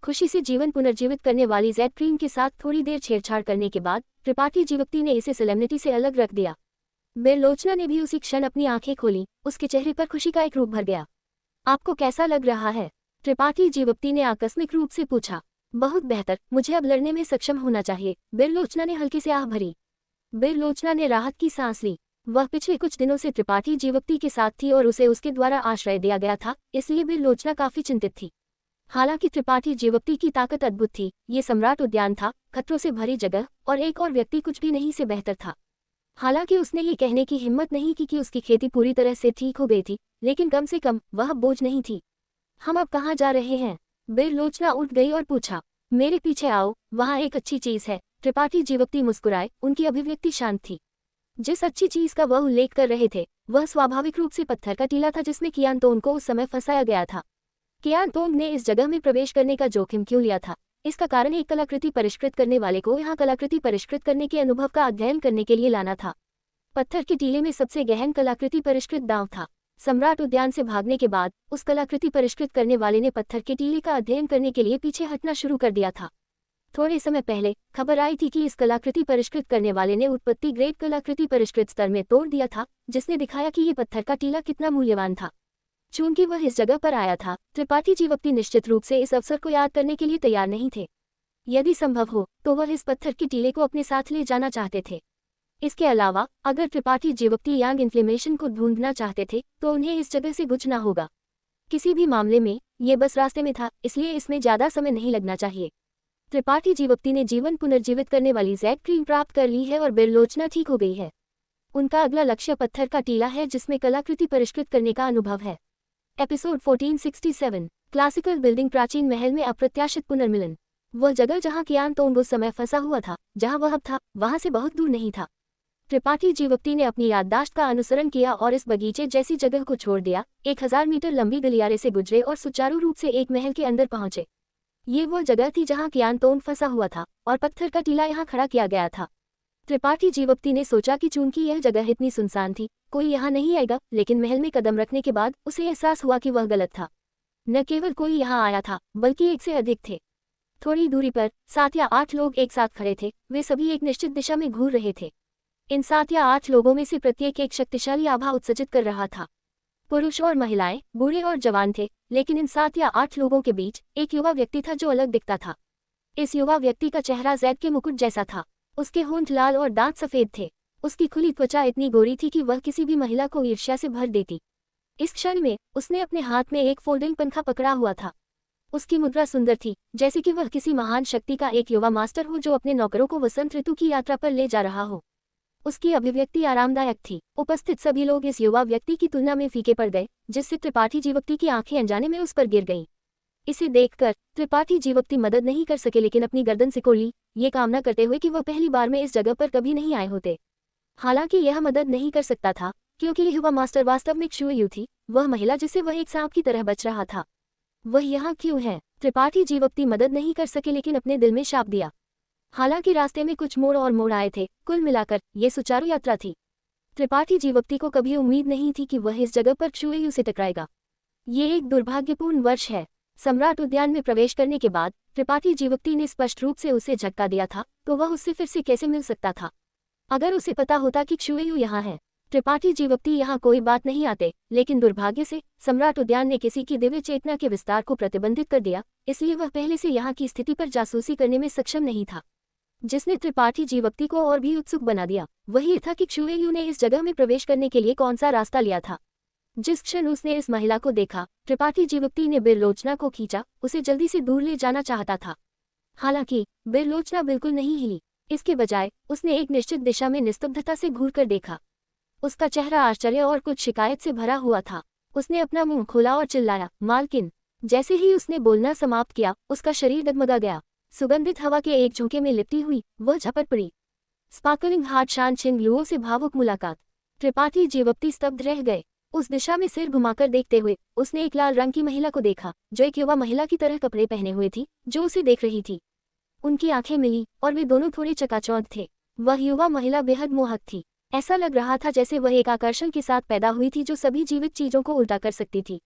खुशी से जीवन पुनर्जीवित करने वाली जैड क्रीम के साथ थोड़ी देर छेड़छाड़ करने के बाद त्रिपाठी जीवक्ति ने इसे सोलेमनिटी से अलग रख दिया। बिरलोचना ने भी उसी क्षण अपनी आंखें खोली, उसके चेहरे पर खुशी का एक रूप भर गया। आपको कैसा लग रहा है? त्रिपाठी जीवक्ति ने आकस्मिक रूप से पूछा। बहुत बेहतर, मुझे अब लड़ने में सक्षम होना चाहिए, बिरलोचना ने हल्की से आह भरी। बिरलोचना ने राहत की सांस ली। वह पिछले कुछ दिनों से त्रिपाठी जीवक्ति के साथ थी और उसे उसके द्वारा आश्रय दिया गया था, इसलिए बिरलोचना काफी चिंतित थी। हालांकि त्रिपाठी जीवक्ति की ताकत अद्भुत थी, ये सम्राट उद्यान था, खतरों से भरी जगह, और एक और व्यक्ति कुछ भी नहीं से बेहतर था। हालांकि उसने ये कहने की हिम्मत नहीं की कि उसकी खेती पूरी तरह से ठीक हो गई थी, लेकिन कम से कम वह बोझ नहीं थी। हम अब कहाँ जा रहे हैं? बिरलोचना उठ गई और पूछा। मेरे पीछे आओ, वहाँ एक अच्छी चीज है। त्रिपाठी जीवक्ति मुस्कुराए, उनकी अभिव्यक्ति शांत थी। जिस अच्छी चीज का वह उल्लेख कर रहे थे वह स्वाभाविक रूप से पत्थर का टीला था जिसमें कियानतोंग को उस समय फंसाया गया था। कियानतोंग ने इस जगह में प्रवेश करने का जोखिम क्यों लिया था? इसका कारण एक कलाकृति परिष्कृत करने वाले को यहाँ कलाकृति परिष्कृत करने के अनुभव का अध्ययन करने के लिए लाना था। पत्थर के टीले में सबसे गहन कलाकृति परिष्कृत दांव था। सम्राट उद्यान से भागने के बाद उस कलाकृति परिष्कृत करने वाले ने पत्थर के टीले का अध्ययन करने के लिए पीछे हटना शुरू कर दिया था। थोड़े समय पहले खबर आई थी कि इस कलाकृति परिष्कृत करने वाले ने उत्पत्ति ग्रेड कलाकृति परिष्कृत स्तर में तोड़ दिया था, जिसने दिखाया कि ये पत्थर का टीला कितना मूल्यवान था। चूंकि वह इस जगह पर आया था, त्रिपाठी जीवक्ति निश्चित रूप से इस अवसर को याद करने के लिए तैयार नहीं थे। यदि संभव हो तो वह इस पत्थर के टीले को अपने साथ ले जाना चाहते थे। इसके अलावा अगर त्रिपाठी जीवक्ति यांग इन्फ्लेमेशन को ढूंढना चाहते थे तो उन्हें इस जगह से गुजरना होगा। किसी भी मामले में ये बस रास्ते में था, इसलिए इसमें ज्यादा समय नहीं लगना चाहिए। त्रिपाठी जीवप्ती ने जीवन पुनर्जीवित करने वाली जैड क्रीम प्राप्त कर ली है और बिरलोचना ठीक हो गई है। उनका अगला लक्ष्य पत्थर का टीला है जिसमें कलाकृति परिष्कृत करने का अनुभव है। एपिसोड 1467 क्लासिकल बिल्डिंग प्राचीन महल में अप्रत्याशित पुनर्मिलन। वह जगह जहां कियान तोंग उस समय फंसा हुआ था, जहां वह अब था, वहां से बहुत दूर नहीं था। त्रिपाठी जीवप्ती ने अपनी याददाश्त का अनुसरण किया और इस बगीचे जैसी जगह को छोड़ दिया, 1000 मीटर लंबी गलियारे से गुजरे और सुचारू रूप से एक महल के अंदर पहुंचे। ये वो जगह थी जहां कियान तोंग फंसा हुआ था और पत्थर का टीला यहाँ खड़ा किया गया था। त्रिपाठी जीवप्ती ने सोचा कि चूंकि यह जगह इतनी सुनसान थी, कोई यहाँ नहीं आएगा, लेकिन महल में कदम रखने के बाद उसे एहसास हुआ कि वह गलत था। न केवल कोई यहाँ आया था, बल्कि एक से अधिक थे। थोड़ी दूरी पर 7 या 8 लोग एक साथ खड़े थे, वे सभी एक निश्चित दिशा में घूर रहे थे। इन 7 या 8 लोगों में से प्रत्येक एक शक्तिशाली आभा उत्सर्जित कर रहा था। पुरुष और महिलाएं, बूढ़े और जवान थे, लेकिन इन 7 या 8 लोगों के बीच एक युवा व्यक्ति था जो अलग दिखता था। इस युवा व्यक्ति का चेहरा जैद के मुकुट जैसा था। उसके होंठ लाल और दांत सफेद थे। उसकी खुली त्वचा इतनी गोरी थी कि वह किसी भी महिला को ईर्ष्या से भर देती। इस क्षण में उसने अपने हाथ में एक फोल्डिंग पंखा पकड़ा हुआ था। उसकी मुद्रा सुंदर थी, जैसे कि वह किसी महान शक्ति का एक युवा मास्टर हो जो अपने नौकरों को वसंत ऋतु की यात्रा पर ले जा रहा हो। उसकी अभिव्यक्ति आरामदायक थी। उपस्थित सभी लोग इस युवा व्यक्ति की तुलना में फीके पड़ गए, जिससे त्रिपाठी जीवप्ती की आंखें अनजाने में उस पर गिर गईं। इसे देखकर त्रिपाठी जीवप्ती मदद नहीं कर सके, लेकिन अपनी गर्दन सिकोड़ ली, ये कामना करते हुए कि वह पहली बार में इस जगह पर कभी नहीं आए होते। हालांकि यह मदद नहीं कर सकता था, क्योंकि युवा मास्टर वास्तव में क्षुएयु थी, वह महिला जिसे वह एक सांप की तरह बच रहा था। वह यहाँ क्यों है? त्रिपाठी जीवप्ती मदद नहीं कर सके, लेकिन अपने दिल में शाप दिया। हालांकि रास्ते में कुछ मोड़ और मोड़ आए थे, कुल मिलाकर ये सुचारू यात्रा थी। त्रिपाठी जीवप्ती को कभी उम्मीद नहीं थी कि वह इस जगह पर क्षुएयु से टकराएगा। ये एक दुर्भाग्यपूर्ण वर्ष है। सम्राट उद्यान में प्रवेश करने के बाद त्रिपाठी जीवप्ती ने स्पष्ट रूप से उसे झटका दिया था, तो वह उससे फिर से कैसे मिल सकता था? अगर उसे पता होता कि क्षुएयु यहाँ है, त्रिपाठी जीवप्ती यहाँ कोई बात नहीं आते, लेकिन दुर्भाग्य से सम्राट उद्यान ने किसी की दिव्य चेतना के विस्तार को प्रतिबंधित कर दिया, इसलिए वह पहले से यहाँ की स्थिति पर जासूसी करने में सक्षम नहीं था। जिसने त्रिपाठी जीवप्ती को और भी उत्सुक बना दिया, वही था कि क्षुएयु ने इस जगह में प्रवेश करने के लिए कौन सा रास्ता लिया था। जिस क्षण उसने इस महिला को देखा, त्रिपाठी जीवप्ती ने बिरलोचना को खींचा, उसे जल्दी से दूर ले जाना चाहता था। हालांकि बिरलोचना बिल्कुल नहीं हिली। इसके बजाय उसने एक निश्चित दिशा में निस्तब्धता से घूरकर देखा। उसका चेहरा आश्चर्य और कुछ शिकायत से भरा हुआ था। उसने अपना मुंह खोला और चिल्लाया, मालकिन। जैसे ही उसने बोलना समाप्त किया, उसका शरीर डगमगा गया। सुगंधित हवा के एक झोंके में लिपटी हुई वह झपट पड़ी। स्पार्कलिंग हार्ट शान छिंग लुओ से भावुक मुलाकात। त्रिपाठी जीवप्ती स्तब्ध रह गए। उस दिशा में सिर घुमाकर देखते हुए उसने एक लाल रंग की महिला को देखा, जो एक युवा महिला की तरह कपड़े पहने हुए थी, जो उसे देख रही थी। उनकी आंखें मिली और वे दोनों थोड़े चकाचौंध थे। वह युवा महिला बेहद मोहक थी। ऐसा लग रहा था जैसे वह एक आकर्षण के साथ पैदा हुई थी जो सभी जीवित चीजों को उल्टा कर सकती थी।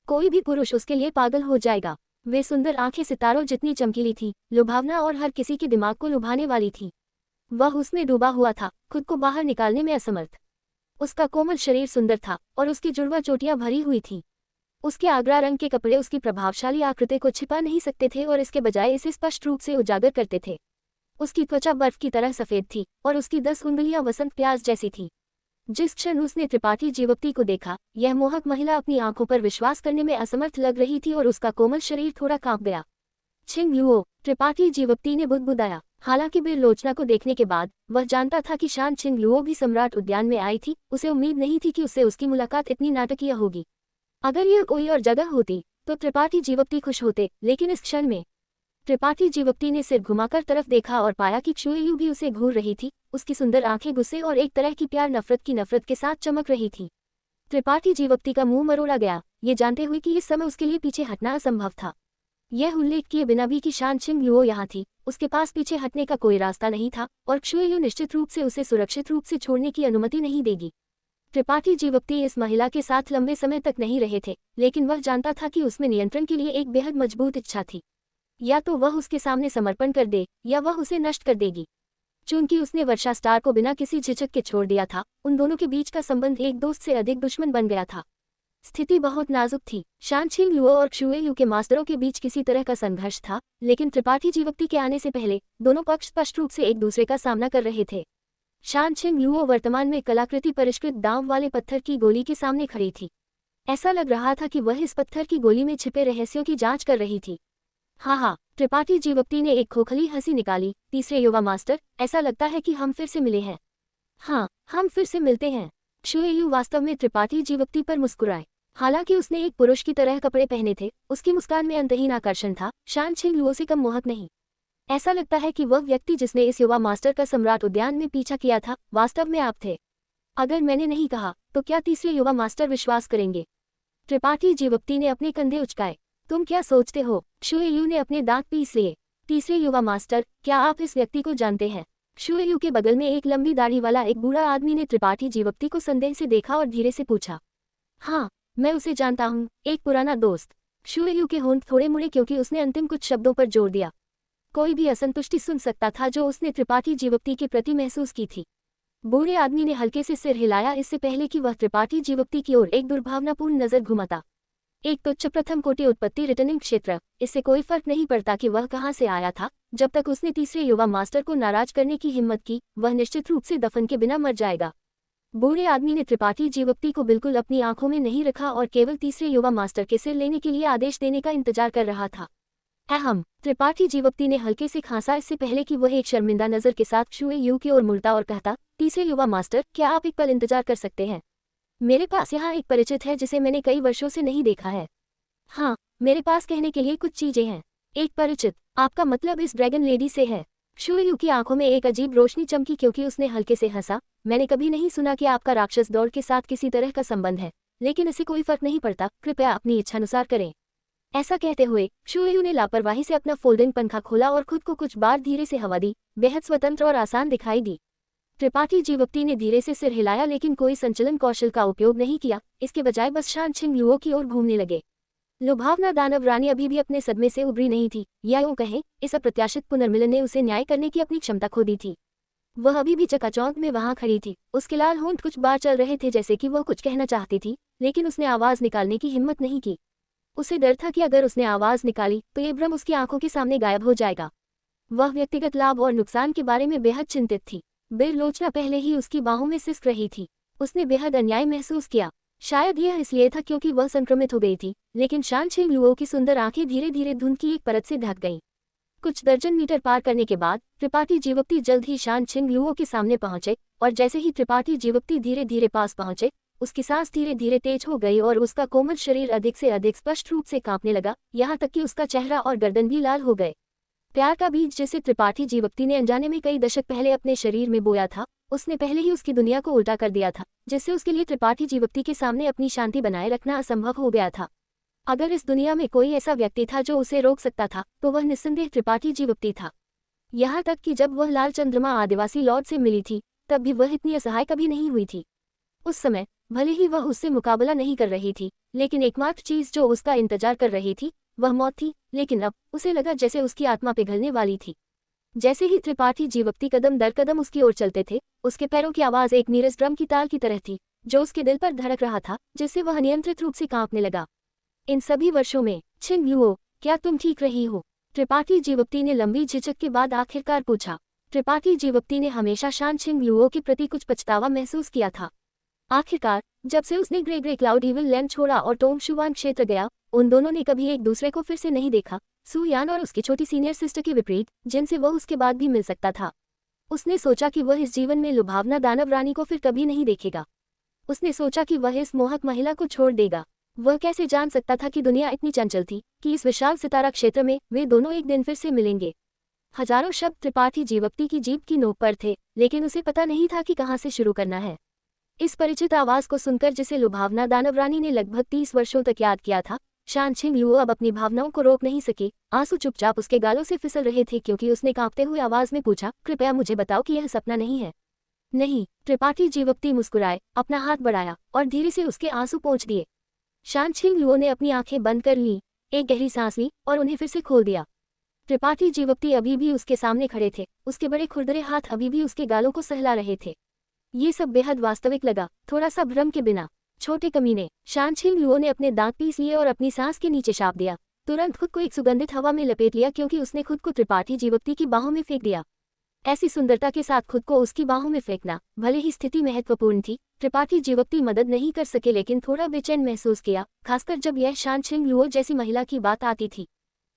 कोई भी पुरुष उसके लिए पागल हो जाएगा। वे सुंदर आंखें सितारों जितनी चमकीली थी, लुभावना और हर किसी के दिमाग को लुभाने वाली थी। वह उसमें डूबा हुआ था, खुद को बाहर निकालने में असमर्थ। उसका कोमल शरीर सुंदर था और उसकी जुड़वा चोटियां भरी हुई थी। उसके आगरा रंग के कपड़े उसकी प्रभावशाली आकृति को छिपा नहीं सकते थे और इसके बजाय इसे स्पष्ट रूप से उजागर करते थे। उसकी त्वचा बर्फ की तरह सफेद थी और उसकी 10 उंगलियां वसंत प्याज जैसी थी। जिस क्षण उसने त्रिपाठी जीवप्ती को देखा, यह मोहक महिला अपनी आंखों पर विश्वास करने में असमर्थ लग रही थी और उसका कोमल शरीर थोड़ा कांप गया। छिंग लुओ, त्रिपाठी जीवप्ती ने बुदबुदाया। हालांकि बिरलोचना को देखने के बाद वह जानता था कि शान छिंग लुओ भी सम्राट उद्यान में आई थी। उसे उम्मीद नहीं थी कि उससे उसकी मुलाकात इतनी नाटकीय होगी। अगर यह कोई और जगह होती तो त्रिपाठी जीवप्ती खुश होते, लेकिन इस क्षण में त्रिपाठी जीवप्ती ने सिर घुमाकर तरफ देखा और पाया कि क्षुएयु भी उसे घूर रही थी। उसकी सुंदर आंखें गुस्से और एक तरह की प्यार नफरत की नफरत के साथ चमक रही थी। त्रिपाठी जीवप्ती का मुंह मरोड़ा गया, ये जानते हुए कि इस समय उसके लिए पीछे हटना असंभव था। यह उल्लेख किए बिना भी कि शान छिंग लुओ यहाँ थी, उसके पास पीछे हटने का कोई रास्ता नहीं था और क्षुएयु निश्चित रूप से उसे सुरक्षित रूप से छोड़ने की अनुमति नहीं देगी। त्रिपाठी जीवप्ती इस महिला के साथ लंबे समय तक नहीं रहे थे, लेकिन वह जानता था कि उसमें नियंत्रण के लिए एक बेहद मजबूत इच्छा थी। या तो वह उसके सामने समर्पण कर दे या वह उसे नष्ट कर देगी। चूंकि उसने वर्षा स्टार को बिना किसी झिझक के छोड़ दिया था, उन दोनों के बीच का संबंध एक दोस्त से अधिक दुश्मन बन गया था। स्थिति बहुत नाजुक थी। शान छिंग लुओ और क्षुएयु के मास्टरों के बीच किसी तरह का संघर्ष था, लेकिन त्रिपाठी जीवप्ती के आने से पहले दोनों पक्ष स्पष्ट रूप से एक दूसरे का सामना कर रहे थे। शान छिंग लुओ वर्तमान में कलाकृति परिष्कृत दांव वाले पत्थर की गोली के सामने खड़ी थी। ऐसा लग रहा था कि वह इस पत्थर की गोली में छिपे रहस्यों की जांच कर रही थी। हाँ, त्रिपाठी जीवप्ती ने एक खोखली हंसी निकाली। तीसरे युवा मास्टर, ऐसा लगता है कि हम फिर से मिले हैं। हाँ, हम फिर से मिलते हैं। शुएयू वास्तव में त्रिपाठी जीवप्ती पर मुस्कुराए। हालांकि उसने एक पुरुष की तरह कपड़े पहने थे, उसकी मुस्कान में अंतहीन आकर्षण था, शान छिंगलुओ से कम मोहक नहीं। ऐसा लगता है कि वह व्यक्ति जिसने इस युवा मास्टर का सम्राट उद्यान में पीछा किया था, वास्तव में आप थे। अगर मैंने नहीं कहा, तो क्या तीसरे युवा मास्टर विश्वास करेंगे? त्रिपाठी जीवप्ती ने अपने कंधे उचकाए। तुम क्या सोचते हो? शुएयू ने अपने दांत पीस लिए। तीसरे युवा मास्टर, क्या आप इस व्यक्ति को जानते हैं? शुएयू के बगल में एक लंबी दाढ़ी वाला एक बूढ़ा आदमी ने त्रिपाठी जीवप्ती को संदेह से देखा और धीरे से पूछा। हाँ, मैं उसे जानता हूँ, एक पुराना दोस्त। शुएयू के होंठ थोड़े मुड़े क्योंकि उसने अंतिम कुछ शब्दों पर जोर दिया। कोई भी असंतुष्टि सुन सकता था जो उसने त्रिपाठी जीवप्ती के प्रति महसूस की थी। बूढ़े आदमी ने हल्के से सिर हिलाया, इससे पहले कि वह त्रिपाठी जीवप्ती की ओर एक दुर्भावनापूर्ण नजर घुमाता। एक तुच्छ प्रथम कोटि उत्पत्ति रिटर्निंग क्षेत्र, इससे कोई फर्क नहीं पड़ता कि वह कहाँ से आया था। जब तक उसने तीसरे युवा मास्टर को नाराज करने की हिम्मत की, वह निश्चित रूप से दफन के बिना मर जाएगा। बूढ़े आदमी ने त्रिपाठी जीवप्ती को बिल्कुल अपनी आंखों में नहीं रखा और केवल तीसरे युवा मास्टर के सिर लेने के लिए आदेश देने का इंतजार कर रहा था। अहम, त्रिपाठी जीवप्ती ने हल्के से खांसा, इससे पहले कि वह एक शर्मिंदा नजर के साथ शुएयू की ओर मुड़ता और कहता, तीसरे युवा मास्टर, क्या आप एक पल इंतजार कर सकते हैं? मेरे पास यहाँ एक परिचित है जिसे मैंने कई वर्षों से नहीं देखा है। हाँ, मेरे पास कहने के लिए कुछ चीजें हैं। एक परिचित? आपका मतलब इस ड्रैगन लेडी से है? शुएयू की आंखों में एक अजीब रोशनी चमकी क्योंकि उसने हल्के से हंसा। मैंने कभी नहीं सुना कि आपका राक्षस दौड़ के साथ किसी तरह का संबंध है, लेकिन इससे कोई फर्क नहीं पड़ता, कृपया अपनी इच्छानुसार करें। ऐसा कहते हुए शुएयू ने लापरवाही से अपना फोल्डिंग पंखा खोला और खुद को कुछ बार धीरे से हवा दी। बेहद स्वतंत्र और आसान दिखाई दी। त्रिपाठी जीवप्ती ने धीरे से सिर हिलाया, लेकिन कोई संचलन कौशल का उपयोग नहीं किया। इसके बजाय बस शान छिंगलुओ की ओर घूमने लगे। लुभावना दानव रानी अभी भी अपने सदमे से उभरी नहीं थी, या यूं कहें, इस अप्रत्याशित पुनर्मिलन ने उसे न्याय करने की अपनी क्षमता खो दी थी। वह अभी भी चकाचौंध में वहां खड़ी थी। उसके लाल होंठ कुछ बार चल रहे थे, जैसे कि वह कुछ कहना चाहती थी, लेकिन उसने आवाज निकालने की हिम्मत नहीं की। उसे डर था कि अगर उसने आवाज निकाली तो ये भ्रम उसकी आंखों के सामने गायब हो जाएगा। वह व्यक्तिगत लाभ और नुकसान के बारे में बेहद चिंतित थी। बिरलोचना पहले ही उसकी बाहों में सिसक रही थी। उसने बेहद अन्याय महसूस किया। शायद यह इसलिए था क्योंकि वह संक्रमित हो गई थी, लेकिन शान छिंगलुओ की सुंदर आंखें धीरे धीरे धुंध की एक परत से ढक गईं। कुछ दर्जन मीटर पार करने के बाद त्रिपाठी जीवप्ती जल्द ही शान छिंगलुओ के सामने पहुंचे, और जैसे ही त्रिपाठी जीवप्ती धीरे धीरे पास पहुंचे, उसकी सांस धीरे धीरे तेज हो गई और उसका कोमल शरीर अधिक से अधिक स्पष्ट रूप से कांपने लगा, यहाँ तक कि उसका चेहरा और गर्दन भी लाल हो गए। प्यार का बीज जिसे त्रिपाठी जीवप्ती ने अनजाने में कई दशक पहले अपने शरीर में बोया था, उसने पहले ही उसकी दुनिया को उल्टा कर दिया था, जिससे उसके लिए त्रिपाठी जीवप्ती के सामने अपनी शांति बनाए रखना असंभव हो गया था। अगर इस दुनिया में कोई ऐसा व्यक्ति था जो उसे रोक सकता था, तो वह निस्संदेह त्रिपाठी जीवप्ती था। यहाँ तक कि जब वह लाल चंद्रमा आदिवासी लॉर्ड से मिली थी, तब भी वह इतनी असहाय कभी नहीं हुई थी। उस समय भले ही वह उससे मुकाबला नहीं कर रही थी, लेकिन एकमात्र चीज जो उसका इंतजार कर रही थी वह मौत थी। लेकिन अब उसे लगा जैसे उसकी आत्मा पिघलने वाली थी। जैसे ही त्रिपाठी जीवप्ती कदम दर कदम उसकी ओर चलते थे, उसके पैरों की आवाज एक नीरस ड्रम की ताल की तरह थी, जो उसके दिल पर धड़क रहा था, जिससे वह अनियंत्रित रूप से कांपने लगा। इन सभी वर्षों में छिंगलुओ, क्या तुम ठीक रही हो? त्रिपाठी जीवप्ती ने लंबी झिझक के बाद आखिरकार पूछा। त्रिपाठी जीवप्ती ने हमेशा शान छिंगलुओ के प्रति कुछ पछतावा महसूस किया था। आखिरकार जब से उसने grey grey cloud evil land छोड़ा और टोंगशुवान क्षेत्र गया, उन दोनों ने कभी एक दूसरे को फिर से नहीं देखा। सुयान और उसकी छोटी सीनियर सिस्टर के विपरीत, जिनसे वह उसके बाद भी मिल सकता था। उसने सोचा कि वह इस जीवन में लुभावना दानव रानी को फिर कभी नहीं देखेगा। उसने सोचा कि वह इस मोहक महिला को छोड़ देगा। वह कैसे जान सकता था कि दुनिया इतनी चंचल थी कि इस विशाल सितारा क्षेत्र में वे दोनों एक दिन फिर से मिलेंगे। हजारों शब्द त्रिपाठी जीवप्ती की जीभ की नोक पर थे, लेकिन उसे पता नहीं था कि कहाँ से शुरू करना है। इस परिचित आवाज को सुनकर, जिसे लुभावना दानव रानी ने लगभग 30 वर्षों तक याद किया था, शान छिंगलुओ अब अपनी भावनाओं को रोक नहीं सकी। आंसू चुपचाप उसके गालों से फिसल रहे थे क्योंकि उसने कांपते हुए आवाज में पूछा, कृपया मुझे बताओ कि यह सपना नहीं है। नहीं, त्रिपाठी जीवप्ती मुस्कुराए, अपना हाथ बढ़ाया और धीरे से उसके आंसू पोंछ दिए। शान छिंगलुओ ने अपनी आंखें बंद कर लीं, एक गहरी सांस ली और उन्हें फिर से खोल दिया। त्रिपाठी जीवप्ती अभी भी उसके सामने खड़े थे, उसके बड़े खुरदरे हाथ अभी भी उसके गालों को सहला रहे थे। ये सब बेहद वास्तविक लगा, थोड़ा सा भ्रम के बिना। छोटे कमीने, शान छिंगलुओ ने अपने दांत पीस लिए और अपनी सांस के नीचे चाप दिया। तुरंत खुद को एक सुगंधित हवा में लपेट लिया क्योंकि उसने खुद को त्रिपाठी जीवप्ती की बाहों में फेंक दिया। ऐसी सुंदरता के साथ खुद को उसकी बाहों में फेंकना, भले ही स्थिति महत्वपूर्ण थी, त्रिपाठी जीवक्ति मदद नहीं कर सके लेकिन थोड़ा बेचैन महसूस किया, खासकर जब यह शान छिंग लुओ जैसी महिला की बात आती थी।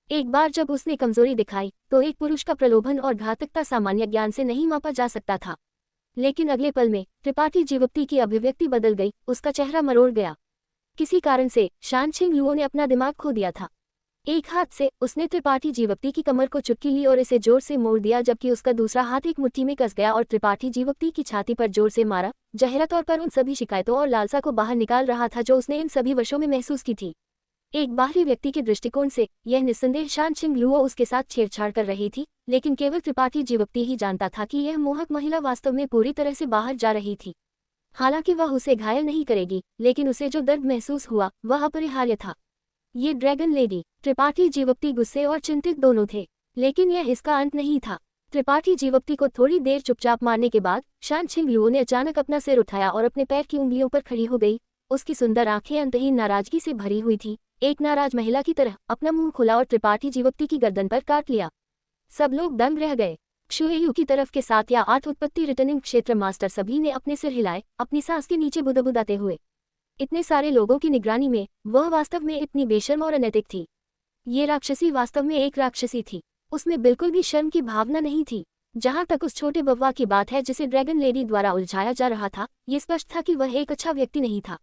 एक बार जब उसने कमजोरी दिखाई तो एक पुरुष का प्रलोभन और घातकता सामान्य ज्ञान से नहीं मापा जा सकता था। लेकिन अगले पल में त्रिपाठी जीवक्ति की अभिव्यक्ति बदल गई, उसका चेहरा मरोड़ गया। किसी कारण से शान छिंग लुओ ने अपना दिमाग खो दिया था। एक हाथ से उसने त्रिपाठी जीवक्ति की कमर को चुटकी ली और इसे जोर से मोड़ दिया, जबकि उसका दूसरा हाथ एक मुट्ठी में कस गया और त्रिपाठी जीवक्ति की छाती पर जोर से मारा, जाहिर तौर पर उन सभी शिकायतों और लालसा को बाहर निकाल रहा था जो उसने इन सभी वर्षों में महसूस की थी। एक बाहरी व्यक्ति के दृष्टिकोण से यह निस्संदेह शान छिंग लुओ उसके साथ छेड़छाड़ कर रही थी, लेकिन केवल त्रिपाठी जीवक्ति ही जानता था कि यह मोहक महिला वास्तव में पूरी तरह से बाहर जा रही थी। हालांकि वह उसे घायल नहीं करेगी, लेकिन उसे जो दर्द महसूस हुआ वह अपरिहार्य था। ये ड्रैगन लेडी, त्रिपाठी जीवक्ति गुस्से और चिंतित दोनों थे, लेकिन यह इसका अंत नहीं था। त्रिपाठी जीवक्ति को थोड़ी देर चुपचाप मारने के बाद शान छिंग लुओ ने अचानक अपना सिर उठाया और अपने पैर की उंगलियों पर खड़ी हो गई। उसकी सुंदर आंखें अंतहीन नाराजगी से भरी हुई थी, एक नाराज महिला की तरह अपना मुंह खुला और त्रिपाठी जीवक्ति की गर्दन पर काट लिया। सब लोग दंग रह गए। क्षुएयू की तरफ के 7 या 8 उत्पत्ति रिटर्निंग क्षेत्र मास्टर सभी ने अपने सिर हिलाए, अपनी सांस के नीचे बुदबुदाते हुए। इतने सारे लोगों की निगरानी में वह वास्तव में इतनी बेशर्म और अनैतिक थी। ये राक्षसी वास्तव में एक राक्षसी थी, उसमें बिल्कुल भी शर्म की भावना नहीं थी। जहां तक उस छोटे बव्वा की बात है जिसे ड्रैगन लेडी द्वारा उलझाया जा रहा था, ये स्पष्ट था कि वह एक अच्छा व्यक्ति नहीं था।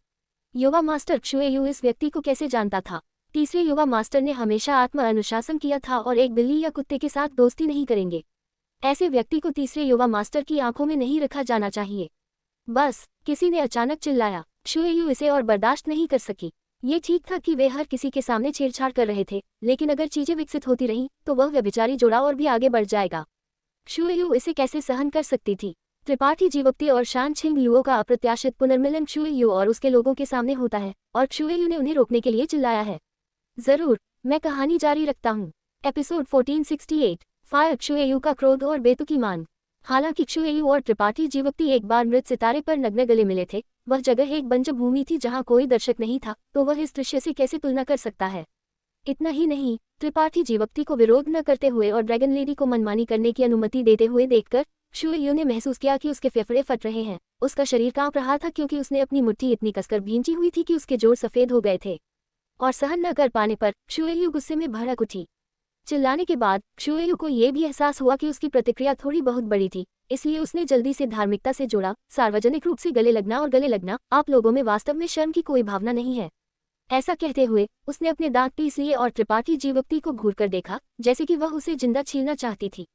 युवा मास्टर क्षुएयू इस व्यक्ति को कैसे जानता था? तीसरे युवा मास्टर ने हमेशा आत्म अनुशासन किया था और एक बिल्ली या कुत्ते के साथ दोस्ती नहीं करेंगे। ऐसे व्यक्ति को तीसरे युवा मास्टर की आंखों में नहीं रखा जाना चाहिए। बस किसी ने अचानक चिल्लाया। क्षुएयू इसे और बर्दाश्त नहीं कर सकी। ये ठीक था कि वे हर किसी के सामने छेड़छाड़ कर रहे थे, लेकिन अगर चीजें विकसित होती रहीं तो वह व्यभिचारी जोड़ा और भी आगे बढ़ जाएगा। क्षुएयू इसे कैसे सहन कर सकती थी? त्रिपाठी जीवक्ति और शान छिंग लुओ का अप्रत्याशित पुनर्मिलन क्षुएयू और उसके लोगों के सामने होता है, और क्षुएयू ने उन्हें रोकने के लिए चिल्लाया है। जरूर, मैं कहानी जारी रखता हूँ। एपिसोड 1468, फायर क्षुएयू का क्रोध और बेतुकी मान। हालांकि क्षुएयू और त्रिपाठी जीवक्ति एक बार मृत सितारे पर नग्न गले मिले थे, वह जगह एक बंजर भूमि थी जहां कोई दर्शक नहीं था, तो वह इस दृश्य से कैसे तुलना कर सकता है? इतना ही नहीं, त्रिपाठी जीवक्ति को विरोध न करते हुए और ड्रैगन लेडी को मनमानी करने की अनुमति देते हुए देखकर क्षुएयू ने महसूस किया कि उसके फेफड़े फट रहे हैं। उसका शरीर कांप रहा था क्योंकि उसने अपनी मुट्ठी इतनी कसकर भींची हुई थी कि उसके जोड़ सफेद हो गए थे, और सहन न कर पाने पर क्षुएयू गुस्से में भड़क उठी। चिल्लाने के बाद क्षुएयू को यह भी एहसास हुआ कि उसकी प्रतिक्रिया थोड़ी बहुत बड़ी थी, इसलिए उसने जल्दी से धार्मिकता से जोड़ा, सार्वजनिक रूप से गले लगना और गले लगना, आप लोगों में वास्तव में शर्म की कोई भावना नहीं है। ऐसा कहते हुए उसने अपने दांत पीस लिए और त्रिपाठी जीवक्ति को घूरकर देखा, जैसे कि वह उसे जिंदा छीलना चाहती थी।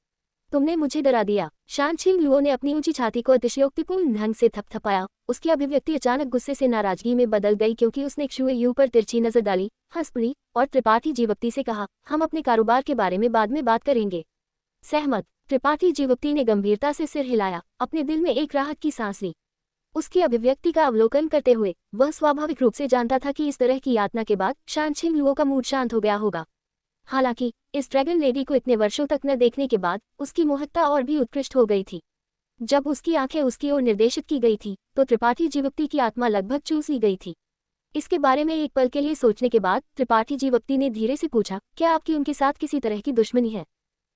तुमने मुझे डरा दिया। शान छिंग लुओ ने अपनी ऊंची छाती को अतिशयोक्तिपूर्ण ढंग से थपथपाया। उसकी अभिव्यक्ति अचानक गुस्से से नाराजगी में बदल गई क्योंकि उसने क्षुएयू पर तिरछी नजर डाली, हंस पड़ी और त्रिपाठी जीवक्ति से कहा, हम अपने कारोबार के बारे में बाद में बात करेंगे। सहमत। त्रिपाठी जीवक्ति ने गंभीरता से सिर हिलाया, अपने दिल में एक राहत की सांस ली। उसकी अभिव्यक्ति का अवलोकन करते हुए वह स्वाभाविक रूप से जानता था कि इस तरह की यातना के बाद शान छिंग लुओ का मूड शांत हो गया होगा। हालांकि इस ड्रैगन लेडी को इतने वर्षों तक न देखने के बाद उसकी मोहकता और भी उत्कृष्ट हो गई थी। जब उसकी आंखें उसकी ओर निर्देशित की गई थी तो त्रिपाठी जीवक्ति की आत्मा लगभग चूस ली गई थी। इसके बारे में एक पल के लिए सोचने के बाद त्रिपाठी जीवक्ति ने धीरे से पूछा, क्या आपकी उनके साथ किसी तरह की दुश्मनी है?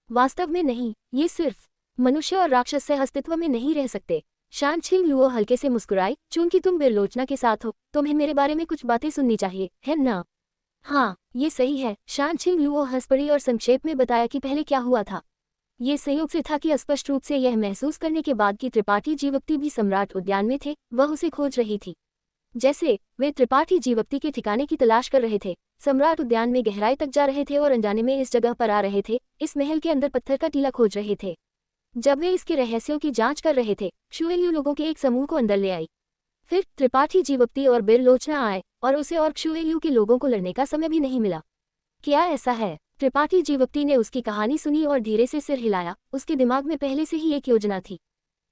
वास्तव में नहीं, ये सिर्फ मनुष्य और राक्षस से अस्तित्व में नहीं रह सकते। शान छिंग लुओ हल्के से मुस्कुराई, चूंकि तुम बिरलोचना के साथ हो तुम्हें मेरे बारे में कुछ बातें सुननी चाहिए, है ना? हाँ, ये सही है। शान छिंग लुओ हंस पड़ी और संक्षेप में बताया कि पहले क्या हुआ था। ये संयोग से था कि स्पष्ट रूप से यह महसूस करने के बाद कि त्रिपाठी जीवक्ति भी सम्राट उद्यान में थे, वह उसे खोज रही थी। जैसे वे त्रिपाठी जीवक्ति के ठिकाने की तलाश कर रहे थे, सम्राट उद्यान में गहराई तक जा रहे थे और अनजाने में इस जगह पर आ रहे थे, इस महल के अंदर पत्थर का टीला खोज रहे थे। जब वे इसके रहस्यों की जांच कर रहे थे, क्षुएयू लोगों के एक समूह को अंदर ले आई। फिर त्रिपाठी जीवक्ति और बिरलोचना आए और उसे और क्षुएयू के लोगों को लड़ने का समय भी नहीं मिला। क्या ऐसा है? त्रिपाठी जीवक्ति ने उसकी कहानी सुनी और धीरे से सिर हिलाया। उसके दिमाग में पहले से ही एक योजना थी।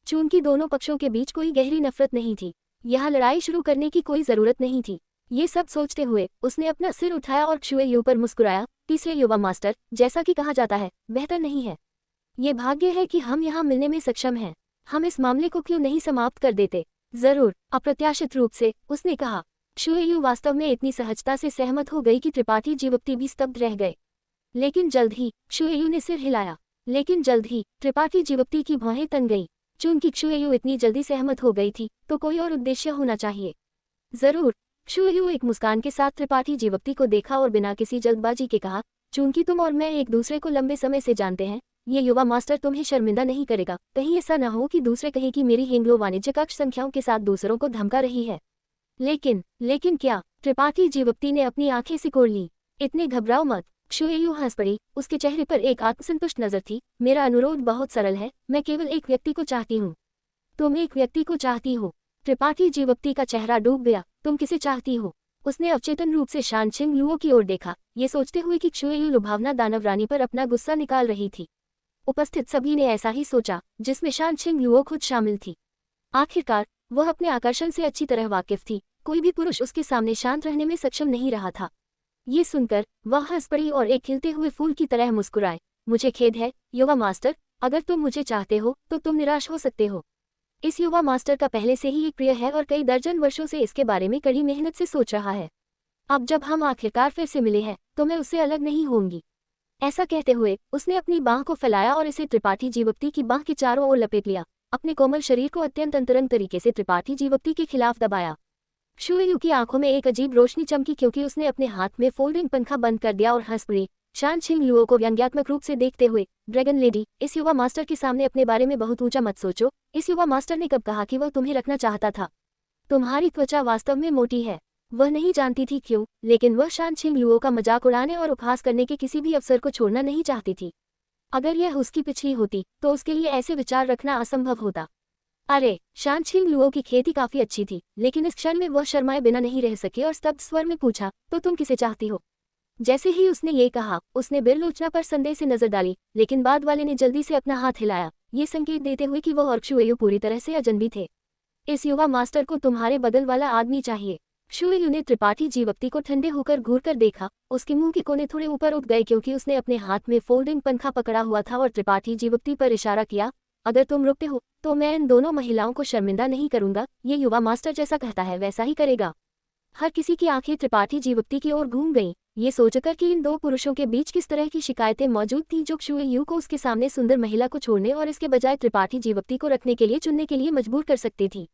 चूंकि दोनों पक्षों के बीच कोई गहरी नफरत नहीं थी, यहाँ लड़ाई शुरू करने की कोई जरूरत नहीं थी। ये सब सोचते हुए उसने अपना सिर उठाया और क्षुएयू पर मुस्कुराया। तीसरे युवा मास्टर, जैसा कि कहा जाता है, बेहतर नहीं है। ये भाग्य है कि हम यहाँ मिलने में सक्षम हैं। हम इस मामले को क्यों नहीं समाप्त कर देते? जरूर, अप्रत्याशित रूप से उसने कहा। क्षुएयू वास्तव में इतनी सहजता से सहमत हो गई कि त्रिपाठी जीवक्ति भी स्तब्ध रह गए। लेकिन जल्द ही क्षुएयू ने सिर हिलाया। लेकिन जल्द ही त्रिपाठी जीवप्ती की भौहें तन गईं। चूंकि क्षुएयु इतनी जल्दी सहमत हो गई थी तो कोई और उद्देश्य होना चाहिए। जरूर। क्षुएयु एक मुस्कान के साथ त्रिपाठी जीवप्ती को देखा और बिना किसी जल्दबाजी के कहा, चूंकि तुम और मैं एक दूसरे को लंबे समय से जानते हैं, ये युवा मास्टर तुम्हें शर्मिंदा नहीं करेगा। कहीं ऐसा न हो कि दूसरे कहें कि मेरी एंग्लो वाणिज्य कक्ष संख्याओं के साथ दूसरों को धमका रही है। लेकिन क्या? त्रिपाठी जीवप्ती ने अपनी आंखें सिकोड़ ली। इतने घबराओ मत। क्षुएयु हंस पड़ी। उसके चेहरे पर एक आत्मसंतुष्ट नजर थी। मेरा अनुरोध बहुत सरल है, मैं केवल एक व्यक्ति को चाहती हूँ। तुम एक व्यक्ति को चाहती हो? त्रिपाठी जीवप्ती का चेहरा डूब गया। तुम किसे चाहती हो? उसने अवचेतन रूप से शान छिंग लुओ की ओर देखा, ये सोचते हुए कि क्षुएयु लुभावना दानव रानी पर अपना गुस्सा निकाल रही थी। उपस्थित सभी ने ऐसा ही सोचा, जिसमें शान छिंग लुओ खुद शामिल थी। आखिरकार वह अपने आकर्षण से अच्छी तरह वाकिफ थी। कोई भी पुरुष उसके सामने शांत रहने में सक्षम नहीं रहा था। ये सुनकर वह हंस पड़ी और एक खिलते हुए फूल की तरह मुस्कुराए। मुझे खेद है युवा मास्टर, अगर तुम मुझे चाहते हो तो तुम निराश हो सकते हो। इस युवा मास्टर का पहले से ही एक प्रिय है और कई दर्जन वर्षों से इसके बारे में कड़ी मेहनत से सोच रहा है। अब जब हम आखिरकार फिर से मिले हैं तो मैं उससे अलग नहीं होंगी। ऐसा कहते हुए उसने अपनी बांह को फैलाया और इसे त्रिपाठी जीवप्ती की बांह के चारों ओर लपेट लिया। अपने कोमल शरीर को अत्यंत अंतरंग तरीके से त्रिपाठी जीवप्ती के खिलाफ दबाया। क्षुएयु की आंखों में एक अजीब रोशनी चमकी क्योंकि उसने अपने हाथ में फोल्डिंग पंखा बंद कर दिया और हंस पड़ी। शान छिंग लुओ को व्यंग्यात्मक रूप से देखते हुए, ड्रैगन लेडी, इस युवा मास्टर के सामने अपने बारे में बहुत ऊंचा मत सोचो। इस युवा मास्टर ने कब कहा कि वह तुम्हें रखना चाहता था? तुम्हारी त्वचा वास्तव में मोटी है। वह नहीं जानती थी क्यों, लेकिन वह शान छिंग लुओ का मजाक उड़ाने और उपहास करने के किसी भी अवसर को छोड़ना नहीं चाहती थी। अगर यह उसकी पिछली होती तो उसके लिए ऐसे विचार रखना असंभव होता। अरे, शान छिंग लुओ की खेती काफी अच्छी थी, लेकिन इस क्षण में वह शर्माए बिना नहीं रह सकी और स्तब्ध स्वर में पूछा, तो तुम किसे चाहती हो? जैसे ही उसने ये कहा, उसने बिरलोचना पर संदेह से नजर डाली, लेकिन बाद वाले ने जल्दी से अपना हाथ हिलाया, ये संकेत देते हुए कि वह और क्षुएयु पूरी तरह से अजनबी थे। इस युवा मास्टर को तुम्हारे बगल वाला आदमी चाहिए। क्षुएयु ने त्रिपाठी जीवप्ती को ठंडे होकर घूर कर देखा। उसके मुंह के कोने थोड़े ऊपर उठ गए क्योंकि उसने अपने हाथ में फोल्डिंग पंखा पकड़ा हुआ था और त्रिपाठी जीवप्ती पर इशारा किया, अगर तुम रुकते हो तो मैं इन दोनों महिलाओं को शर्मिंदा नहीं करूंगा। ये युवा मास्टर जैसा कहता है वैसा ही करेगा। हर किसी की आंखें त्रिपाठी जीवप्ती की ओर घूम गईं, ये सोचकर कि इन दो पुरुषों के बीच किस तरह की शिकायतें मौजूद थीं जो क्षुएयु को उसके सामने सुंदर महिला को छोड़ने और इसके बजाय त्रिपाठी जीवप्ती को रखने के लिए चुनने के लिए मजबूर कर सकती थी।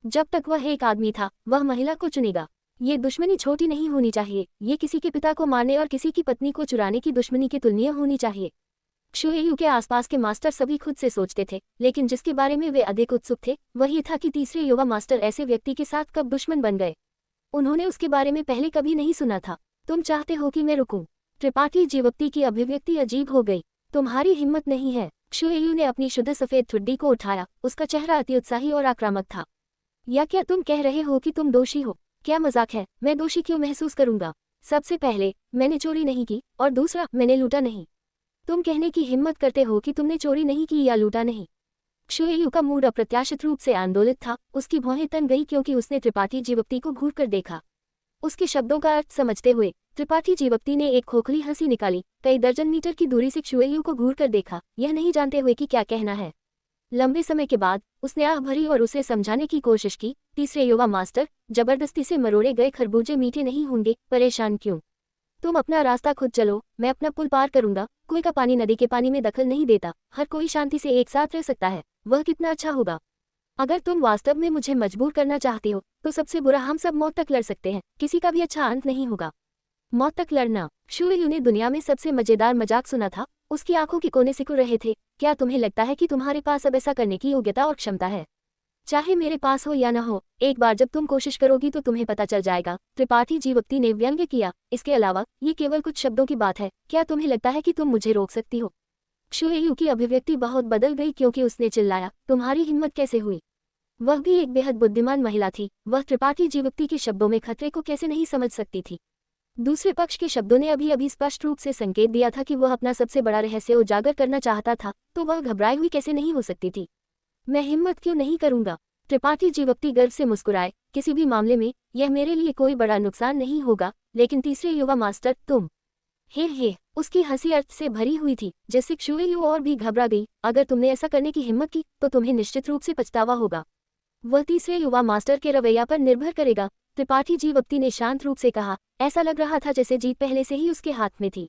जब तक वह एक आदमी था, वह महिला को चुनेगा। ये दुश्मनी छोटी नहीं होनी चाहिए, ये किसी के पिता को मारने और किसी की पत्नी को चुराने की दुश्मनी के तुलनीय होनी चाहिए। क्षुएयु के आसपास के मास्टर सभी खुद से सोचते थे, लेकिन जिसके बारे में वे अधिक उत्सुक थे वह ये था कि तीसरे युवा मास्टर ऐसे व्यक्ति के साथ कब दुश्मन बन गए। उन्होंने उसके बारे में पहले कभी नहीं सुना था। तुम चाहते हो कि मैं रुकूं? त्रिपाठी जीवप्ती की अभिव्यक्ति अजीब हो गई। तुम्हारी हिम्मत नहीं है। क्षुएयु ने अपनी शुद्ध सफेद ठुड्डी को उठाया। उसका चेहरा अति उत्साही और आक्रामक था। या क्या तुम कह रहे हो कि तुम दोषी हो? क्या मजाक है? मैं दोषी क्यों महसूस करूंगा? सबसे पहले, मैंने चोरी नहीं की, और दूसरा, मैंने लूटा नहीं। तुम कहने की हिम्मत करते हो कि तुमने चोरी नहीं की या लूटा नहीं? क्षुएयु का मूड अप्रत्याशित रूप से आंदोलित था। उसकी भौहें तन गई क्योंकि उसने त्रिपाठी जीवप्ती को घूर कर देखा। उसके शब्दों का अर्थ समझते हुए त्रिपाठी जीवप्ती ने एक खोखली हंसी निकाली। कई दर्जन मीटर की दूरी से क्षुएयु को घूर कर देखा, यह नहीं जानते हुए कि क्या कहना है। लंबे समय के बाद उसने आह भरी और उसे समझाने की कोशिश की, तीसरे युवा मास्टर, जबरदस्ती से मरोड़े गए खरबूजे मीठे नहीं होंगे, परेशान क्यों? तुम अपना रास्ता खुद चलो, मैं अपना पुल पार करूंगा। कुएं का पानी नदी के पानी में दखल नहीं देता। हर कोई शांति से एक साथ रह सकता है। वह कितना अच्छा होगा। अगर तुम वास्तव में मुझे मजबूर करना चाहते हो तो सबसे बुरा हम सब मौत तक लड़ सकते हैं। किसी का भी अच्छा अंत नहीं होगा। मौत तक लड़ना? क्षुएयु ने दुनिया में सबसे मजेदार मजाक सुना था। उसकी आंखों के कोने सिकुड़ रहे थे। क्या तुम्हें लगता है कि तुम्हारे पास अब ऐसा करने की योग्यता और क्षमता है? चाहे मेरे पास हो या न हो, एक बार जब तुम कोशिश करोगी तो तुम्हें पता चल जाएगा। त्रिपाठी जीवप्ती ने व्यंग्य किया। इसके अलावा ये केवल कुछ शब्दों की बात है। क्या तुम्हें लगता है कि तुम मुझे रोक सकती हो? क्षुएयु की अभिव्यक्ति बहुत बदल गई क्योंकि उसने चिल्लाया, तुम्हारी हिम्मत कैसे हुई? वह भी एक बेहद बुद्धिमान महिला थी। वह त्रिपाठी जीवप्ती के शब्दों में खतरे को कैसे नहीं समझ सकती थी। दूसरे पक्ष के शब्दों ने अभी अभी स्पष्ट रूप से संकेत दिया था कि वह अपना सबसे बड़ा रहस्य उजागर करना चाहता था, तो वह घबराई हुई कैसे नहीं हो सकती थी। मैं हिम्मत क्यों नहीं करूंगा? त्रिपाठी जीवप्ती गर्व से मुस्कुराए। किसी भी मामले में यह मेरे लिए कोई बड़ा नुकसान नहीं होगा, लेकिन तीसरे युवा मास्टर, तुम। हे, उसकी हंसी अर्थ से भरी हुई थी, जिससे क्षुएयु और भी घबरा गई। अगर तुमने ऐसा करने की हिम्मत की तो तुम्हें निश्चित रूप से पछतावा होगा। वह तीसरे युवा मास्टर के रवैया पर निर्भर करेगा, त्रिपाठी जीवप्ती ने शांत रूप से कहा। ऐसा लग रहा था जैसे जीत पहले से ही उसके हाथ में थी।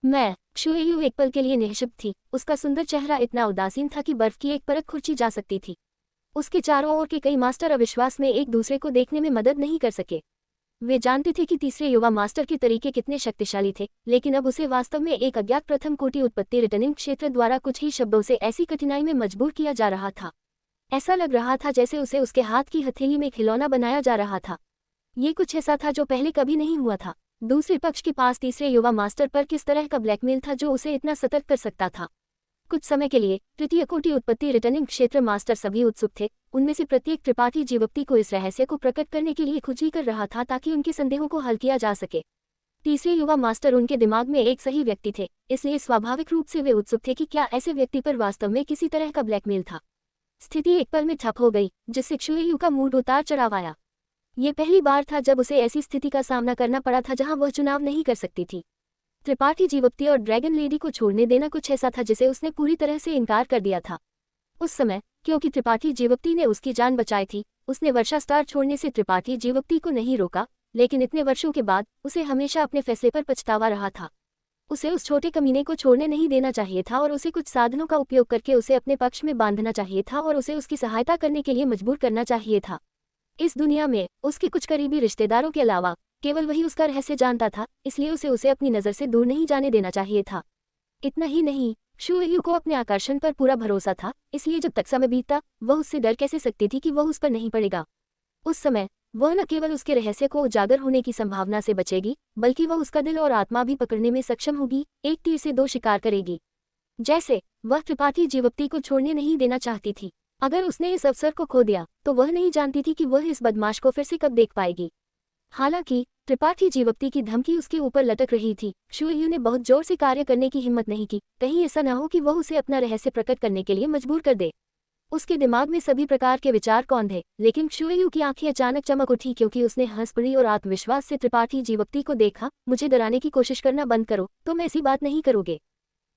मैं क्षुएयु एक पल के लिए निःशब्द थी। उसका सुंदर चेहरा इतना उदासीन था कि बर्फ की एक परत खुर्ची जा सकती थी। उसके चारों ओर के कई मास्टर अविश्वास में एक दूसरे को देखने में मदद नहीं कर सके। वे जानते थे कि तीसरे युवा मास्टर के तरीके कितने शक्तिशाली थे, लेकिन अब उसे वास्तव में एक अज्ञात प्रथम कोटि उत्पत्ति रिटर्निंग क्षेत्र द्वारा कुछ ही शब्दों से ऐसी कठिनाई में मजबूर किया जा रहा था। ऐसा लग रहा था जैसे उसे उसके हाथ की हथेली में खिलौना बनाया जा रहा था। ये कुछ ऐसा था जो पहले कभी नहीं हुआ था। दूसरे पक्ष के पास तीसरे युवा मास्टर पर किस तरह का ब्लैकमेल था जो उसे इतना सतर्क कर सकता था। कुछ समय के लिए तृतीय कोटि उत्पत्ति रिटर्निंग क्षेत्र मास्टर सभी उत्सुक थे। उनमें से प्रत्येक त्रिपाठी जीवोक्ति को इस रहस्य को प्रकट करने के लिए खुजली कर रहा था ताकि उनके संदेहों को हल किया जा सके। तीसरे युवा मास्टर उनके दिमाग में एक सही व्यक्ति थे, इसलिए स्वाभाविक रूप से वे उत्सुक थे कि क्या ऐसे व्यक्ति पर वास्तव में किसी तरह का ब्लैकमेल था। स्थिति एक पल में ठप हो गई, जिससे क्षुएयु का मूड उतार चढ़ाव आया। ये पहली बार था जब उसे ऐसी स्थिति का सामना करना पड़ा था जहां वह चुनाव नहीं कर सकती थी। त्रिपाठी जीवोक्ति और ड्रैगन लेडी को छोड़ने देना कुछ ऐसा था जिसे उसने पूरी तरह से इनकार कर दिया था। उस समय क्योंकि त्रिपाठी जीवोक्ति ने उसकी जान बचाई थी, उसने वर्षा स्टार छोड़ने से त्रिपाठी जीवोक्ति को नहीं रोका, लेकिन इतने वर्षों के बाद उसे हमेशा अपने फैसले पर पछतावा रहा था। उसे उस छोटे कमीने को छोड़ने नहीं देना चाहिए था और उसे कुछ साधनों का उपयोग करके उसे अपने पक्ष में बांधना चाहिए था और उसे उसकी सहायता करने के लिए मजबूर करना चाहिए था। इस दुनिया में उसके कुछ करीबी रिश्तेदारों के अलावा केवल वही उसका रहस्य जानता था, इसलिए उसे अपनी नज़र से दूर नहीं जाने देना चाहिए था। इतना ही नहीं, क्षुएयु को अपने आकर्षण पर पूरा भरोसा था, इसलिए जब तक समय बीतता वह उससे डर कैसे सकती थी कि वह उस पर नहीं पड़ेगा। उस समय वह न केवल उसके रहस्य को उजागर होने की संभावना से बचेगी, बल्कि वह उसका दिल और आत्मा भी पकड़ने में सक्षम होगी, एक तीर से दो शिकार करेगी। जैसे वह त्रिपाठी जीवोक्ति को छोड़ने नहीं देना चाहती थी। अगर उसने इस अवसर को खो दिया तो वह नहीं जानती थी कि वह इस बदमाश को फिर से कब देख पाएगी। हालांकि त्रिपाठी जीवोक्ति की धमकी उसके ऊपर लटक रही थी। क्षुएयु ने बहुत जोर से कार्य करने की हिम्मत नहीं की, कहीं ऐसा न हो कि वह उसे अपना रहस्य प्रकट करने के लिए मजबूर कर दे। उसके दिमाग में सभी प्रकार के विचार कौंधे, लेकिन क्षुएयु की आंखें अचानक चमक उठी क्योंकि उसने हंस पड़ी और आत्मविश्वास से त्रिपाठी जीवोक्ति को देखा। मुझे डराने की कोशिश करना बंद करो, तुम ऐसी बात नहीं करोगे।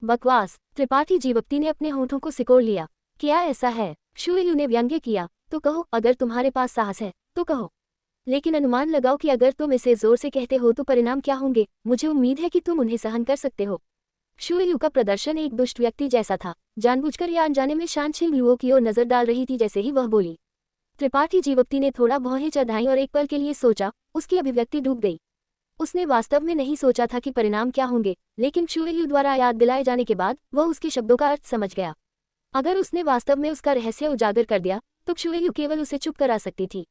बकवास। त्रिपाठी जीवोक्ति ने अपने होठों को सिकोड़ लिया। क्या ऐसा है? क्षुएयु ने व्यंग्य किया। तो कहो, अगर तुम्हारे पास साहस है तो कहो, लेकिन अनुमान लगाओ कि अगर तुम इसे जोर से कहते हो तो परिणाम क्या होंगे। मुझे उम्मीद है कि तुम उन्हें सहन कर सकते हो। क्षुएयु का प्रदर्शन एक दुष्ट व्यक्ति जैसा था, जानबूझकर या अनजाने में शांतशील युवक की ओर नजर डाल रही थी। जैसे ही वह बोली, त्रिपाठी जीवोक्ति ने थोड़ा भौहें चढ़ाई और एक पल के लिए सोचा। उसकी अभिव्यक्ति डूब गई। उसने वास्तव में नहीं सोचा था कि परिणाम क्या होंगे, लेकिन क्षुएयु द्वारा याद दिलाए जाने के बाद वह उसके शब्दों का अर्थ समझ गया। अगर उसने वास्तव में उसका रहस्य उजागर कर दिया तो क्षुएयु केवल उसे चुप करा सकती थी।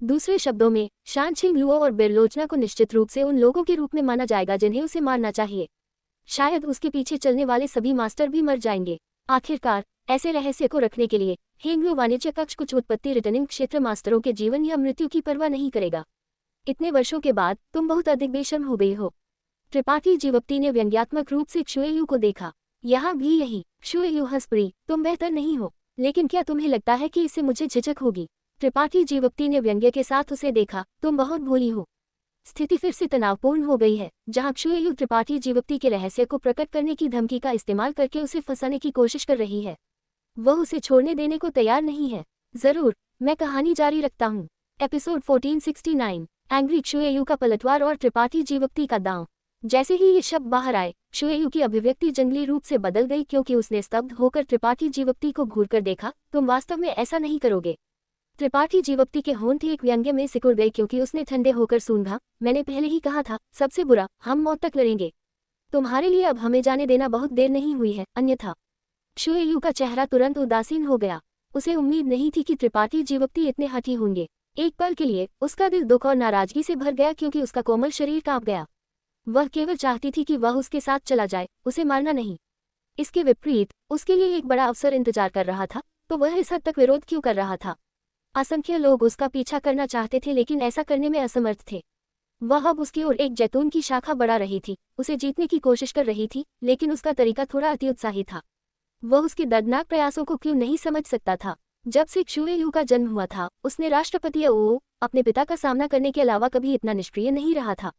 दूसरे शब्दों में, शांतशील लुओ और बेरलोचना को निश्चित रूप से उन लोगों के रूप में माना जाएगा जिन्हें उसे मारना चाहिए। शायद उसके पीछे चलने वाले सभी मास्टर भी मर जाएंगे। आखिरकार ऐसे रहस्य को रखने के लिए हेंग्लो वाणिज्य कक्ष कुछ उत्पत्ति रिटर्निंग क्षेत्र मास्टरों के जीवन या मृत्यु की परवाह नहीं करेगा। इतने वर्षों के बाद तुम बहुत अधिक बेशर्म हो गई हो। त्रिपाठी जीवोक्ति ने व्यंग्यात्मक रूप से क्षुएयु को देखा। यहाँ भी यही। क्षुएयु हंस पड़ी। तुम बेहतर नहीं हो, लेकिन क्या तुम्हें लगता है कि इससे मुझे झिझक होगी? त्रिपाठी जीवोक्ति ने व्यंग्य के साथ उसे देखा। तुम बहुत भोली हो। स्थिति फिर से तनावपूर्ण हो गई है, जहां क्षुएयु त्रिपाठी जीवोक्ति के रहस्य को प्रकट करने की धमकी का इस्तेमाल करके उसे फंसाने की कोशिश कर रही है। वह उसे छोड़ने देने को तैयार नहीं है। जरूर, मैं कहानी जारी रखता हूँ। एपिसोड 1469, एंग्री क्षुएयु का पलटवार और त्रिपाठी जीवोक्ति का दांव। जैसे ही ये शब्द बाहर आए, क्षुएयु की अभिव्यक्ति जंगली रूप से बदल गई क्योंकि उसने स्तब्ध होकर त्रिपाठी जीवोक्ति को घूरकर देखा। तुम वास्तव में ऐसा नहीं करोगे। त्रिपाठी जीवोक्ति के होंठ एक व्यंग्य में सिकुड़ गए क्योंकि उसने ठंडे होकर सूंघा। मैंने पहले ही कहा था, सबसे बुरा, हम मौत तक लड़ेंगे। तुम्हारे लिए अब हमें जाने देना बहुत देर नहीं हुई है, अन्यथा। क्षुएयु का चेहरा तुरंत उदासीन हो गया। उसे उम्मीद नहीं थी कि त्रिपाठी जीवोक्ति इतने हठी होंगे। एक पल के लिए उसका दिल दुख और नाराजगी से भर गया क्योंकि उसका कोमल शरीर कांप गया। वह केवल चाहती थी कि वह उसके साथ चला जाए, उसे मारना नहीं। इसके विपरीत उसके लिए एक बड़ा अवसर इंतजार कर रहा था, तो वह इस हद तक विरोध क्यों कर रहा था? असंख्य लोग उसका पीछा करना चाहते थे लेकिन ऐसा करने में असमर्थ थे। वह अब उसकी ओर एक जैतून की शाखा बढ़ा रही थी, उसे जीतने की कोशिश कर रही थी, लेकिन उसका तरीका थोड़ा अतिउत्साही था। वह उसके दर्दनाक प्रयासों को क्यों नहीं समझ सकता था? जब से क्षुएयु का जन्म हुआ था, उसने राष्ट्रपति अपने पिता का सामना करने के अलावा कभी इतना निष्क्रिय नहीं रहा था।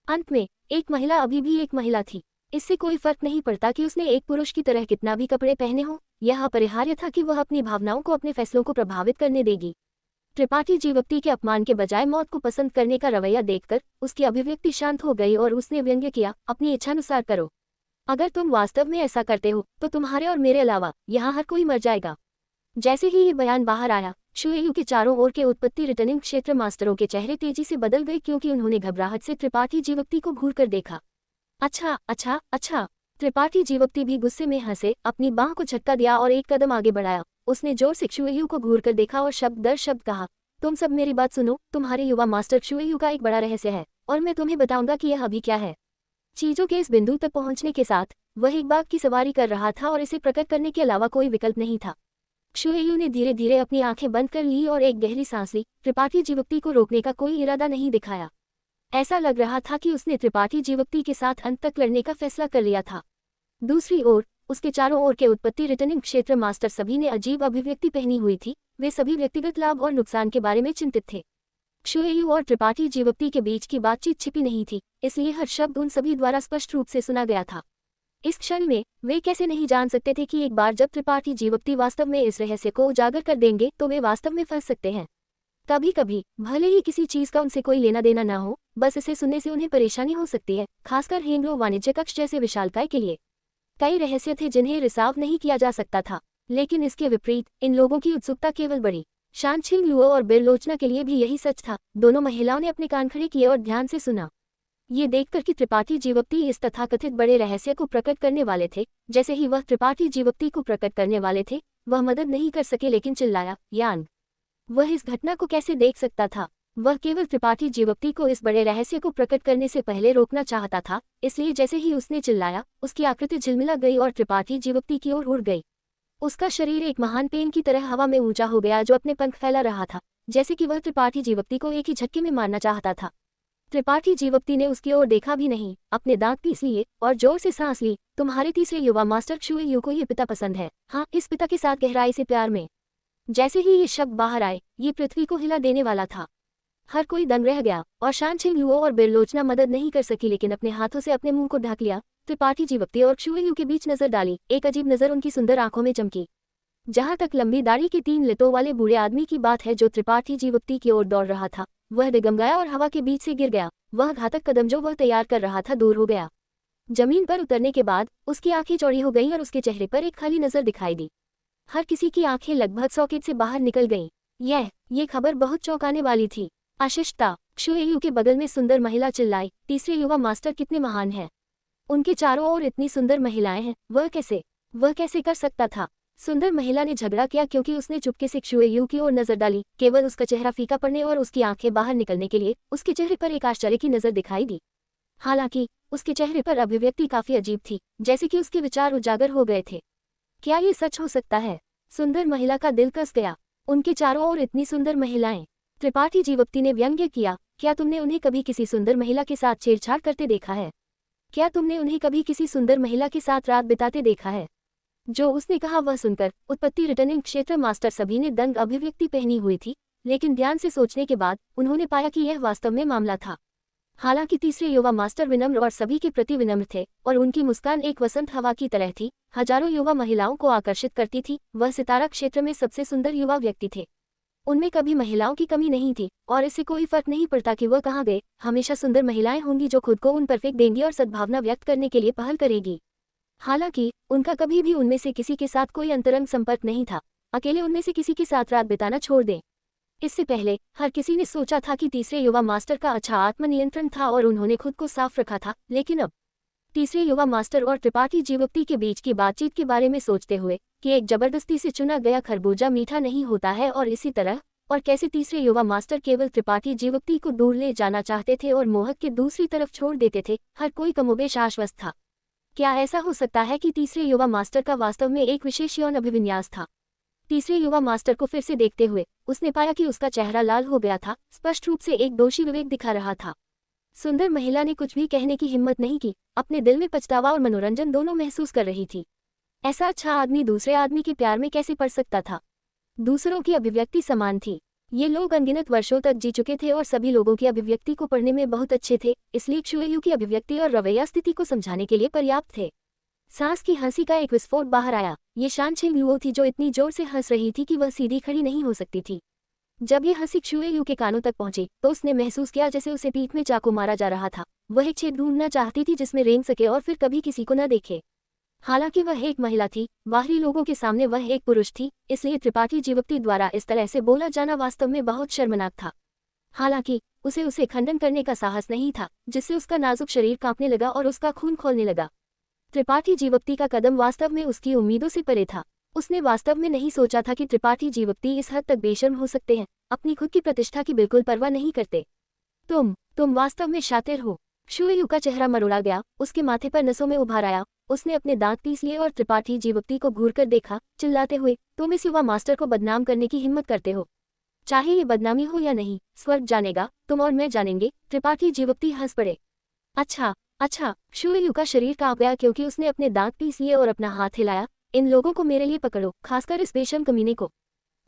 अंत में एक महिला अभी भी एक महिला थी। इससे कोई फर्क नहीं पड़ता कि उसने एक पुरुष की तरह कितना भी कपड़े पहने हों, यह अपरिहार्य था कि वह अपनी भावनाओं को अपने फैसलों को प्रभावित करने देगी। त्रिपाठी जीवोक्ति के अपमान के बजाय मौत को पसंद करने का रवैया देखकर उसकी अभिव्यक्ति शांत हो गई और उसने व्यंग्य किया, अपनी इच्छानुसार करो। अगर तुम वास्तव में ऐसा करते हो तो तुम्हारे और मेरे अलावा यहाँ हर कोई मर जाएगा। जैसे ही ये बयान बाहर आया, शुएयू के चारों ओर के उत्पत्ति रिटर्निंग क्षेत्र मास्टरों के चेहरे तेजी से बदल गए, क्योंकि उन्होंने घबराहट से त्रिपाठी जीवक्ति को घूर कर देखा। अच्छा अच्छा अच्छा। त्रिपाठी जीवक्ति भी गुस्से में हंसे, अपनी बांह को झटका दिया और एक कदम आगे बढ़ाया। उसने जोर से शुएयू को घूर कर देखा और शब्द दर शब्द कहा, तुम सब मेरी बात सुनो, तुम्हारे युवा मास्टर शुएयू का एक बड़ा रहस्य है और मैं तुम्हें बताऊंगा कि यह अभी क्या है। चीजों के इस बिंदु तक पहुंचने के साथ वह एक बाघ की सवारी कर रहा था और इसे प्रकट करने के अलावा कोई विकल्प नहीं था। शुएयू ने धीरे धीरे अपनी आंखें बंद कर ली और एक गहरी सांस ली। त्रिपाठी जीवक्ति को रोकने का कोई इरादा नहीं दिखाया। ऐसा लग रहा था कि उसने त्रिपाठी जीवक्ति के साथ अंत तक लड़ने का फैसला कर लिया था। दूसरी ओर उसके चारों ओर के उत्पत्ति रिटर्निंग क्षेत्र मास्टर सभी ने अजीब अभिव्यक्ति पहनी हुई थी। वे सभी व्यक्तिगत लाभ और नुकसान के बारे में चिंतित थे। शुएयू और त्रिपाठी जीवक्ति के बीच की बातचीत छिपी नहीं थी, इसलिए हर शब्द उन सभी द्वारा स्पष्ट रूप से सुना गया था। इस क्षण में वे कैसे नहीं जान सकते थे कि एक बार जब त्रिपाठी जीवक्ति वास्तव में इस रहस्य को उजागर कर देंगे तो वे वास्तव में फंस सकते हैं। कभी कभी भले ही किसी चीज का उनसे कोई लेना देना ना हो, बस इसे सुनने से उन्हें परेशानी हो सकती है, खासकर हेंग्रो वाणिज्य कक्ष जैसे विशालकाय के लिए। कई रहस्य थे जिन्हें रिसाव नहीं किया जा सकता था, लेकिन इसके विपरीत इन लोगों की उत्सुकता केवल बढ़ी। शानछिंग लुओ और बिरलोचना के लिए भी यही सच था। दोनों महिलाओं ने अपने कान खड़े किए और ध्यान से सुना। ये देखकर कि त्रिपाठी जीवक्ति इस तथाकथित बड़े रहस्य को प्रकट करने वाले थे, जैसे ही वह त्रिपाठी जीवक्ति को प्रकट करने वाले थे, वह मदद नहीं कर सके लेकिन चिल्लाया, यांग। वह इस घटना को कैसे देख सकता था? वह केवल त्रिपाठी जीवक्ति को इस बड़े रहस्य को प्रकट करने से पहले रोकना चाहता था, इसलिए जैसे ही उसने चिल्लाया, उसकी आकृति झिलमिला गई और त्रिपाठी जीवक्ति की ओर उड़ गई। उसका शरीर एक महान पेन की तरह हवा में ऊंचा हो गया जो अपने पंख फैला रहा था, जैसे कि वह त्रिपाठी जीवक्ति को एक ही झटके में मारना चाहता था। त्रिपाठी जीवक्ति ने उसकी ओर देखा भी नहीं, अपने दांत पीस लिए और जोर से सांस ली। तुम्हारे तीसरे युवा मास्टर शुएयू को ये पिता पसंद है। हाँ, इस पिता के साथ गहराई से प्यार में। जैसे ही ये शब्द बाहर आए, ये पृथ्वी को हिला देने वाला था। हर कोई दंग रह गया और शानछिंग लुओ और बिरलोचना मदद नहीं कर सकी, लेकिन अपने हाथों से अपने मुंह को ढक लिया। त्रिपाठी जीवक्ति और शुएयू के बीच नजर डाली। एक अजीब नजर उनकी सुंदर आंखों में चमकी। जहां तक लंबी दाढ़ी के 3 लतों वाले बूढ़े आदमी की बात है जो त्रिपाठी जीवक्ति की ओर दौड़ रहा था, वह दिगंगाया और हवा के बीच से गिर गया। वह घातक कदम जो वह तैयार कर रहा था दूर हो गया। जमीन पर उतरने के बाद उसकी आंखें चौड़ी हो गईं और उसके चेहरे पर एक खाली नजर दिखाई दी। हर किसी की आंखें लगभग सॉकेट से बाहर निकल गईं। ये खबर बहुत चौंकाने वाली थी। अशिष्टता। शुएयू के बगल में सुंदर महिला चिल्लाई, तीसरे युवा मास्टर कितने महान हैं। उनके चारों ओर इतनी सुंदर महिलाएं हैं, वह कैसे कर सकता था? सुंदर महिला ने झगड़ा किया क्योंकि उसने चुपके से शुएयू की ओर नजर डाली, केवल उसका चेहरा फीका पड़ने और उसकी आंखें बाहर निकलने के लिए। उसके चेहरे पर एक आश्चर्य की नजर दिखाई दी। हालांकि उसके चेहरे पर अभिव्यक्ति काफी अजीब थी, जैसे कि उसके विचार उजागर हो गए थे। क्या ये सच हो सकता है? सुंदर महिला का दिल कस गया। उनके चारों ओर इतनी सुंदर महिलाएं। त्रिपाठी जीवक्ति ने व्यंग्य किया, क्या तुमने उन्हें कभी किसी सुंदर महिला के साथ छेड़छाड़ करते देखा है? क्या तुमने उन्हें कभी किसी सुंदर महिला के साथ रात बिताते देखा है? जो उसने कहा वह सुनकर उत्पत्ति रिटर्निंग क्षेत्र मास्टर सभी ने दंग अभिव्यक्ति पहनी हुई थी, लेकिन ध्यान से सोचने के बाद उन्होंने पाया कि यह वास्तव में मामला था। हालांकि तीसरे युवा मास्टर विनम्र और सभी के प्रति विनम्र थे और उनकी मुस्कान एक वसंत हवा की तरह थी, हजारों युवा महिलाओं को आकर्षित करती थी। वह सितारा क्षेत्र में सबसे सुंदर युवा व्यक्ति थे। उनमें कभी महिलाओं की कमी नहीं थी और इससे कोई फर्क नहीं पड़ता कि वह कहाँ गए, हमेशा सुंदर महिलाएं होंगी जो खुद को उन पर फेंक देंगी और सद्भावना व्यक्त करने के लिए पहल करेगी। हालांकि उनका कभी भी उनमें से किसी के साथ कोई अंतरंग संपर्क नहीं था। अकेले उनमें से किसी के साथ रात बिताना छोड़ दें। इससे पहले हर किसी ने सोचा था कि तीसरे युवा मास्टर का अच्छा आत्मनियंत्रण था और उन्होंने खुद को साफ रखा था, लेकिन अब तीसरे युवा मास्टर और त्रिपाठी जीवक्ति के बीच की बातचीत के बारे में सोचते हुए कि एक जबरदस्ती से चुना गया खरबूजा मीठा नहीं होता है और इसी तरह और कैसे तीसरे युवा मास्टर केवल त्रिपाठी जीवक्ति को दूर ले जाना चाहते थे और मोहक के दूसरी तरफ छोड़ देते थे, हर कोई कमोबेश आश्वस्त था। क्या ऐसा हो सकता है कि तीसरे युवा मास्टर का वास्तव में एक विशेष यौन अभिविन्यास था? तीसरे युवा मास्टर को फिर से देखते हुए उसने पाया कि उसका चेहरा लाल हो गया था, स्पष्ट रूप से एक दोषी विवेक दिखा रहा था। सुंदर महिला ने कुछ भी कहने की हिम्मत नहीं की, अपने दिल में पछतावा और मनोरंजन दोनों महसूस कर रही थी। ऐसा अच्छा आदमी दूसरे आदमी के प्यार में कैसे पड़ सकता था? दूसरों की अभिव्यक्ति समान थी। ये लोग अनगिनत वर्षों तक जी चुके थे और सभी लोगों की अभिव्यक्ति को पढ़ने में बहुत अच्छे थे, इसलिए शुएयू की अभिव्यक्ति और रवैया स्थिति को समझाने के लिए पर्याप्त थे। सांस की हंसी का एक विस्फोट बाहर आया। ये शानछिंग लुओ थी जो इतनी जोर से हंस रही थी कि वह सीधी खड़ी नहीं हो सकती थी। जब ये हंसी शुएयू के कानों तक पहुंची तो उसने महसूस किया जैसे उसे पीठ में चाकू मारा जा रहा था। वह एक छेद ढूंढना चाहती थी जिसमें रेंग सके और फिर कभी किसी को न देखे। हालांकि वह एक महिला थी, बाहरी लोगों के सामने वह एक पुरुष थी, इसलिए त्रिपाठी जीवक्ति द्वारा इस तरह से बोला जाना वास्तव में बहुत शर्मनाक था। हालांकि उसे खंडन करने का साहस नहीं था, जिससे उसका नाजुक शरीर कांपने लगा और उसका खून खौलने लगा। त्रिपाठी जीवक्ति का कदम वास्तव में उसकी उम्मीदों से परे था। उसने वास्तव में नहीं सोचा था कि त्रिपाठी जीवक्ति इस हद तक बेशर्म हो सकते हैं, अपनी खुद की प्रतिष्ठा की बिल्कुल परवाह नहीं करते। तुम वास्तव में शातिर हो। शुएयू का चेहरा मरोड़ा गया, उसके माथे पर नसों में उभार आया। उसने अपने दांत पीस लिए और त्रिपाठी जीवक्ति को घूरकर देखा, चिल्लाते हुए, तुम इस युवा मास्टर को बदनाम करने की हिम्मत करते हो। चाहे ये बदनामी हो या नहीं, स्वर्ग जानेगा, तुम और मैं जानेंगे। त्रिपाठी जीवक्ति हंस पड़े। अच्छा। शुएयू का शरीर कांप गया क्योंकि उसने अपने दांत पीस लिए और अपना हाथ हिलाया। इन लोगों को मेरे लिए पकड़ो, खासकर इस बेशर्म कमीने को।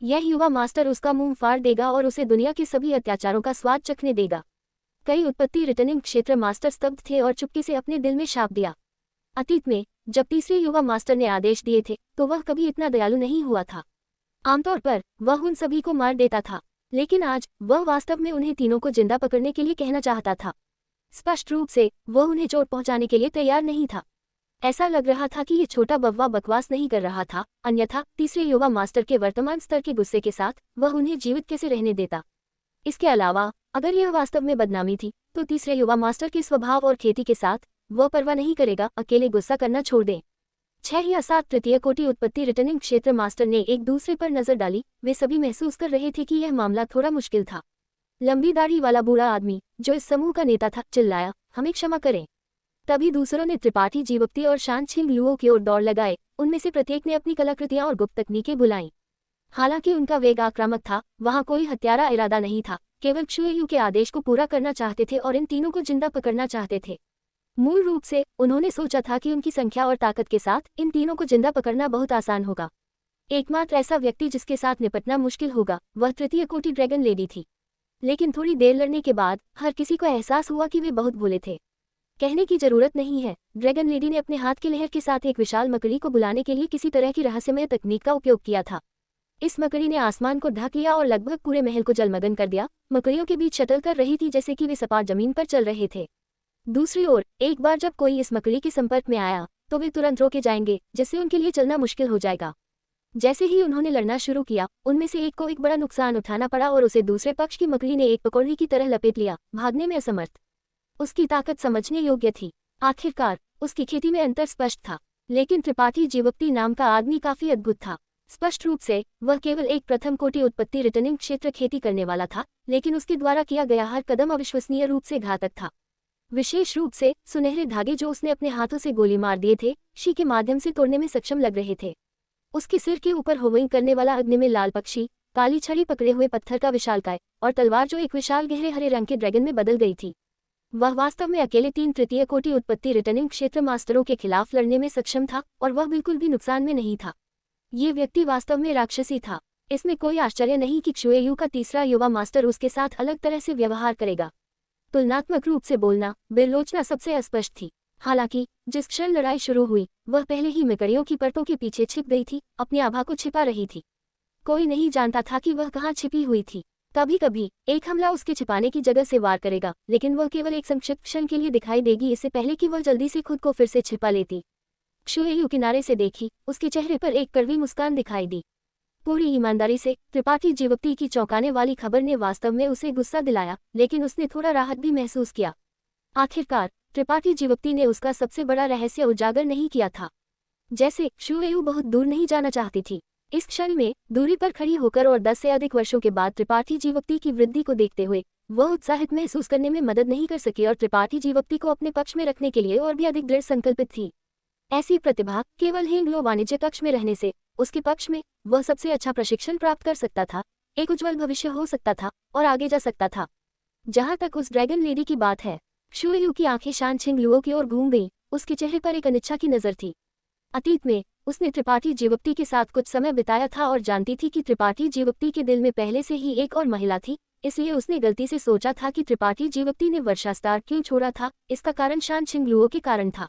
यह युवा मास्टर उसका मुंह फाड़ देगा और उसे दुनिया के सभी अत्याचारों का स्वाद चखने देगा। कई उत्पत्ति रिटर्निंग क्षेत्र मास्टर स्तब्ध थे और चुपके से अपने दिल में शाप दिया। अतीत में जब तीसरे युवा मास्टर ने आदेश दिए थे तो वह कभी इतना दयालु नहीं हुआ था। आमतौर पर वह उन सभी को मार देता था, लेकिन आज वह वास्तव में उन्हें तीनों को जिंदा पकड़ने के लिए कहना चाहता था। स्पष्ट रूप से वह उन्हें चोट पहुंचाने के लिए तैयार नहीं था। ऐसा लग रहा था कि ये छोटा बव्वा बकवास नहीं कर रहा था, अन्यथा तीसरे युवा मास्टर के वर्तमान स्तर के गुस्से के साथ वह उन्हें जीवित कैसे रहने देता। इसके अलावा अगर यह वास्तव में बदनामी थी तो तीसरे युवा मास्टर के स्वभाव और खेती के साथ वह परवाह नहीं करेगा, अकेले गुस्सा करना छोड़ दें। 6 या 7 तृतीय कोटि उत्पत्ति रिटर्निंग क्षेत्र मास्टर ने एक दूसरे पर नजर डाली। वे सभी महसूस कर रहे थे कि यह मामला थोड़ा मुश्किल था। लंबी दाढ़ी वाला बूढ़ा आदमी जो इस समूह का नेता था चिल्लाया, हमें क्षमा करें। तभी दूसरों ने त्रिपाठी जीवक्ति और शानछिंग लुओ की ओर दौड़ लगाए। उनमें से प्रत्येक ने अपनी कलाकृतियां और गुप्त तकनीकें बुलाईं। हालांकि उनका वेग आक्रामक था, वहां कोई हत्यारा इरादा नहीं था, केवल शुएयू के आदेश को पूरा करना चाहते थे और इन तीनों को जिंदा पकड़ना चाहते थे। मूल रूप से उन्होंने सोचा था कि उनकी संख्या और ताकत के साथ इन तीनों को जिंदा पकड़ना बहुत आसान होगा। एकमात्र ऐसा व्यक्ति जिसके साथ निपटना मुश्किल होगा वह तृतीय कोटि ड्रैगन लेडी थी। लेकिन थोड़ी देर लड़ने के बाद हर किसी को एहसास हुआ कि वे बहुत भोले थे। कहने की जरूरत नहीं है, ड्रैगन लेडी ने अपने हाथ की लहर के साथ एक विशाल मकड़ी को बुलाने के लिए किसी तरह की रहस्यमय तकनीक का उपयोग किया था। इस मकड़ी ने आसमान को ढक लिया और लगभग पूरे महल को जलमग्न कर दिया। मकड़ियों के बीच शटल कर रही थी जैसे कि वे सपाट जमीन पर चल रहे थे। दूसरी ओर एक बार जब कोई इस मकड़ी के संपर्क में आया तो वे तुरंत रोके जाएंगे, जिससे उनके लिए चलना मुश्किल हो जाएगा। जैसे ही उन्होंने लड़ना शुरू किया, उनमें से एक को एक बड़ा नुकसान उठाना पड़ा और उसे दूसरे पक्ष की मकड़ी ने एक पकौड़ी की तरह लपेट लिया, भागने में असमर्थ। उसकी ताकत समझने योग्य थी। आखिरकार उसकी खेती में अंतर स्पष्ट था। लेकिन त्रिपाठी जीवक्ति नाम का आदमी काफी अद्भुत था। स्पष्ट रूप से वह केवल एक प्रथम कोटि उत्पत्ति रिटर्निंग क्षेत्र खेती करने वाला था, लेकिन उसके द्वारा किया गया हर कदम अविश्वसनीय रूप से घातक था। विशेष रूप से सुनहरे धागे जो उसने अपने हाथों से गोली मार दिए थे, शी के माध्यम से तोड़ने में सक्षम लग रहे थे। उसके सिर के ऊपर होविंग करने वाला अग्नि में लाल पक्षी, काली छड़ी पकड़े हुए पत्थर का विशालकाय और तलवार जो एक विशाल गहरे हरे रंग के ड्रैगन में बदल गई थी। वह वास्तव में अकेले 3 तृतीय कोटि उत्पत्ति रिटर्निंग क्षेत्र मास्टरों के खिलाफ लड़ने में सक्षम था और वह बिल्कुल भी नुकसान में नहीं था। ये व्यक्ति वास्तव में राक्षसी था। इसमें कोई आश्चर्य नहीं कि शुएयू का तीसरा युवा मास्टर उसके साथ अलग तरह से व्यवहार करेगा। तुलनात्मक रूप से बोलना, बेलोचना सबसे अस्पष्ट थी। हालांकि जिस क्षण लड़ाई शुरू हुई वह पहले ही मकड़ियों की परतों के पीछे छिप गई थी, अपनी आभा को छिपा रही थी। कोई नहीं जानता था कि वह कहाँ छिपी हुई थी। कभी कभी एक हमला उसके छिपाने की जगह से वार करेगा, लेकिन वह केवल एक संक्षिप्त क्षण के लिए दिखाई देगी, इससे पहले कि वह जल्दी से खुद को फिर से छिपा लेती। शुएयू किनारे से देखी, उसके चेहरे पर एक कड़वी मुस्कान दिखाई दी। पूरी ईमानदारी से त्रिपाठी जीवक्ति की चौंकाने वाली खबर ने वास्तव में उसे गुस्सा दिलाया, लेकिन उसने थोड़ा राहत भी महसूस किया। आखिरकार त्रिपाठी जीवक्ति ने उसका सबसे बड़ा रहस्य उजागर नहीं किया था। जैसे शुएयू बहुत दूर नहीं जाना चाहती थी। इस क्षण में दूरी पर खड़ी होकर और 10 से अधिक वर्षों के बाद त्रिपाठी जीवक्ति की वृद्धि को देखते हुए वह उत्साहित महसूस करने में मदद नहीं कर सकी और त्रिपाठी जीवक्ति को अपने पक्ष में रखने के लिए और भी अधिक दृढ़ संकल्पित थी। ऐसी प्रतिभा केवल हेंगलो वाणिज्य कक्ष में रहने से उसके पक्ष में वह सबसे अच्छा प्रशिक्षण प्राप्त कर सकता था, एक उज्जवल भविष्य हो सकता था और आगे जा सकता था। जहां तक उस ड्रैगन लेडी की बात है, शुएयू की आंखें शानछिंग लुओ की ओर घूम गईं। उसके चेहरे पर एक अनिच्छा की नजर थी। अतीत में उसने त्रिपाठी जीवक्ति के साथ कुछ समय बिताया था और जानती थी कि त्रिपाठी जीवक्ति के दिल में पहले से ही एक और महिला थी, इसलिए उसने गलती से सोचा था कि त्रिपाठी जीवक्ति ने वर्षास्तार क्यों छोड़ा था। इसका कारण शानछिंग लुओ के कारण था।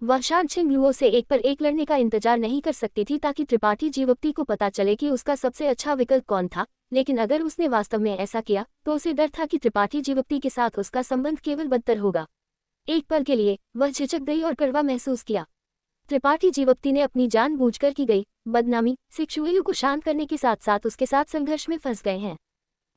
वह शानछिंग लुओ से एक पर एक लड़ने का इंतजार नहीं कर सकती थी ताकि त्रिपाठी जीवक्ति को पता चले कि उसका सबसे अच्छा विकल्प कौन था। लेकिन अगर उसने वास्तव में ऐसा किया तो उसे डर था कि त्रिपाठी जीवक्ति के साथ उसका संबंध केवल बदतर होगा। एक पल के लिए वह झिझक गई और कड़वा महसूस किया। त्रिपाठी जीवप्ती ने अपनी जान बूझकर की गई बदनामी से क्षुएयु को शांत करने के साथ साथ उसके साथ संघर्ष में फंस गए हैं।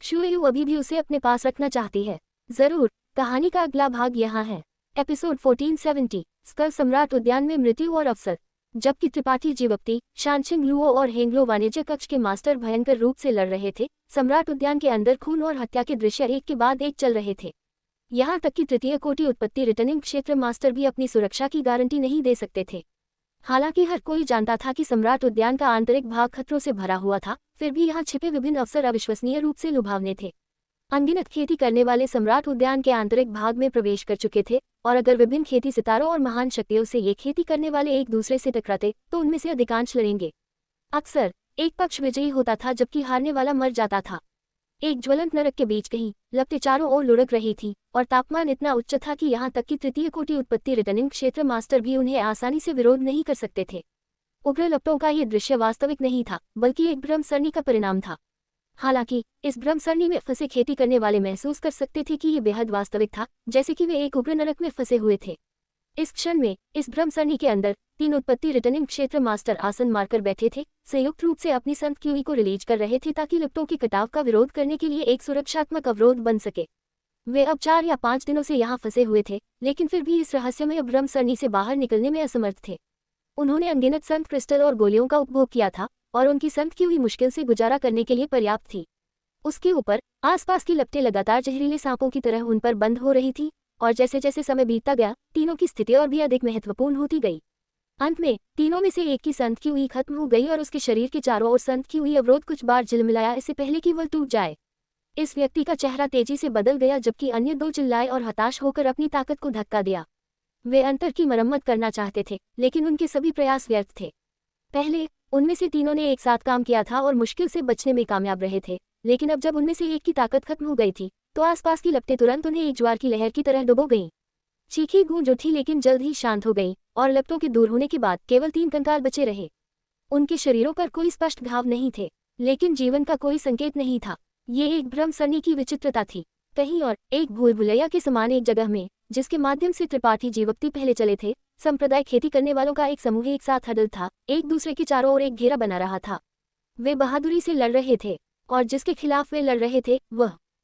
क्षुएयु अभी भी उसे अपने पास रखना चाहती है। जरूर, कहानी का अगला भाग यहाँ है। एपिसोड 1470 स्कल सम्राट उद्यान में मृत्यु और अवसर। जबकि त्रिपाठी जीवप्ती, शानशिंग लुओ और हेंगलो वाणिज्य कक्ष के मास्टर भयंकर रूप से लड़ रहे थे, सम्राट उद्यान के अंदर खून और हत्या के दृश्य एक के बाद एक चल रहे थे। यहाँ तक कि तृतीय कोटि उत्पत्ति रिटर्निंग क्षेत्र मास्टर भी अपनी सुरक्षा की गारंटी नहीं दे सकते थे। हालांकि हर कोई जानता था कि सम्राट उद्यान का आंतरिक भाग खतरों से भरा हुआ था, फिर भी यहाँ छिपे विभिन्न अवसर अविश्वसनीय रूप से लुभावने थे। अनगिनत खेती करने वाले सम्राट उद्यान के आंतरिक भाग में प्रवेश कर चुके थे, और अगर विभिन्न खेती सितारों और महान शक्तियों से ये खेती करने वाले एक दूसरे से टकराते तो उनमें से अधिकांश लड़ेंगे। अक्सर एक पक्ष विजयी होता था जबकि हारने वाला मर जाता था। एक ज्वलंत नरक के बीच कहीं लपटें चारों ओर लुढ़क रही थी, और तापमान इतना उच्च था कि यहाँ तक कि तृतीय कोटि उत्पत्ति रिटर्निंग क्षेत्र मास्टर भी उन्हें आसानी से विरोध नहीं कर सकते थे। उग्र लपटों का ये दृश्य वास्तविक नहीं था, बल्कि एक भ्रम सरणी का परिणाम था। हालांकि इस भ्रम सरणी में फंसे खेती करने वाले महसूस कर सकते थे कि ये बेहद वास्तविक था, जैसे कि वे एक उग्र नरक में फंसे हुए थे। इस क्षण में इस भ्रम सरणी के अंदर 3 उत्पत्ति रिटर्निंग क्षेत्र मास्टर आसन मारकर बैठे थे, संयुक्त रूप से अपनी संत क्यूई को रिलीज कर रहे थे ताकि लपटों के कटाव का विरोध करने के लिए एक सुरक्षात्मक अवरोध बन सके। वे अब 4 या 5 दिनों से यहाँ फंसे हुए थे, लेकिन फिर भी इस रहस्यमय भ्रम सरणी से बाहर निकलने में असमर्थ थे। उन्होंने अनगिनत संत क्रिस्टल और गोलियों का उपभोग किया था, और उनकी संत क्यूई मुश्किल से गुजारा करने के लिए पर्याप्त थी। उसके ऊपर आसपास की लपटें लगातार जहरीले सांपों की तरह उन पर बंद हो रही थी, और जैसे जैसे समय बीतता गया तीनों की स्थिति और भी अधिक महत्वपूर्ण होती गई। अंत में तीनों में से एक की संत क्यूई खत्म हो गई और उसके शरीर के चारों ओर संत क्यूई अवरोध कुछ बार झिलमिलाया, इससे पहले कि वह टूट जाए। इस व्यक्ति का चेहरा तेजी से बदल गया, जबकि अन्य 2 चिल्लाए और हताश होकर अपनी ताकत को धक्का दिया। वे अंतर की मरम्मत करना चाहते थे, लेकिन उनके सभी प्रयास व्यर्थ थे। पहले उनमें से तीनों ने एक साथ काम किया था और मुश्किल से बचने में कामयाब रहे थे, लेकिन अब जब उनमें से एक की ताकत खत्म हो गई थी तो आसपास की लपटें तुरंत उन्हें एक ज्वार की लहर की तरह डुबो गईं। चीखी गूंज उठी लेकिन जल्द ही शांत हो गई, और लपटों के दूर होने के बाद केवल 3 कंकाल बचे रहे। उनके शरीरों पर कोई स्पष्ट घाव नहीं थे, लेकिन जीवन का कोई संकेत नहीं था। ये एक भ्रम सरणी की विचित्रता थी। कहीं और एक भूल भुलैया के समान एक जगह में, जिसके माध्यम से त्रिपाठी जीवप्ती पहले चले थे, संप्रदाय खेती करने वालों का एक समूह एक साथ हडल था, एक दूसरे के चारों ओर एक घेरा बना रहा था। वे बहादुरी से लड़ रहे थे, और जिसके खिलाफ वे लड़ रहे थे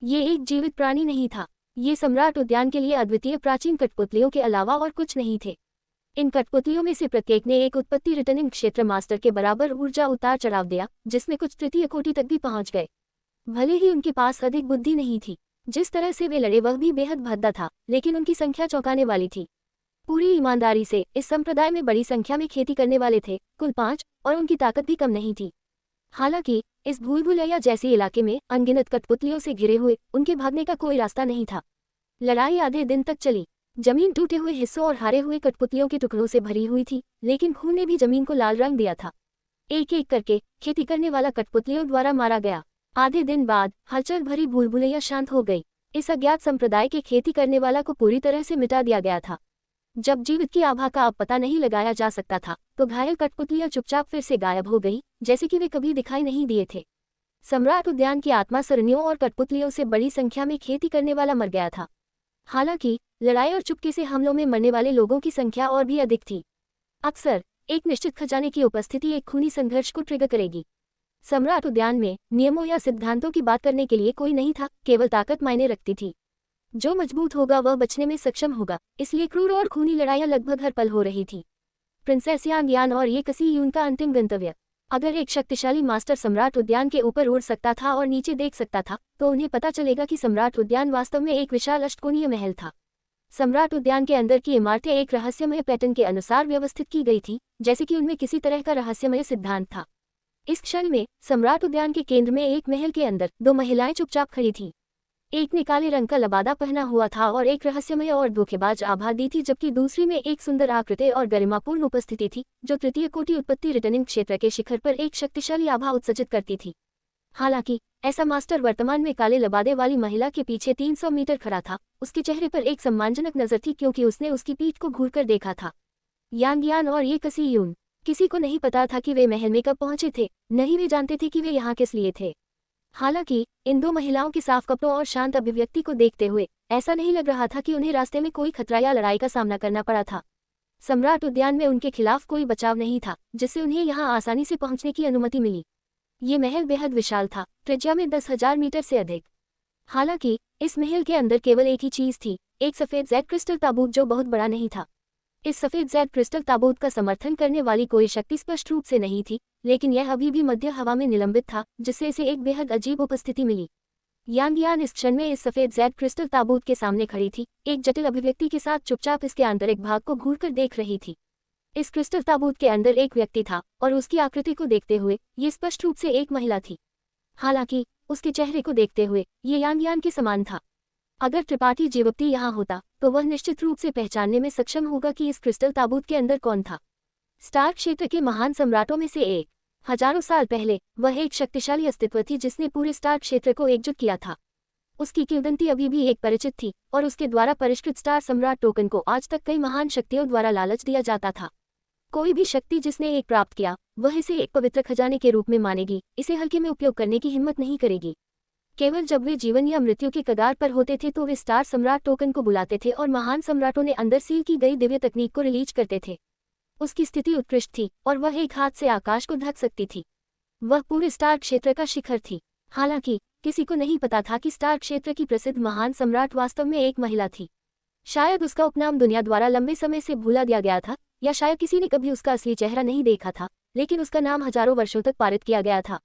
ये एक जीवित प्राणी नहीं था। ये सम्राट उद्यान के लिए अद्वितीय प्राचीन कठपुतलियों के अलावा और कुछ नहीं थे। इन कठपुतलियों में से प्रत्येक ने एक उत्पत्ति रिटर्निंग क्षेत्र मास्टर के बराबर ऊर्जा उतार चढ़ाव दिया, जिसमें कुछ तृतीय कोटि तक भी पहुंच गए। भले ही उनके पास अधिक बुद्धि नहीं थी, जिस तरह से वे लड़े वह भी बेहद भद्दा था, लेकिन उनकी संख्या चौंकाने वाली थी। पूरी ईमानदारी से इस संप्रदाय में बड़ी संख्या में खेती करने वाले थे, कुल 5, और उनकी ताकत भी कम नहीं थी। हालांकि इस भूल भुलैया जैसे इलाके में अनगिनत कठपुतलियों से घिरे हुए उनके भागने का कोई रास्ता नहीं था। लड़ाई आधे दिन तक चली। जमीन टूटे हुए हिस्सों और हारे हुए कठपुतलियों के टुकड़ों से भरी हुई थी, लेकिन खून ने भी जमीन को लाल रंग दिया था। एक एक करके खेती करने वाला कठपुतलियों द्वारा मारा गया। आधे दिन बाद हलचल भरी भूल भुलैया शांत हो गई। इस अज्ञात संप्रदाय के खेती करने वाला को पूरी तरह से मिटा दिया गया था। जब जीवित की आभा का अब पता नहीं लगाया जा सकता था, तो घायल कठपुतलियां चुपचाप फिर से गायब हो गई, जैसे कि वे कभी दिखाई नहीं दिए थे। सम्राट उद्यान की आत्मा सरनियों और कठपुतलियों से बड़ी संख्या में खेती करने वाला मर गया था। हालांकि लड़ाई और चुपके से हमलों में मरने वाले लोगों की संख्या और भी अधिक थी। अक्सर एक निश्चित खजाने की उपस्थिति एक खूनी संघर्ष को ट्रिगर करेगी। सम्राट उद्यान में नियमों या सिद्धांतों की बात करने के लिए कोई नहीं था, केवल ताकत मायने रखती थी। जो मजबूत होगा वह बचने में सक्षम होगा, इसलिए क्रूर और खूनी लड़ाइयां लगभग हर पल हो रही थी। प्रिंसेस यांग यान और ये कसी यून का अंतिम गंतव्य। अगर एक शक्तिशाली मास्टर सम्राट उद्यान के ऊपर उड़ सकता था और नीचे देख सकता था, तो उन्हें पता चलेगा कि सम्राट उद्यान वास्तव में एक विशाल अष्टकोणीय महल था। सम्राट उद्यान के अंदर की इमारतें एक रहस्यमय पैटर्न के अनुसार व्यवस्थित की गई थी, जैसे कि उनमें किसी तरह का रहस्यमय सिद्धांत था। इस क्षण में सम्राट उद्यान के केंद्र में एक महल के अंदर 2 महिलाएं चुपचाप खड़ी थीं। एक ने काले रंग का लबादा पहना हुआ था और एक रहस्यमय और धोखेबाज आभा दी थी, जबकि दूसरी में एक सुंदर आकृति और गरिमापूर्ण उपस्थिति थी, जो तृतीय कोटि उत्पत्ति रिटर्निंग क्षेत्र के शिखर पर एक शक्तिशाली आभा उत्सर्जित करती थी। हालांकि ऐसा मास्टर वर्तमान में काले लबादे वाली महिला के पीछे 300 मीटर खड़ा था। उसके चेहरे पर एक सम्मानजनक नजर थी, क्योंकि उसने उसकी पीठ को घूरकर देखा था। यांग यान और ये कसी यून, किसी को नहीं पता था कि वे महल में कब पहुंचे थे, नहीं वे जानते थे कि वे यहाँ किस लिए थे। हालांकि इन दो महिलाओं के साफ कपड़ों और शांत अभिव्यक्ति को देखते हुए ऐसा नहीं लग रहा था कि उन्हें रास्ते में कोई खतरा या लड़ाई का सामना करना पड़ा था। सम्राट उद्यान में उनके खिलाफ कोई बचाव नहीं था, जिससे उन्हें यहाँ आसानी से पहुंचने की अनुमति मिली। ये महल बेहद विशाल था, त्रिज्या में 10,000 मीटर से अधिक। हालांकि इस महल के अंदर केवल एक ही चीज थी, एक सफेद जेड क्रिस्टल ताबूत जो बहुत बड़ा नहीं था। इस सफेद जेड क्रिस्टल ताबूत का समर्थन करने वाली कोई शक्ति स्पष्ट रूप से नहीं थी, लेकिन यह अभी भी मध्य हवा में निलंबित था, जिससे इसे एक बेहद अजीब उपस्थिति मिली। यांग यान इस क्षण में इस सफेद जेड क्रिस्टल ताबूत के सामने खड़ी थी, एक जटिल अभिव्यक्ति के साथ चुपचाप इसके आंतरिक भाग को घूरकर देख रही थी। इस क्रिस्टल ताबूत के अंदर एक व्यक्ति था और उसकी आकृति को देखते हुए ये स्पष्ट रूप से एक महिला थी। हालांकि उसके चेहरे को देखते हुए ये यांग यान के समान था। अगर त्रिपाठी जीवप्ती यहाँ होता तो वह निश्चित रूप से पहचानने में सक्षम होगा कि इस क्रिस्टल ताबूत के अंदर कौन था। स्टार्क क्षेत्र के महान सम्राटों में से एक, हजारों साल पहले वह एक शक्तिशाली अस्तित्व थी जिसने पूरे स्टार्क क्षेत्र को एकजुट किया था। उसकी किंवदंती अभी भी एक परिचित थी और उसके द्वारा परिष्कृत स्टार सम्राट टोकन को आज तक कई महान शक्तियों द्वारा लालच दिया जाता था। कोई भी शक्ति जिसने एक प्राप्त किया वह इसे एक पवित्र खजाने के रूप में मानेगी, इसे हल्के में उपयोग करने की हिम्मत नहीं करेगी। केवल जब वे जीवन या मृत्यु के कगार पर होते थे तो वे स्टार सम्राट टोकन को बुलाते थे और महान सम्राटों ने अंदर सील की गई दिव्य तकनीक को रिलीज करते थे। उसकी स्थिति उत्कृष्ट थी और वह एक हाथ से आकाश को ढक सकती थी। वह पूरे स्टार क्षेत्र का शिखर थी। हालांकि किसी को नहीं पता था कि स्टार क्षेत्र की प्रसिद्ध महान सम्राट वास्तव में एक महिला थी। शायद उसका उपनाम दुनिया द्वारा लंबे समय से भूला दिया गया था, या शायद किसी ने कभी उसका असली चेहरा नहीं देखा था, लेकिन उसका नाम हजारों वर्षों तक पारित किया गया था।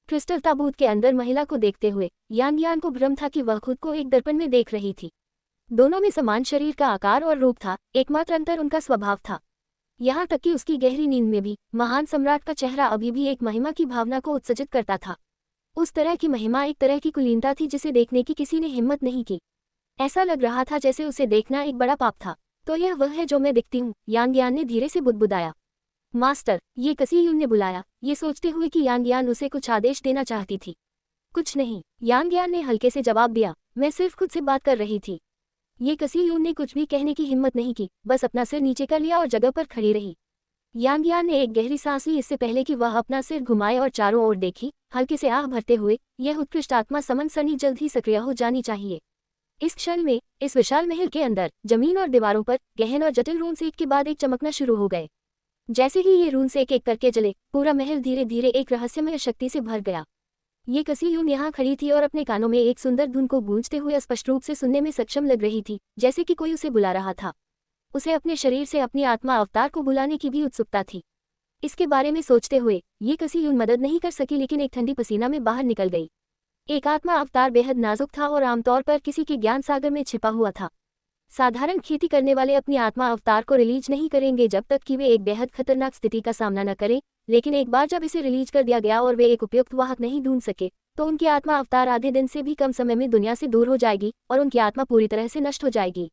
क्रिस्टल ताबूत के अंदर महिला को देखते हुए यांग यान को भ्रम था कि वह खुद को एक दर्पण में देख रही थी। दोनों में समान शरीर का आकार और रूप था, एकमात्र अंतर उनका स्वभाव था। यहाँ तक कि उसकी गहरी नींद में भी महान सम्राट का चेहरा अभी भी एक महिमा की भावना को उत्सर्जित करता था। उस तरह की महिमा एक तरह की कुलीनता थी जिसे देखने की किसी ने हिम्मत नहीं की। ऐसा लग रहा था जैसे उसे देखना एक बड़ा पाप था। तो यह वह है जो मैं दिखती हूँ, यांग यान ने धीरे से बुदबुदाया। मास्टर, ये कसी यून ने बुलाया, ये सोचते हुए कि यांग यान उसे कुछ आदेश देना चाहती थी। कुछ नहीं, यांग यान ने हल्के से जवाब दिया, मैं सिर्फ खुद से बात कर रही थी। ये कसी यून ने कुछ भी कहने की हिम्मत नहीं की, बस अपना सिर नीचे कर लिया और जगह पर खड़ी रही। यांग यान ने एक गहरी सांस ली इससे पहले कि वह अपना सिर घुमाए और चारों ओर देखी, हल्के से आह भरते हुए, यह उत्कृष्ट आत्मा समन सरनी जल्द ही सक्रिय हो जानी चाहिए। इस क्षण में इस विशाल महल के अंदर जमीन और दीवारों पर गहन और जटिल रून्स एक के बाद एक चमकना शुरू हो गए। जैसे ही ये रून्स एक एक करके जले, पूरा महल धीरे धीरे एक रहस्यमय शक्ति से भर गया। ये कसी यून यहाँ खड़ी थी और अपने कानों में एक सुंदर धुन को गूंजते हुए स्पष्ट रूप से सुनने में सक्षम लग रही थी, जैसे कि कोई उसे बुला रहा था। उसे अपने शरीर से अपनी आत्मा अवतार को बुलाने की भी उत्सुकता थी। इसके बारे में सोचते हुए ये कसी यून मदद नहीं कर सकी, लेकिन एक ठंडी पसीना में बाहर निकल गई। एक आत्मा अवतार बेहद नाजुक था और आमतौर पर किसी के ज्ञान सागर में छिपा हुआ था। साधारण खेती करने वाले अपनी आत्मा अवतार को रिलीज नहीं करेंगे जब तक कि वे एक बेहद खतरनाक स्थिति का सामना न करें, लेकिन एक बार जब इसे रिलीज कर दिया गया और वे एक उपयुक्त वाहक नहीं ढूंढ सके, तो उनकी आत्मा अवतार आधे दिन से भी कम समय में दुनिया से दूर हो जाएगी और उनकी आत्मा पूरी तरह से नष्ट हो जाएगी।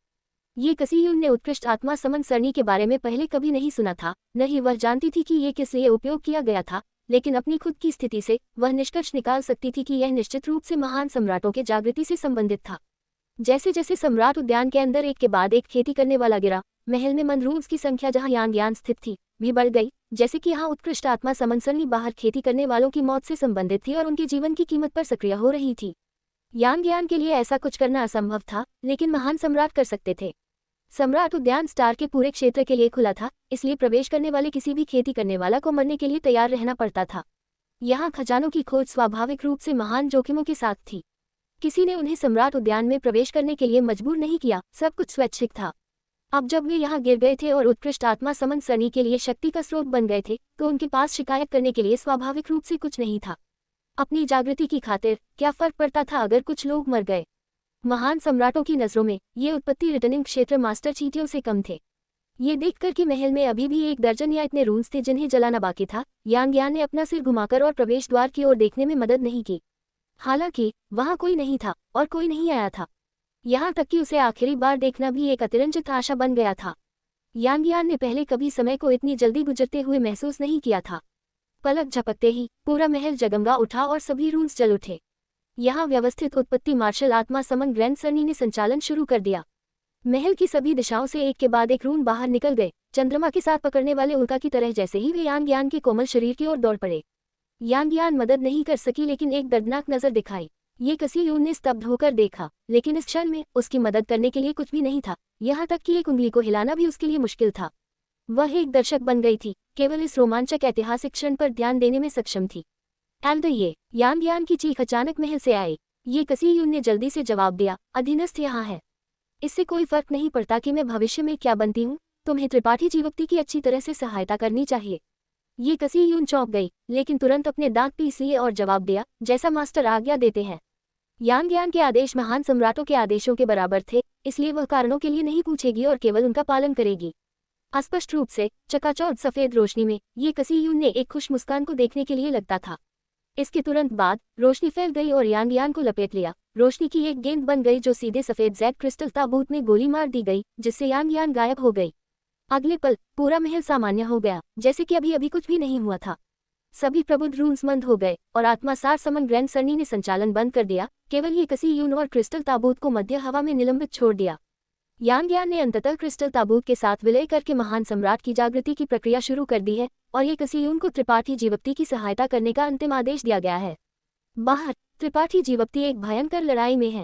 ये कसी यून ने उत्कृष्ट आत्मा समन सरणी के बारे में पहले कभी नहीं सुना था, न ही वह जानती थी कि ये किस लिए उपयोग किया गया था, लेकिन अपनी खुद की स्थिति से वह निष्कर्ष निकाल सकती थी कि यह निश्चित रूप से महान सम्राटों के जागृति से संबंधित था। जैसे जैसे सम्राट उद्यान के अंदर एक के बाद एक खेती करने वाला गिरा, महल में मंद रूम्स की संख्या जहां यांग यान स्थित थी भी बढ़ गई, जैसे कि यहाँ उत्कृष्ट आत्मा समन सरणी बाहर खेती करने वालों की मौत से संबंधित थी और उनके जीवन की कीमत पर सक्रिय हो रही थी। यांग यान के लिए ऐसा कुछ करना असंभव था, लेकिन महान सम्राट कर सकते थे। सम्राट उद्यान स्टार के पूरे क्षेत्र के लिए खुला था, इसलिए प्रवेश करने वाले किसी भी खेती करने वाला को मरने के लिए तैयार रहना पड़ता था। यहाँ खजानों की खोज स्वाभाविक रूप से महान जोखिमों के साथ थी। किसी ने उन्हें सम्राट उद्यान में प्रवेश करने के लिए मजबूर नहीं किया, सब कुछ स्वैच्छिक था। अब जब वे यहाँ गिर गए थे और उत्कृष्ट आत्मा समन सरणी के लिए शक्ति का स्रोत बन गए थे, तो उनके पास शिकायत करने के लिए स्वाभाविक रूप से कुछ नहीं था। अपनी जागृति की खातिर क्या फर्क पड़ता था अगर कुछ लोग मर गए। महान सम्राटों की नजरों में ये उत्पत्ति रिटर्निंग क्षेत्र मास्टर चींटियों से कम थे। ये देखकर कि महल में अभी भी एक दर्जन या इतने रूम्स थे जिन्हें जलाना बाकी था, यांग यान ने अपना सिर घुमाकर और प्रवेश द्वार की ओर देखने में मदद नहीं की। हालांकि वहां कोई नहीं था और कोई नहीं आया था। यहाँ तक कि उसे आखिरी बार देखना भी एक अतिरंजित आशा बन गया था। यांग यान ने पहले कभी समय को इतनी जल्दी गुजरते हुए महसूस नहीं किया था। पलक झपकते ही पूरा महल जगमगा उठा और सभी रूम्स जल उठे। यहाँ व्यवस्थित उत्पत्ति मार्शल आत्मा समन ग्रैंड सरनी ने संचालन शुरू कर दिया। महल की सभी दिशाओं से एक के बाद एक रून बाहर निकल गए, चंद्रमा के साथ पकड़ने वाले उल्का की तरह, जैसे ही वे यांग यान के कोमल शरीर की ओर दौड़ पड़े। यांग यान मदद नहीं कर सकी लेकिन एक दर्दनाक नजर दिखाई। ये कसी यून ने स्तब्ध होकर देखा, लेकिन इस क्षण में उसकी मदद करने के लिए कुछ भी नहीं था, यहाँ तक कि एक उंगली को हिलाना भी उसके लिए मुश्किल था। वह एक दर्शक बन गई थी, केवल इस रोमांचक ऐतिहासिक क्षण पर ध्यान देने में सक्षम थी। एल्ड ये यांग यान की चीख अचानक महल से आई। ये कसी यून ने जल्दी से जवाब दिया, अधीनस्थ यहाँ है। इससे कोई फर्क नहीं पड़ता कि मैं भविष्य में क्या बनती हूँ, तुम्हें त्रिपाठी जीवक्ति की अच्छी तरह से सहायता करनी चाहिए। ये कसी यून चौंक गई, लेकिन तुरंत अपने दांत पीस लिए और जवाब दिया, जैसा मास्टर आज्ञा देते हैं। यांग यान के आदेश महान सम्राटों के आदेशों के बराबर थे, इसलिए वह कारणों के लिए नहीं पूछेगी और केवल उनका पालन करेगी। अस्पष्ट रूप से चकाचौंध सफेद रोशनी में ये कसी यून ने एक खुश मुस्कान को देखने के लिए लगता था। इसके तुरंत बाद रोशनी फैल गई और यांग यान को लपेट लिया। रोशनी की एक गेंद बन गई जो सीधे सफेद जेड क्रिस्टल ताबूत में गोली मार दी गई, जिससे यांग यान गायब हो गई। अगले पल पूरा महल सामान्य हो गया, जैसे कि अभी अभी कुछ भी नहीं हुआ था। सभी प्रबुद्ध रून्स मंद हो गए और आत्मासार समन ग्रैंड सरनी ने संचालन बंद कर दिया, केवल ये कसी यून और क्रिस्टल ताबूत को मध्य हवा में निलंबित छोड़ दिया। यांग यान ने अंततः क्रिस्टल ताबूत के साथ विलय करके महान सम्राट की जागृति की प्रक्रिया शुरू कर दी है और ये कसी यून को त्रिपाठी जीवक्ति की सहायता करने का अंतिम आदेश दिया गया है। बाहर त्रिपाठी जीवक्ति एक भयंकर लड़ाई में है।